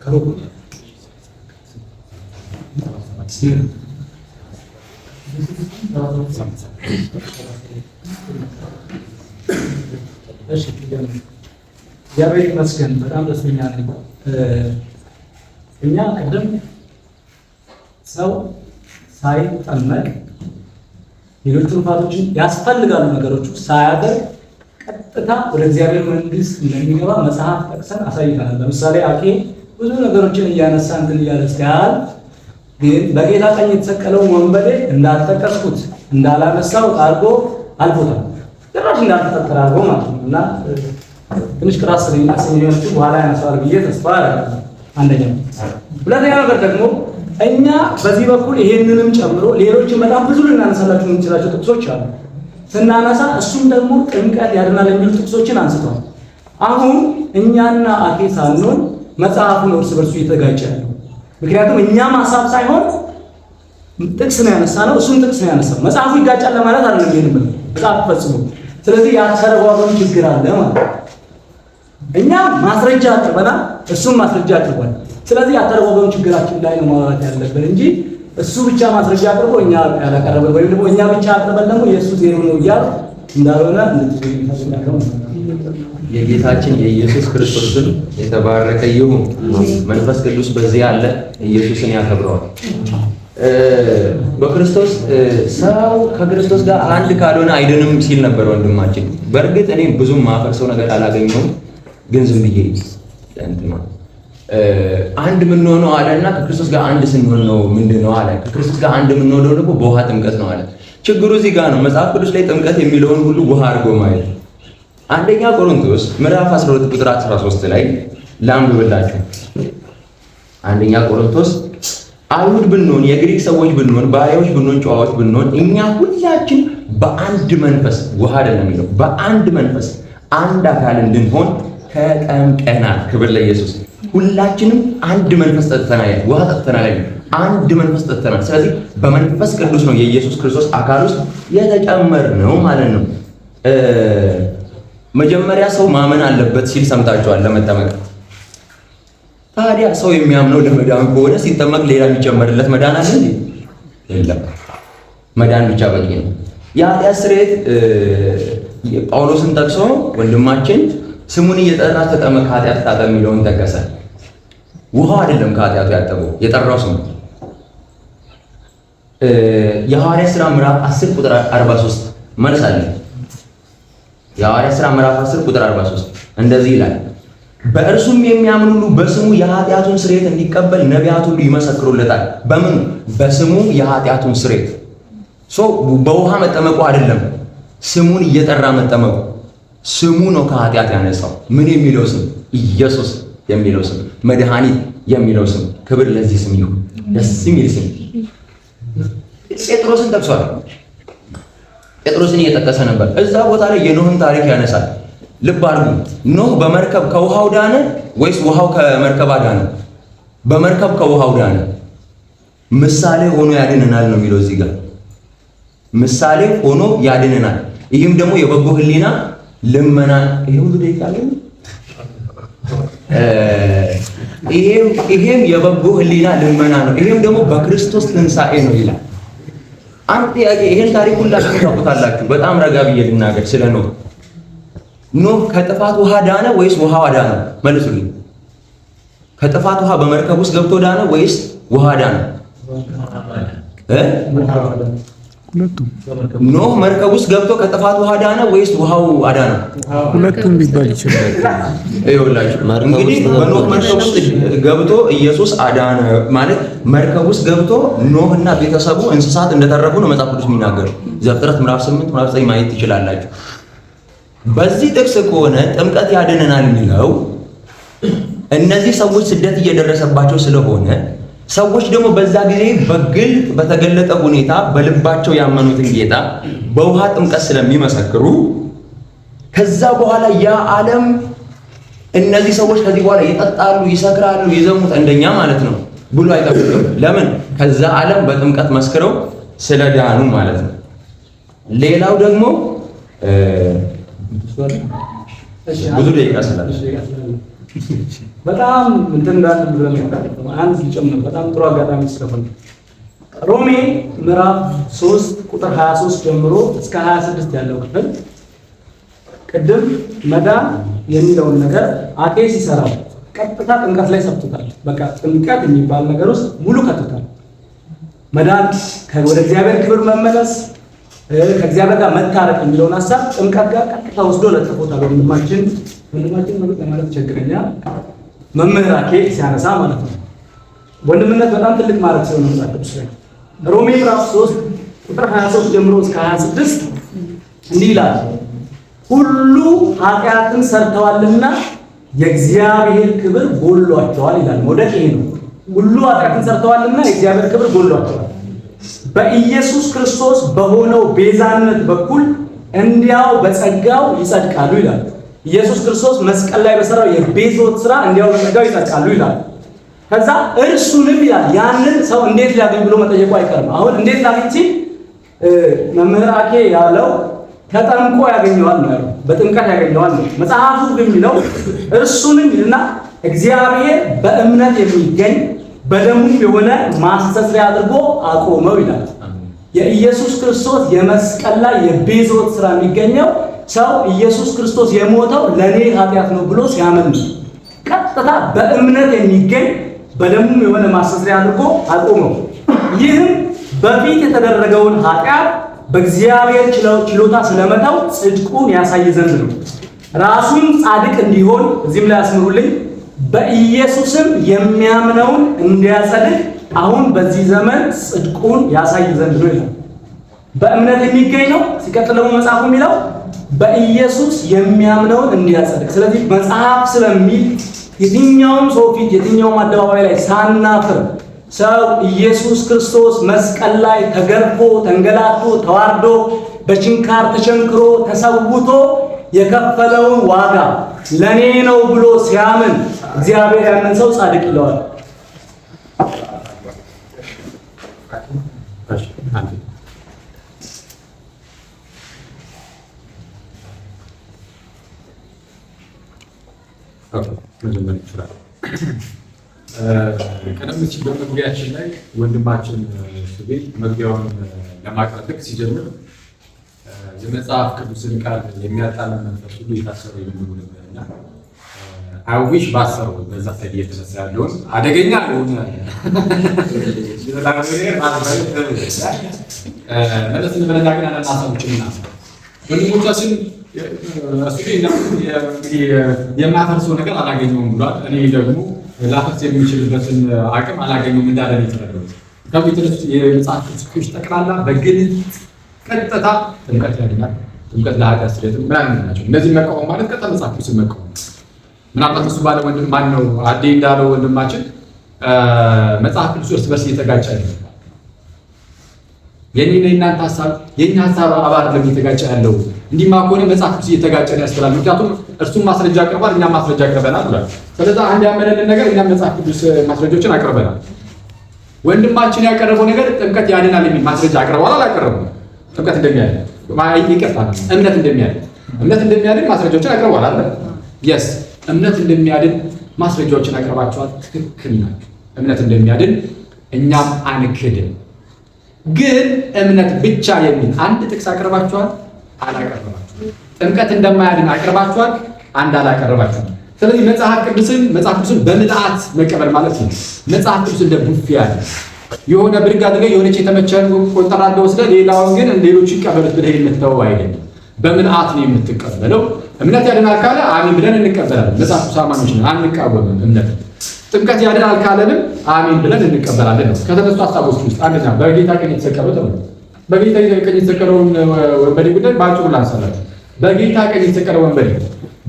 ከሩቅ እግዚአብሔር ይመስገን በጣም ደስተኛ ነኝ። እኛ ቅድም ሰው ሳይጠመቅ ሌሎች ትሩፋቶችን ያስፈልጋሉ ነገሮች ሳያደርግ ቀጥታ ወደ እግዚአብሔር መንግስት እንደሚገባ መጽሐፍ ጠቅሰን አሳይተናል። ለምሳሌ አኬ ብዙ ነገሮችን እያነሳ እንትን እያለ ሲያል ግን በጌታ ቀኝ የተሰቀለውን ወንበዴ እንዳልጠቀስኩት እንዳላነሳው አድርጎ አልፎታል። ጭራሽ እንዳልተፈጠረ አድርጎ ማለት ነው። እና ትንሽ ቅራስ ስለሚያሰኘው በኋላ ያነሳዋል ብዬ ተስፋ አደርጋለሁ። አንደኛው። ሁለተኛ ነገር ደግሞ እኛ በዚህ በኩል ይሄንንም ጨምሮ ሌሎችን በጣም ብዙ ልናነሳላችሁ የምንችላቸው ጥቅሶች አሉ። ስናነሳ እሱም ደግሞ ጥምቀት ያድናል የሚሉ ጥቅሶችን አንስተዋል። አሁን እኛና አኬ ሳንሆን መጽሐፉን እርስ በርሱ እየተጋጨ ያለው ምክንያቱም እኛም ሀሳብ ሳይሆን ጥቅስ ነው ያነሳነው፣ እሱም ጥቅስ ነው ያነሳው። መጽሐፉ ይጋጫል ለማለት አይደለም ይሄንን መጽሐፍ ፈጽሞ። ስለዚህ ያተረጓጎም ችግር አለ ማለት ነው። እኛም ማስረጃ አቅርበናል፣ እሱም ማስረጃ አቅርቧል። ስለዚህ ያተረጓጎም ችግራችን ላይ ነው ማውራት ያለብን እንጂ እሱ ብቻ ማስረጃ አቅርቦ እኛ ያላቀረበ ወይም ደግሞ እኛ ብቻ አቅርበን ደግሞ የእሱ ዜሮ ነው እያሉ እንዳልሆነ እንድትይዙ የጌታችን የኢየሱስ ክርስቶስን የተባረከ ይሁን። መንፈስ ቅዱስ በዚህ ያለ ኢየሱስን ያከብረዋል። በክርስቶስ ሰው ከክርስቶስ ጋር አንድ ካልሆነ አይድንም ሲል ነበር ወንድማችን። በእርግጥ እኔ ብዙም ማፈርሰው ነገር አላገኘሁም፣ ግን ዝም ብዬ እንትን አንድ የምንሆነው አለና ከክርስቶስ ጋር አንድ ስንሆን ነው ምንድነው አለ። ከክርስቶስ ጋር አንድ የምንሆነው ደግሞ በውሃ ጥምቀት ነው አለ። ችግሩ እዚህ ጋር ነው። መጽሐፍ ቅዱስ ላይ ጥምቀት የሚለውን ሁሉ ውሃ አድርጎ ማየት። አንደኛ ቆሮንቶስ ምዕራፍ 12 ቁጥር 13 ላይ ላንብብላችሁ። አንደኛ ቆሮንቶስ አይሁድ ብንሆን የግሪክ ሰዎች ብንሆን ባሪያዎች ብንሆን ጨዋዎች ብንሆን እኛ ሁላችን በአንድ መንፈስ ውሃ አይደለም የሚለው በአንድ መንፈስ አንድ አካል እንድንሆን ተጠምቀናል። ክብር ለኢየሱስ። ሁላችንም አንድ መንፈስ ጠጥተናል፣ ውሃ ጠጥተናል፣ አንድ መንፈስ ጠጥተናል። ስለዚህ በመንፈስ ቅዱስ ነው የኢየሱስ ክርስቶስ አካል ውስጥ የተጨመርነው ማለት ነው። መጀመሪያ ሰው ማመን አለበት ሲል ሰምታችኋል ለመጠመቅ። ታዲያ ሰው የሚያምነው ለመዳን ከሆነ ሲጠመቅ ሌላ የሚጨመርለት መዳን አለ እንዴ? የለም። መዳን ብቻ በቂ ነው። የኃጢአት ስርየት ጳውሎስን ጠቅሶ ወንድማችን ስሙን እየጠራ ተጠመቅ ከኃጢአት ታጠብ የሚለውን ጠቀሰ። ውሃው አይደለም ከኃጢአቱ ያጠበው የጠራው ስሙ። የሐዋርያት ሥራ ምዕራፍ 10 ቁጥር 43 መልስ አለ። የሐዋርያት ሥራ ምዕራፍ 10 ቁጥር 43 እንደዚህ ይላል፣ በእርሱም የሚያምን ሁሉ በስሙ የኃጢአቱን ስርየት እንዲቀበል ነቢያት ሁሉ ይመሰክሩለታል። በምኑ? በስሙ የኃጢአቱን ስርየት። በውሃ መጠመቁ አይደለም፣ ስሙን እየጠራ መጠመቁ። ስሙ ነው ከኃጢአት ያነሳው። ምን የሚለው ስም? ኢየሱስ የሚለው ስም፣ መድኃኒት የሚለው ስም። ክብር ለዚህ ስም ይሁን። ደስ የሚል ስም። ጴጥሮስን ጠቅሷል። ጴጥሮስን እየጠቀሰ ነበር። እዛ ቦታ ላይ የኖህን ታሪክ ያነሳል። ልብ አድርጉ። ኖህ በመርከብ ከውሃው ዳነ ወይስ ውሃው ከመርከብ አዳነ? በመርከብ ከውሃው ዳነ። ምሳሌ ሆኖ ያድነናል ነው የሚለው እዚህ ጋር። ምሳሌ ሆኖ ያድነናል። ይህም ደግሞ የበጎ ሕሊና ልመና። ይሄ ሁሉ ደቂቃ አለ። ይሄም የበጎ ሕሊና ልመና ነው። ይሄም ደግሞ በክርስቶስ ትንሣኤ ነው ይላል። አንድ ጥያቄ፣ ይሄን ታሪክ ሁላችሁም ታውቁታላችሁ። በጣም ረጋ ብዬ ልናገር ስለ ኖህ። ኖህ ከጥፋት ውሃ ዳነ ወይስ ውሃው ዳነ? መልሱልኝ። ከጥፋት ውሃ በመርከብ ውስጥ ገብቶ ዳነ ወይስ ውሃ ዳነ? ሁለቱም። ኖህ መርከብ ውስጥ ገብቶ ከጥፋት ውሃ ዳነ ወይስ ውሃው አዳነ? ሁለቱም ሊባል ይችላል። ይኸውላችሁ እንግዲህ በኖህ መርከብ ውስጥ ገብቶ ኢየሱስ አዳነ ማለት መርከብ ውስጥ ገብቶ ኖህና ቤተሰቡ እንስሳት እንደተረፉ ነው መጽሐፍ ቅዱስ የሚናገረው። ዘፍጥረት ምዕራፍ 8 ምዕራፍ 9 ማየት ትችላላችሁ። በዚህ ጥቅስ ከሆነ ጥምቀት ያድነናል የሚለው እነዚህ ሰዎች ስደት እየደረሰባቸው ስለሆነ ሰዎች ደግሞ በዛ ጊዜ በግልጥ በተገለጠ ሁኔታ በልባቸው ያመኑትን ጌታ በውሃ ጥምቀት ስለሚመሰክሩ ከዛ በኋላ ያ ዓለም እነዚህ ሰዎች ከዚህ በኋላ ይጠጣሉ፣ ይሰክራሉ፣ ይዘሙት እንደኛ ማለት ነው ብሎ አይጠብቅም። ለምን? ከዛ ዓለም በጥምቀት መስክረው ስለዳኑ ማለት ነው። ሌላው ደግሞ ብዙ ደቂቃ ስላለ በጣም እንትን እንዳለ ብለን አንድ ሊጨምር በጣም ጥሩ አጋጣሚ ስለሆነ ሮሜ ምዕራፍ 3 ቁጥር 23 ጀምሮ እስከ 26 ያለው ክፍል ቅድም መዳን የሚለውን ነገር አኬ ሲሰራ ቀጥታ ጥምቀት ላይ ሰብቶታል። በቃ ጥምቀት የሚባል ነገር ውስጥ ሙሉ ከቶታል። መዳን ወደ እግዚአብሔር ክብር መመለስ ከእግዚአብሔር ጋር መታረቅ የሚለውን ሀሳብ ጥምቀት ጋር ቀጥታ ወስዶ ለጥፎታል። ወንድማችን ማለት ለማለት ቸግረኛል መምህራኬ ሲያነሳ ማለት ነው። ወንድምነት በጣም ትልቅ ማለት ሲሆን መጽሐፍ ቅዱስ ላይ ሮሜ ምዕራፍ 3 ቁጥር 23 ጀምሮ እስከ 26 እንዲህ ይላል፣ ሁሉ ኃጢአትን ሰርተዋልና የእግዚአብሔር ክብር ጎሏቸዋል ይላል። መውደቅ ይሄ ነው። ሁሉ ኃጢአትን ሰርተዋልና የእግዚአብሔር ክብር ጎሏቸዋል፣ በኢየሱስ ክርስቶስ በሆነው ቤዛነት በኩል እንዲያው በጸጋው ይጸድቃሉ ይላል። ኢየሱስ ክርስቶስ መስቀል ላይ በሰራው የቤዞት ስራ እንዲያው በጸጋው ይጸድቃሉ ይላል። ከዛ እርሱንም ይላል ያንን ሰው እንዴት ሊያገኝ ብሎ መጠየቁ አይቀርም። አሁን እንዴት ላገኝ ሲል መምህራኬ ያለው ተጠምቆ ያገኘዋል ነው ያለው፣ በጥምቀት ያገኘዋል ነው። መጽሐፉ ግን የሚለው እርሱንም ይልና እግዚአብሔር በእምነት የሚገኝ በደሙም የሆነ ማስተስሪያ አድርጎ አቆመው ይላል። የኢየሱስ ክርስቶስ የመስቀል ላይ የቤዞት ስራ የሚገኘው ሰው ኢየሱስ ክርስቶስ የሞተው ለኔ ኃጢአት ነው ብሎ ሲያምን ነው። ቀጥታ በእምነት የሚገኝ በደሙም የሆነ ማስተስሪያ አድርጎ አቆመው። ይህም በፊት የተደረገውን ኃጢአት በእግዚአብሔር ችሎታ ስለመተው ጽድቁን ያሳይ ዘንድ ነው። ራሱን ጻድቅ እንዲሆን እዚህም ላይ አስምሩልኝ፣ በኢየሱስም የሚያምነውን እንዲያጸድቅ አሁን በዚህ ዘመን ጽድቁን ያሳይ ዘንድ ነው ይላል። በእምነት የሚገኝ ነው። ሲቀጥል ደግሞ መጽሐፉ የሚለው በኢየሱስ የሚያምነውን እንዲያጸድቅ። ስለዚህ መጽሐፍ ስለሚል የትኛውም ሰው ፊት የትኛውም አደባባይ ላይ ሳናፍር ሰው ኢየሱስ ክርስቶስ መስቀል ላይ ተገርፎ ተንገላቶ ተዋርዶ በችንካር ተቸንክሮ ተሰውቶ የከፈለውን ዋጋ ለኔ ነው ብሎ ሲያምን እግዚአብሔር ያንን ሰው ጻድቅ ይለዋል። ቀደም ሲል በመግቢያችን ላይ ወንድማችን ሱቤል መግቢያውን ለማቅረብ ልክ ሲጀምር የመጽሐፍ ቅዱስን ቃል የሚያጣላ መንፈስ ሁሉ የታሰረው የሚሆኑ ነበርና አዊሽ ባሰረው በዛ ሰዓት እየተነሳ ያለውን አደገኛ የሆነ መለስ እንበለና ግን አንዳንድ ሀሳቦችንና ወንድሞቻችን የማፈርሰው ነገር አላገኘውም ብሏል። እኔ ደግሞ ላፈርስ የሚችልበትን አቅም አላገኘውም እንዳለ ነው የተረዳሁት። ከሚትነሱ የመጽሐፍ ቅዱስ ጠቅላላ በግልጽ ቀጥታ ጥምቀት ያድናል፣ ጥምቀት ለኃጢአት ስርየት ምናምን ናቸው። እነዚህ መቃወም ማለት ቀጥታ መጽሐፍ ቅዱስን መቃወም። ምናልባት እሱ ባለ ወንድም ማን ነው አዴ እንዳለው ወንድማችን መጽሐፍ ቅዱስ እርስ በርስ እየተጋጨ ነው። የኔና የእናንተ ሀሳብ የኛ ሀሳብ አባር ለሚተጋጨ ያለው እንዲማ ከሆነ መጽሐፍ ቅዱስ እየተጋጨ ነው ያስፈራል። ምክንያቱም እርሱም ማስረጃ አቅርቧል፣ እኛም ማስረጃ አቅርበናል ብሏል። ስለዚህ አንድ ያመነልን ነገር እኛም መጽሐፍ ቅዱስ ማስረጃዎችን አቅርበናል። ወንድማችን ያቀረበው ነገር ጥምቀት ያድናል የሚል ማስረጃ አቅርቧል። አላቀረበም? ጥምቀት እንደሚያድን ይቅርታ፣ እምነት እንደሚያድን ማስረጃዎችን አቅርቧል አለ። የስ እምነት እንደሚያድን ማስረጃዎችን አቅርባቸዋል። ትክክል ናቸው። እምነት እንደሚያድን እኛም አንክድም። ግን እምነት ብቻ የሚል አንድ ጥቅስ አቅርባቸዋል? አላቀረባችሁም። ጥምቀት እንደማያድን አቅርባችኋል? አንድ አላቀረባችሁም። ስለዚህ መጽሐፍ ቅዱስን በምልአት መቀበል ማለት ነው። መጽሐፍ ቅዱስ እንደ ቡፌ ያለ የሆነ ብድግ አድርገህ የሆነች የተመቸህን ቆንጠራ አድርገህ ወስደህ ሌላውን ግን ሌሎቹ ይቀበሉት ብለህ የምትተወው አይደለም። በምልአት ነው የምትቀበለው። እምነት ያድናል ካለ አሜን ብለን እንቀበላለን። መጽሐፍ ቅዱስ አማኞች ነን፣ አንቃወምም። እምነት ጥምቀት ያድናል ካለንም አሜን ብለን እንቀበላለን ነው። ከተነሱ ሀሳቦች ውስጥ አንደኛ በጌታ ቀኝ የተሰቀለው ነው። በጌታ ቀኝ የተሰቀለውን ወንበዴ ጉዳይ ባጭሩ ላንሳላችሁ። በጌታ ቀኝ የተሰቀለው ወንበዴ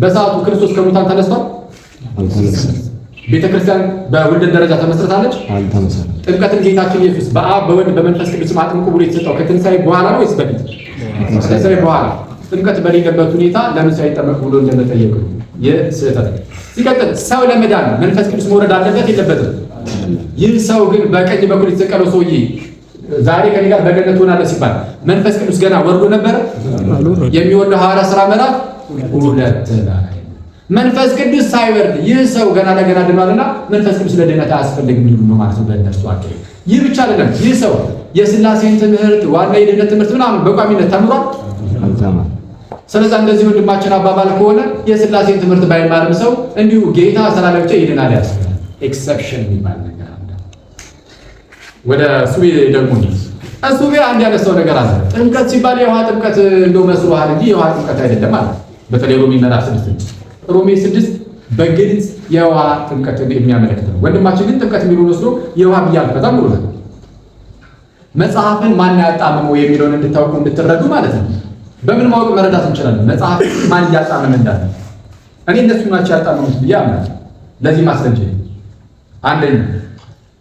በሰዓቱ ክርስቶስ ከሙታን ተነስቷል? ቤተክርስቲያን በውልደት ደረጃ ተመስርታለች? ጥምቀትን ጌታችን ኢየሱስ በአብ በወልድ በመንፈስ ቅዱስ አጥምቁ ብሎ የተሰጠው ከትንሣኤ በኋላ ነው ወይስ በፊት? ከትንሣኤ በኋላ። ጥምቀት በሌለበት ሁኔታ ለምን ሳይጠመቅ ብሎ እንደመጠየቅ ነው። ይህ ስህተት ነው። ሲቀጥል ሰው ለመዳን መንፈስ ቅዱስ መውረድ አለበት የለበትም? ይህ ሰው ግን በቀኝ በኩል የተሰቀለው ሰውዬ ዛሬ ከኔ ጋር በገነት ትሆናለህ ሲባል መንፈስ ቅዱስ ገና ወርዶ ነበረ? የሚወርደው ሐዋርያት ሥራ ምዕራፍ 2 ላይ መንፈስ ቅዱስ ሳይወርድ ይህ ሰው ገና ለገና ድኗልና መንፈስ ቅዱስ ለድነት አያስፈልግም ነው ማለት ነው በእነርሱ አካሄድ። ይህ ብቻ አይደለም። ይህ ሰው የሥላሴን ትምህርት ዋና የድነት ትምህርት ምናምን በቋሚነት ተምሯል? ስለዚህ እንደዚህ ወንድማችን አባባል ከሆነ የሥላሴን ትምህርት ባይማርም ሰው እንዲሁ ጌታ ስላለ ብቻ ይድናል ያስፈልጋል። ኤክሰፕሽን የሚባል ነገር አለ። ወደ ሱቤ ደግሞ እሱ ግን አንድ ያነሳው ነገር አለ። ጥምቀት ሲባል የውሃ ጥምቀት እንደው መስሎሃል እንጂ የውሃ ጥምቀት አይደለም ማለት። በተለይ ሮሜ ምዕራፍ 6 ሮሜ 6 በግልጽ የውሃ ጥምቀትን የሚያመለክት ነው። ወንድማችን ግን ጥምቀት የሚሉ መስሎ የውሃ ብያል ከዛም ብሎታል። መጽሐፍን ማን ያጣመመው የሚለውን እንድታውቁ እንድትረዱ ማለት ነው። በምን ማወቅ መረዳት እንችላለን? መጽሐፍ ማን ያጣመመ እንዳለ እኔ እነሱ ናቸው ያጣመሙት ብዬ አምናለሁ። ለዚህ ማስረጃ አንደኛ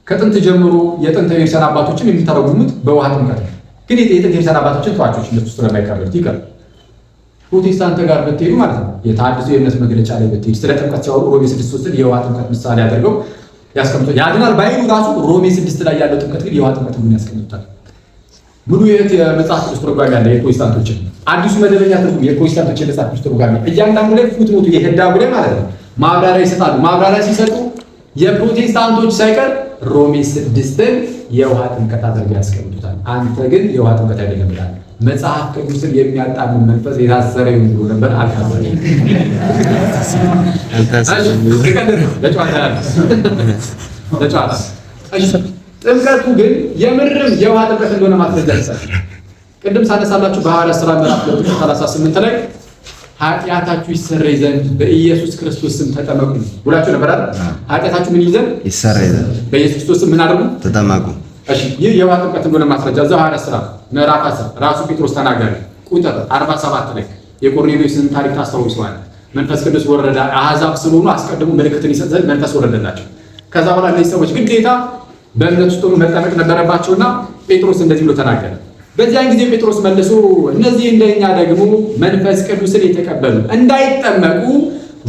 ከጥንት ጀምሮ የጥንት የክርስቲያን አባቶችን የሚተረጉሙት በውሃ ጥምቀት ነው። ግን የጥንት የክርስቲያን አባቶችን ተዋቾች እነሱ ስለማይቀበሉት ይቀር ፕሮቴስታንት ጋር ብትሄዱ ማለት ነው የተሐድሶ የእምነት መግለጫ ላይ ብትሄዱ ስለ ጥምቀት ሲያወሩ ሮሜ 6 የውሃ ጥምቀት ምሳሌ አድርገው ያስቀምጡታል። ያድናል ባይሉ ራሱ ሮሜ 6 ላይ ያለው ጥምቀት ግን የውሃ ጥምቀት ምን ያስቀምጡታል። ሙሉ የመጽሐፍ ቅዱስ ትርጓሜ ያለ የፕሮቴስታንቶችን አዲሱ መደበኛ ትርጉም የፕሮቴስታንቶች የመጽሐፍ ቅዱስ ትርጓሜ እያንዳንዱ ላይ ፉትኖቱ የሄዳጉ ላይ ማለት ነው ማብራሪያ ይሰጣሉ። ማብራሪያ ሲሰጡ የፕሮቴስታንቶች ሳይቀር ሮሜ 6ን የውሃ ጥምቀት አድርገው ያስቀምጡታል። አንተ ግን የውሃ ጥምቀት አይደለም ብለሃል። መጽሐፍ ቅዱስን የሚያጣምም መንፈስ የታሰረ ይሁን ብሎ ነበር። አልታሰረም። ጥምቀቱ ግን የምርም የውሃ ጥምቀት እንደሆነ ማስረጃ ይሰጣል። ቅድም ሳነሳላችሁ በሐዋርያት ሥራ ምዕራፍ 38 ላይ ኃጢአታችሁ ይሰረይ ዘንድ በኢየሱስ ክርስቶስ ስም ተጠመቁ ብላችሁ ነበር አይደል? ኃጢአታችሁ ምን ይዘን ይሰረይ ዘንድ በኢየሱስ ክርስቶስ ስም ምን አድርጉ? ተጠመቁ። እሺ ይህ የውሃ ጥምቀት እንደሆነ ማስረጃ እዛው ሐዋርያት ሥራ ምዕራፍ 10 ራሱ ጴጥሮስ ተናገረ። ቁጥር 47 ላይ የቆርኔሌዎስን ታሪክ ታስታውሰዋል። መንፈስ ቅዱስ ወረደ፣ አሕዛብ ስለሆኑ አስቀድሞ ምልክትን ይሰጥ ዘንድ መንፈስ ወረደላቸው። ከዛ በኋላ እነዚህ ሰዎች ግዴታ በእምነት ውስጥ ሆነው መጠመቅ ነበረባቸውና ጴጥሮስ እንደዚህ ብሎ ተናገረ። በዚያን ጊዜ ጴጥሮስ መልሶ እነዚህ እንደኛ ደግሞ መንፈስ ቅዱስን የተቀበሉ እንዳይጠመቁ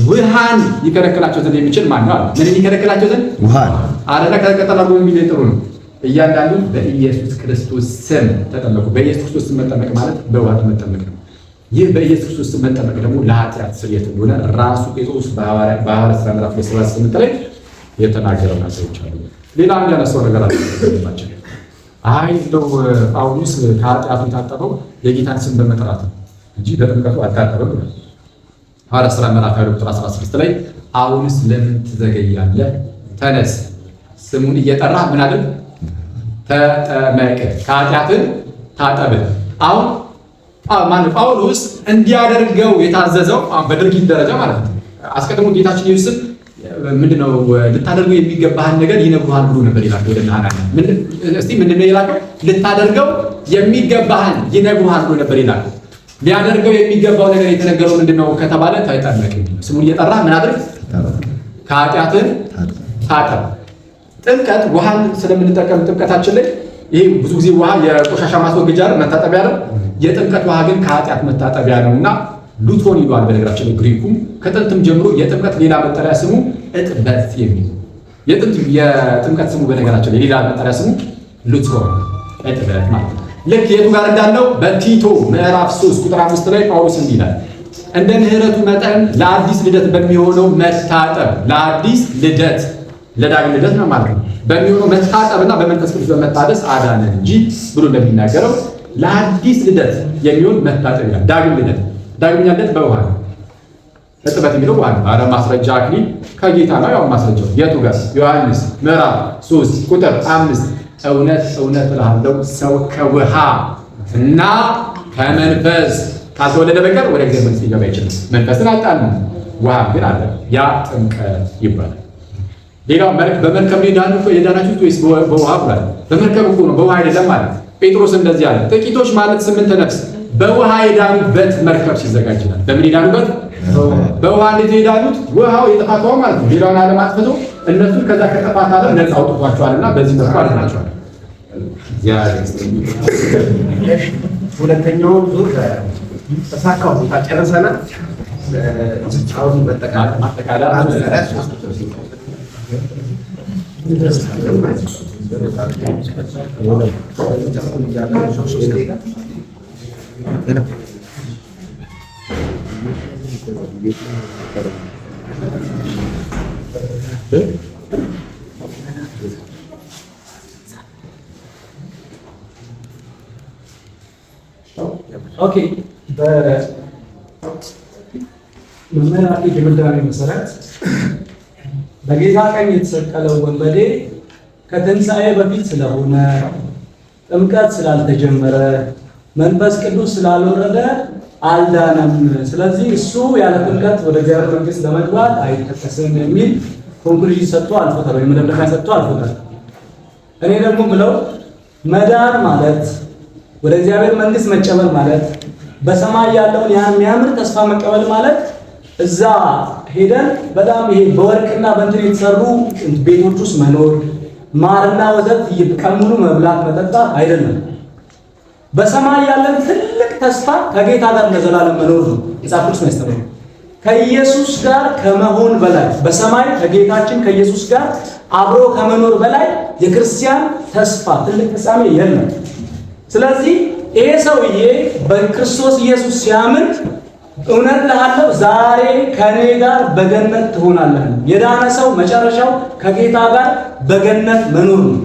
ውሃን ይከለክላቸው ዘንድ የሚችል ማን ነው አለ። ምን ይከለክላቸው ዘንድ? ውሃን አረና ከተቀጠላሉ የሚል ጥሩ ነው። እያንዳንዱ በኢየሱስ ክርስቶስ ስም ተጠመቁ። በኢየሱስ ክርስቶስ ስም መጠመቅ ማለት በውሃ መጠመቅ ነው። ይህ በኢየሱስ ክርስቶስ ስም መጠመቅ ደግሞ ለኃጢአት ስርየት እንደሆነ ራሱ ጴጥሮስ በሐዋርያት ሥራ ምዕራፍ 38 ላይ የተናገረው ነገሮች አሉ። ሌላ አንድ ያነሳው ነገር አለ። አይ እንደው ጳውሎስ ከኃጢአቱ የታጠበው የጌታን ስም በመጥራት ነው እንጂ በጥምቀቱ አልታጠበም ብሏል። ሐዋርያት ሥራ ምዕራፍ 20 ቁጥር 16 ላይ አሁንስ ለምን ትዘገያለህ? ተነስ፣ ስሙን እየጠራ ምን አድርግ? ተጠመቅ፣ ከኃጢአትን ታጠብ። አሁን ማነው ጳውሎስ እንዲያደርገው የታዘዘው በድርጊት ደረጃ ማለት ነው። አስቀድሞ ጌታችን ኢየሱስ ምንድነው ልታደርገው የሚገባህን ነገር ይነግሩሃል ብሎ ነበር ይላል። ወደ ሐናንያ ምንድነው ይላል? ልታደርገው የሚገባህን ይነግሩሃል ብሎ ነበር ይላል። ሊያደርገው የሚገባው ነገር የተነገረው ምንድነው ከተባለ ተጠመቅ፣ ስሙን እየጠራ ምን አድርግ? ከኃጢአትን ታጠብ። ጥምቀት ውሃን ስለምንጠቀም ጥምቀታችን ላይ ይሄ ብዙ ጊዜ ውሃ የቆሻሻ ማስወገጃ መታጠቢያ ነው። የጥምቀት ውሃ ግን ከኃጢአት መታጠቢያ ነውና ሉትሮን ይሏል። በነገራችን ላይ ግሪኩም ከጥንትም ጀምሮ የጥምቀት ሌላ መጠሪያ ስሙ እጥበት የሚል የጥምቀት ስሙ በነገራችን ላይ ሌላ መጠሪያ ስሙ ሉትሮን እጥበት ማለት ነው። ልክ የቱ ጋር እንዳለው በቲቶ ምዕራፍ 3 ቁጥር 5 ላይ ጳውሎስ እንዲህ ይላል፣ እንደ ምሕረቱ መጠን ለአዲስ ልደት በሚሆነው መታጠብ፣ ለአዲስ ልደት ለዳግም ልደት ነው ማለት ነው በሚሆነው መታጠብና በመንፈስ ቅዱስ በመታደስ አዳነን እንጂ ብሎ እንደሚናገረው ለአዲስ ልደት የሚሆን መታጠብ ይላል። ዳግም ልደት ዳግመኛ ልደት በውሃ ነው። እጥበት የሚለው ውሃ ነው። አረ ማስረጃ አክሊል ከጌታ ነው። ያው ማስረጃው የቱ ጋር? ዮሐንስ ምዕራፍ 3 ቁጥር 5 እውነት እውነት እልሃለሁ ሰው ከውሃ እና ከመንፈስ ካልተወለደ በቀር ወደ እግዚአብሔር መንግሥት ሊገባ አይችልም። መንፈስን አጣን፣ ውሃ ግን አለ። ያ ጥምቀት ይባላል። ሌላው በመርከብ የዳናችሁት ወይስ በውሃ ብሏል። በመርከብ እኮ ነው፣ በውሃ አይደለም ማለት። ጴጥሮስ እንደዚህ አለ፣ ጥቂቶች ማለት 8 ነፍስ በውሃ የዳኑበት መርከብ ሲዘጋጅ ይላል። በምን የዳኑበት? በውሃ እንዴት የዳኑት? ውሃው የጥፋት ውሃ ማለት ነው። ሌላውን ዓለም አጥፍቶ እነሱን ከዛ ከጥፋት ዓለም ነፃ አውጥቷቸዋልና በዚህ መልኩ አድናቸዋል። ሁለተኛውን ዙር ተሳካው ጨርሰናል። አሁን ማጠቃለያ ኦኬ በመምህራን ድምዳሜ መሰረት በጌታ ቀኝ የተሰቀለው ወንበዴ ከትንሣኤ በፊት ስለሆነ ጥምቀት ስላልተጀመረ መንፈስ ቅዱስ ስላልወረደ አልዳነም። ስለዚህ እሱ ያለ ጥምቀት ወደ እግዚአብሔር መንግሥት ለመግባት አይጠቀስም የሚል ኮንክሉዥን ሰጥቶ አልፎታል፣ ወይም መደምደሚያ ሰጥቶ አልፎታል። እኔ ደግሞ ብለው መዳን ማለት ወደ እግዚአብሔር መንግሥት መጨመር ማለት በሰማይ ያለውን ያን የሚያምር ተስፋ መቀበል ማለት እዛ ሄደን በጣም ይሄ በወርቅና በእንትን የተሰሩ ቤቶች ውስጥ መኖር ማርና ወተት ቀን ሙሉ መብላት መጠጣት አይደለም። በሰማይ ያለን ትልቅ ተስፋ ከጌታ ጋር ለዘላለም መኖር ነው። መጽሐፍ ቅዱስ ነው ያስተምረው። ከኢየሱስ ጋር ከመሆን በላይ በሰማይ ከጌታችን ከኢየሱስ ጋር አብሮ ከመኖር በላይ የክርስቲያን ተስፋ ትልቅ ፍጻሜ የለም። ስለዚህ ይሄ ሰውዬ በክርስቶስ ኢየሱስ ሲያምን እውነት እልሃለሁ ዛሬ ከኔ ጋር በገነት ትሆናለህ። የዳነ ሰው መጨረሻው ከጌታ ጋር በገነት መኖር ነው።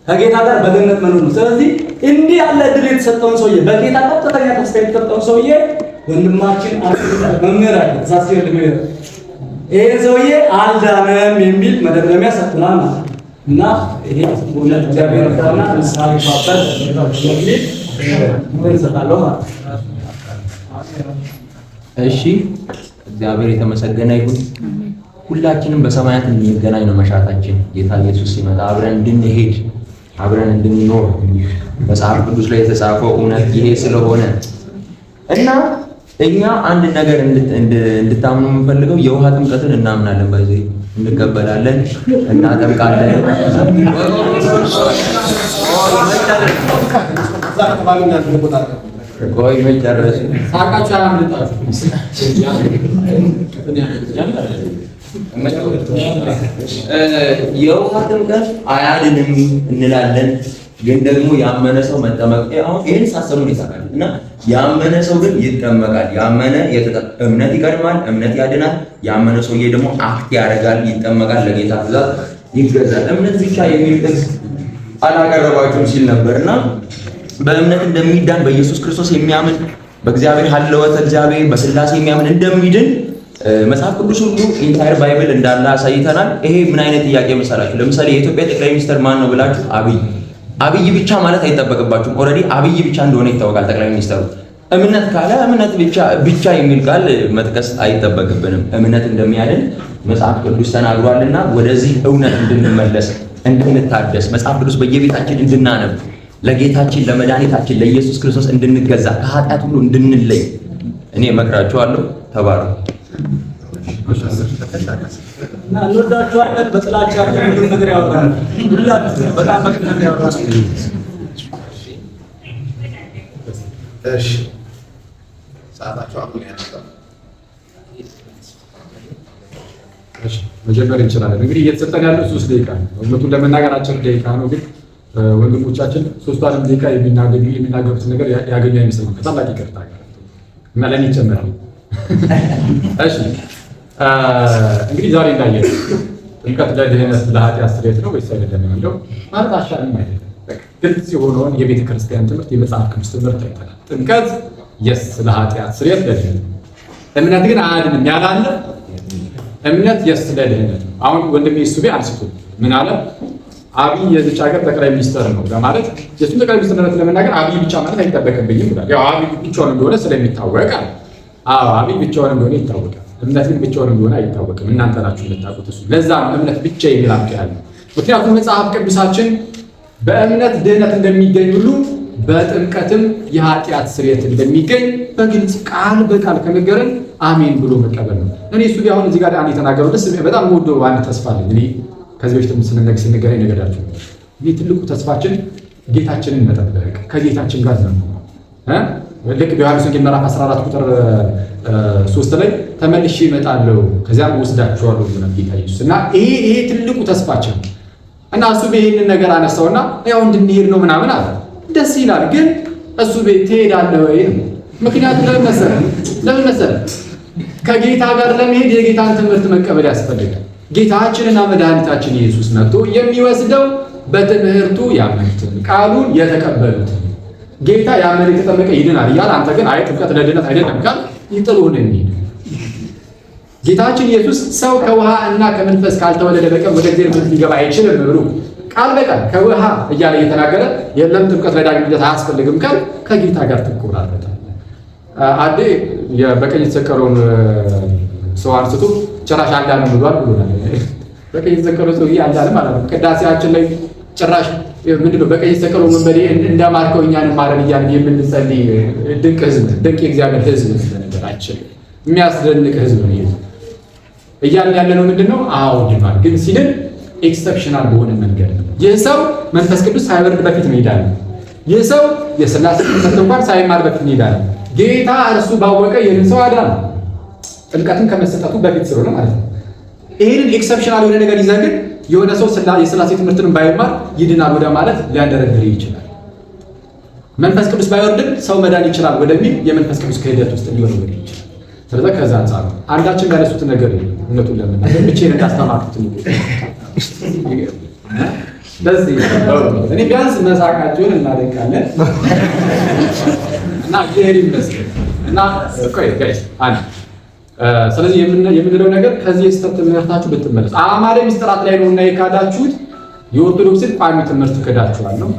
ከጌታ ጋር በገነት መኖር ነው። ስለዚህ እንዲህ ያለ ዕድል የተሰጠውን ሰውዬ በጌታ ቀጥተኛ ተስፋ የተሰጠውን ሰውዬ ወንድማችን መምህራችን ተሳስቶ ልምር ይሄ ሰውዬ አልዳነም የሚል መደምደሚያ ሰጥቷል ማለት ነው። እና ይሄ ወንድ እግዚአብሔር ታና ምሳሌ ባበር የሚል ምን ሰጣለው ማለት ነው። እሺ እግዚአብሔር የተመሰገነ ይሁን። ሁላችንም በሰማያት እንገናኝ ነው መሻታችን። ጌታ ኢየሱስ ሲመጣ አብረን እንድንሄድ አብረን እንድንኖር መጽሐፍ ቅዱስ ላይ የተጻፈው እውነት ይሄ ስለሆነ እና እኛ አንድ ነገር እንድታምኑ የምንፈልገው የውሃ ጥምቀትን እናምናለን፣ በዚህ እንቀበላለን፣ እናጠምቃለን። ቆይ መጨረስ ሳቃችሁ አያምልጣችሁ። የውሃ ጥምቀት አያድንም እንላለን፣ ግን ደግሞ ያመነ ሰው መጠመቅ አሁን ይሄን ሳሰሙ ይሰራል እና ያመነ ሰው ግን ይጠመቃል። ያመነ እምነት ይቀድማል፣ እምነት ያድናል። ያመነ ሰውዬ ደግሞ አክት ያደርጋል፣ ይጠመቃል፣ ለጌታ ትእዛዝ ይገዛል። እምነት ብቻ የሚል ጥቅስ አላቀረባችሁም ሲል ነበርና በእምነት እንደሚዳን በኢየሱስ ክርስቶስ የሚያምን በእግዚአብሔር ሀለወተ እግዚአብሔር በስላሴ የሚያምን እንደሚድን መጽሐፍ ቅዱስ ሁሉ ኢንታየር ባይብል እንዳለ አሳይተናል። ይሄ ምን አይነት ጥያቄ መሰላችሁ? ለምሳሌ የኢትዮጵያ ጠቅላይ ሚኒስትር ማን ነው ብላችሁ አብይ ብቻ ማለት አይጠበቅባችሁም። ኦልሬዲ አብይ ብቻ እንደሆነ ይታወቃል ጠቅላይ ሚኒስትሩ። እምነት ካለ እምነት ብቻ የሚል ቃል መጥቀስ አይጠበቅብንም። እምነት እንደሚያድን መጽሐፍ ቅዱስ ተናግሯልና ወደዚህ እውነት እንድንመለስ እንድንታደስ መጽሐፍ ቅዱስ በየቤታችን እንድናነብ ለጌታችን ለመድኃኒታችን ለኢየሱስ ክርስቶስ እንድንገዛ ከኃጢአት ሁሉ እንድንለይ እኔ እመክራችኋለሁ። ተባረኩ። እና እንወዳችኋለን። በጥላቻ ሁሉ ነገር ያወራል። ሁላችሁም በጣም በቅንነት ያወራል። እሺ ሰዓታቸው አሁን ያለው እሺ መጀመር እንችላለን። እንግዲህ እየተሰጠን ያለው 3 ደቂቃ ነው። እውነቱን ለመናገር አጭር ደቂቃ ነው፣ ግን ወንድሞቻችን 3 ደቂቃ የሚናገሩት ነገር ያገኙ አይመስልም። ከታላቅ ይቅርታ እና ለኔ ይጨምራል። እሺ እንግዲህ ዛሬ እንዳየን ጥምቀት ለድህነት ለኃጢአት ስርየት ነው ወይስ አይደለም የሚለው ማለት አሻንም አይደለም። ግልጽ የሆነውን የቤተ ክርስቲያን ትምህርት የመጽሐፍ ቅዱስ ትምህርት አይተናል። ጥምቀት የስ ለኃጢአት ስርየት ለድህነት ነው። እምነት ግን አያድንም ያላለ እምነት የስ ለድህነት ነው። አሁን ወንድሜ ሱቤ አንስቶ ምን አለ? አብይ የዚች ሀገር ጠቅላይ ሚኒስትር ነው ለማለት የሱን ጠቅላይ ሚኒስትርነት ለመናገር አብይ ብቻ ማለት አይጠበቅብኝም ብሏል። ያው አብይ ብቻውን እንደሆነ ስለሚታወቅ አብይ ብቻውን እንደሆነ ይታወቃል። እምነት ግን ብቻውን እንደሆነ አይታወቅም። እናንተ ናችሁ የምታውቁት እሱ። ለዛ ነው እምነት ብቻ የሚል አምጥ ያለው። ምክንያቱም መጽሐፍ ቅዱሳችን በእምነት ድህነት እንደሚገኝ ሁሉ በጥምቀትም የኃጢአት ስርየት እንደሚገኝ በግልጽ ቃል በቃል ከነገረን አሜን ብሎ መቀበል ነው። እኔ እሱ አሁን እዚህ ጋር አንድ የተናገረው ደስ በጣም ወዶ አንድ ተስፋ አለኝ። እኔ ከዚህ በፊት ስንገናኝ ነገራችሁ እኔ ትልቁ ተስፋችን ጌታችንን መጠበቅ ከጌታችን ጋር ነው። ልክ በዮሐንስ ወንጌል ምዕራፍ 14 ቁጥር 3 ላይ ተመልሼ እመጣለሁ ከዚያም ወስዳችኋለሁ ብሏል ጌታ ኢየሱስ። እና ይሄ ትልቁ ተስፋችን እና እሱ ይሄንን ነገር አነሳውና ያው እንድንሄድ ነው ምናምን አለ። ደስ ይላል፣ ግን እሱ ቤት ትሄዳለህ ወይ ነው። ምክንያቱም ለምን መሰለህ ከጌታ ጋር ለመሄድ የጌታን ትምህርት መቀበል ያስፈልጋል። ጌታችንና መድኃኒታችን ኢየሱስ መጥቶ የሚወስደው በትምህርቱ ያመኑትን ቃሉን የተቀበሉትን ጌታ ያመነ የተጠመቀ ይድናል እያለ አንተ ግን አይ ጥምቀት ለድነት አይደለም ካል ይጥሉን እንሂድ። ጌታችን ኢየሱስ ሰው ከውሃ እና ከመንፈስ ካልተወለደ በቀር ወደ እግዚአብሔር መንግሥት ሊገባ አይችልም ብሎ ቃል በቃል ከውሃ እያለ እየተናገረ የለም ጥምቀት ለዳግም ልደት አያስፈልግም ካል ከጌታ ጋር ትቆራረጣለህ። አንዴ በቀኝ የተሰቀለውን ሰው አንስቶ ጭራሽ አንዳንድ ብሏል ብሎናል። በቀኝ የተሰቀለው ሰው አንዳንድ ማለት ነው። ቅዳሴያችን ላይ ጭራሽ ምንድነው በቀኝ የተሰቀለው መንበዴ እንዳማርከው እኛንም ማረን እያልን የምንጸልይ ድንቅ ህዝብ፣ ድንቅ የእግዚአብሔር ህዝብ ነገራችን የሚያስደንቅ ህዝብ ነው። ይሄ እያልን ያለነው ምንድነው? አዎ ይማር ግን ሲልን ኤክሰፕሽናል በሆነ መንገድ ነው። ይህ ሰው መንፈስ ቅዱስ ሳይወርድ በፊት ነው ይላል። ይህ ሰው የሥላሴ ትምህርት እንኳን ሳይማር በፊት ነው ይላል። ጌታ እርሱ ባወቀ ይህን ሰው አዳነ። ጥምቀትን ከመሰጠቱ በፊት ስለሆነ ማለት ነው። ይህንን ኤክሰፕሽናል የሆነ ነገር ይዘህ ግን የሆነ ሰው የሥላሴ ትምህርትን ባይማር ይድናል ወደ ማለት ሊያንደረድር ይችላል። መንፈስ ቅዱስ ባይወርድም ሰው መዳን ይችላል ወደሚል የመንፈስ ቅዱስ ክህደት ውስጥ ሊወርድ ይችላል። ስለዚህ ከዛ አንጻር ነው አንዳችን ያነሱት ነገር እውነቱን ለምናገር ብቻዬን እንዳስተማርኩት ነው። ለዚህ እኔ ቢያንስ መሳቃቸውን እናደንቃለን እና እግዚአብሔር ይመስገን እና ቆይ ጋይስ አንድ ስለዚህ የምንለው ነገር ከዚህ የስተት ትምህርታችሁ ብትመለሱ አማረ ሚስጥራት ላይ ነውና የካዳችሁት የኦርቶዶክስን ቋሚ ትምህርት ክዳችኋል ነው።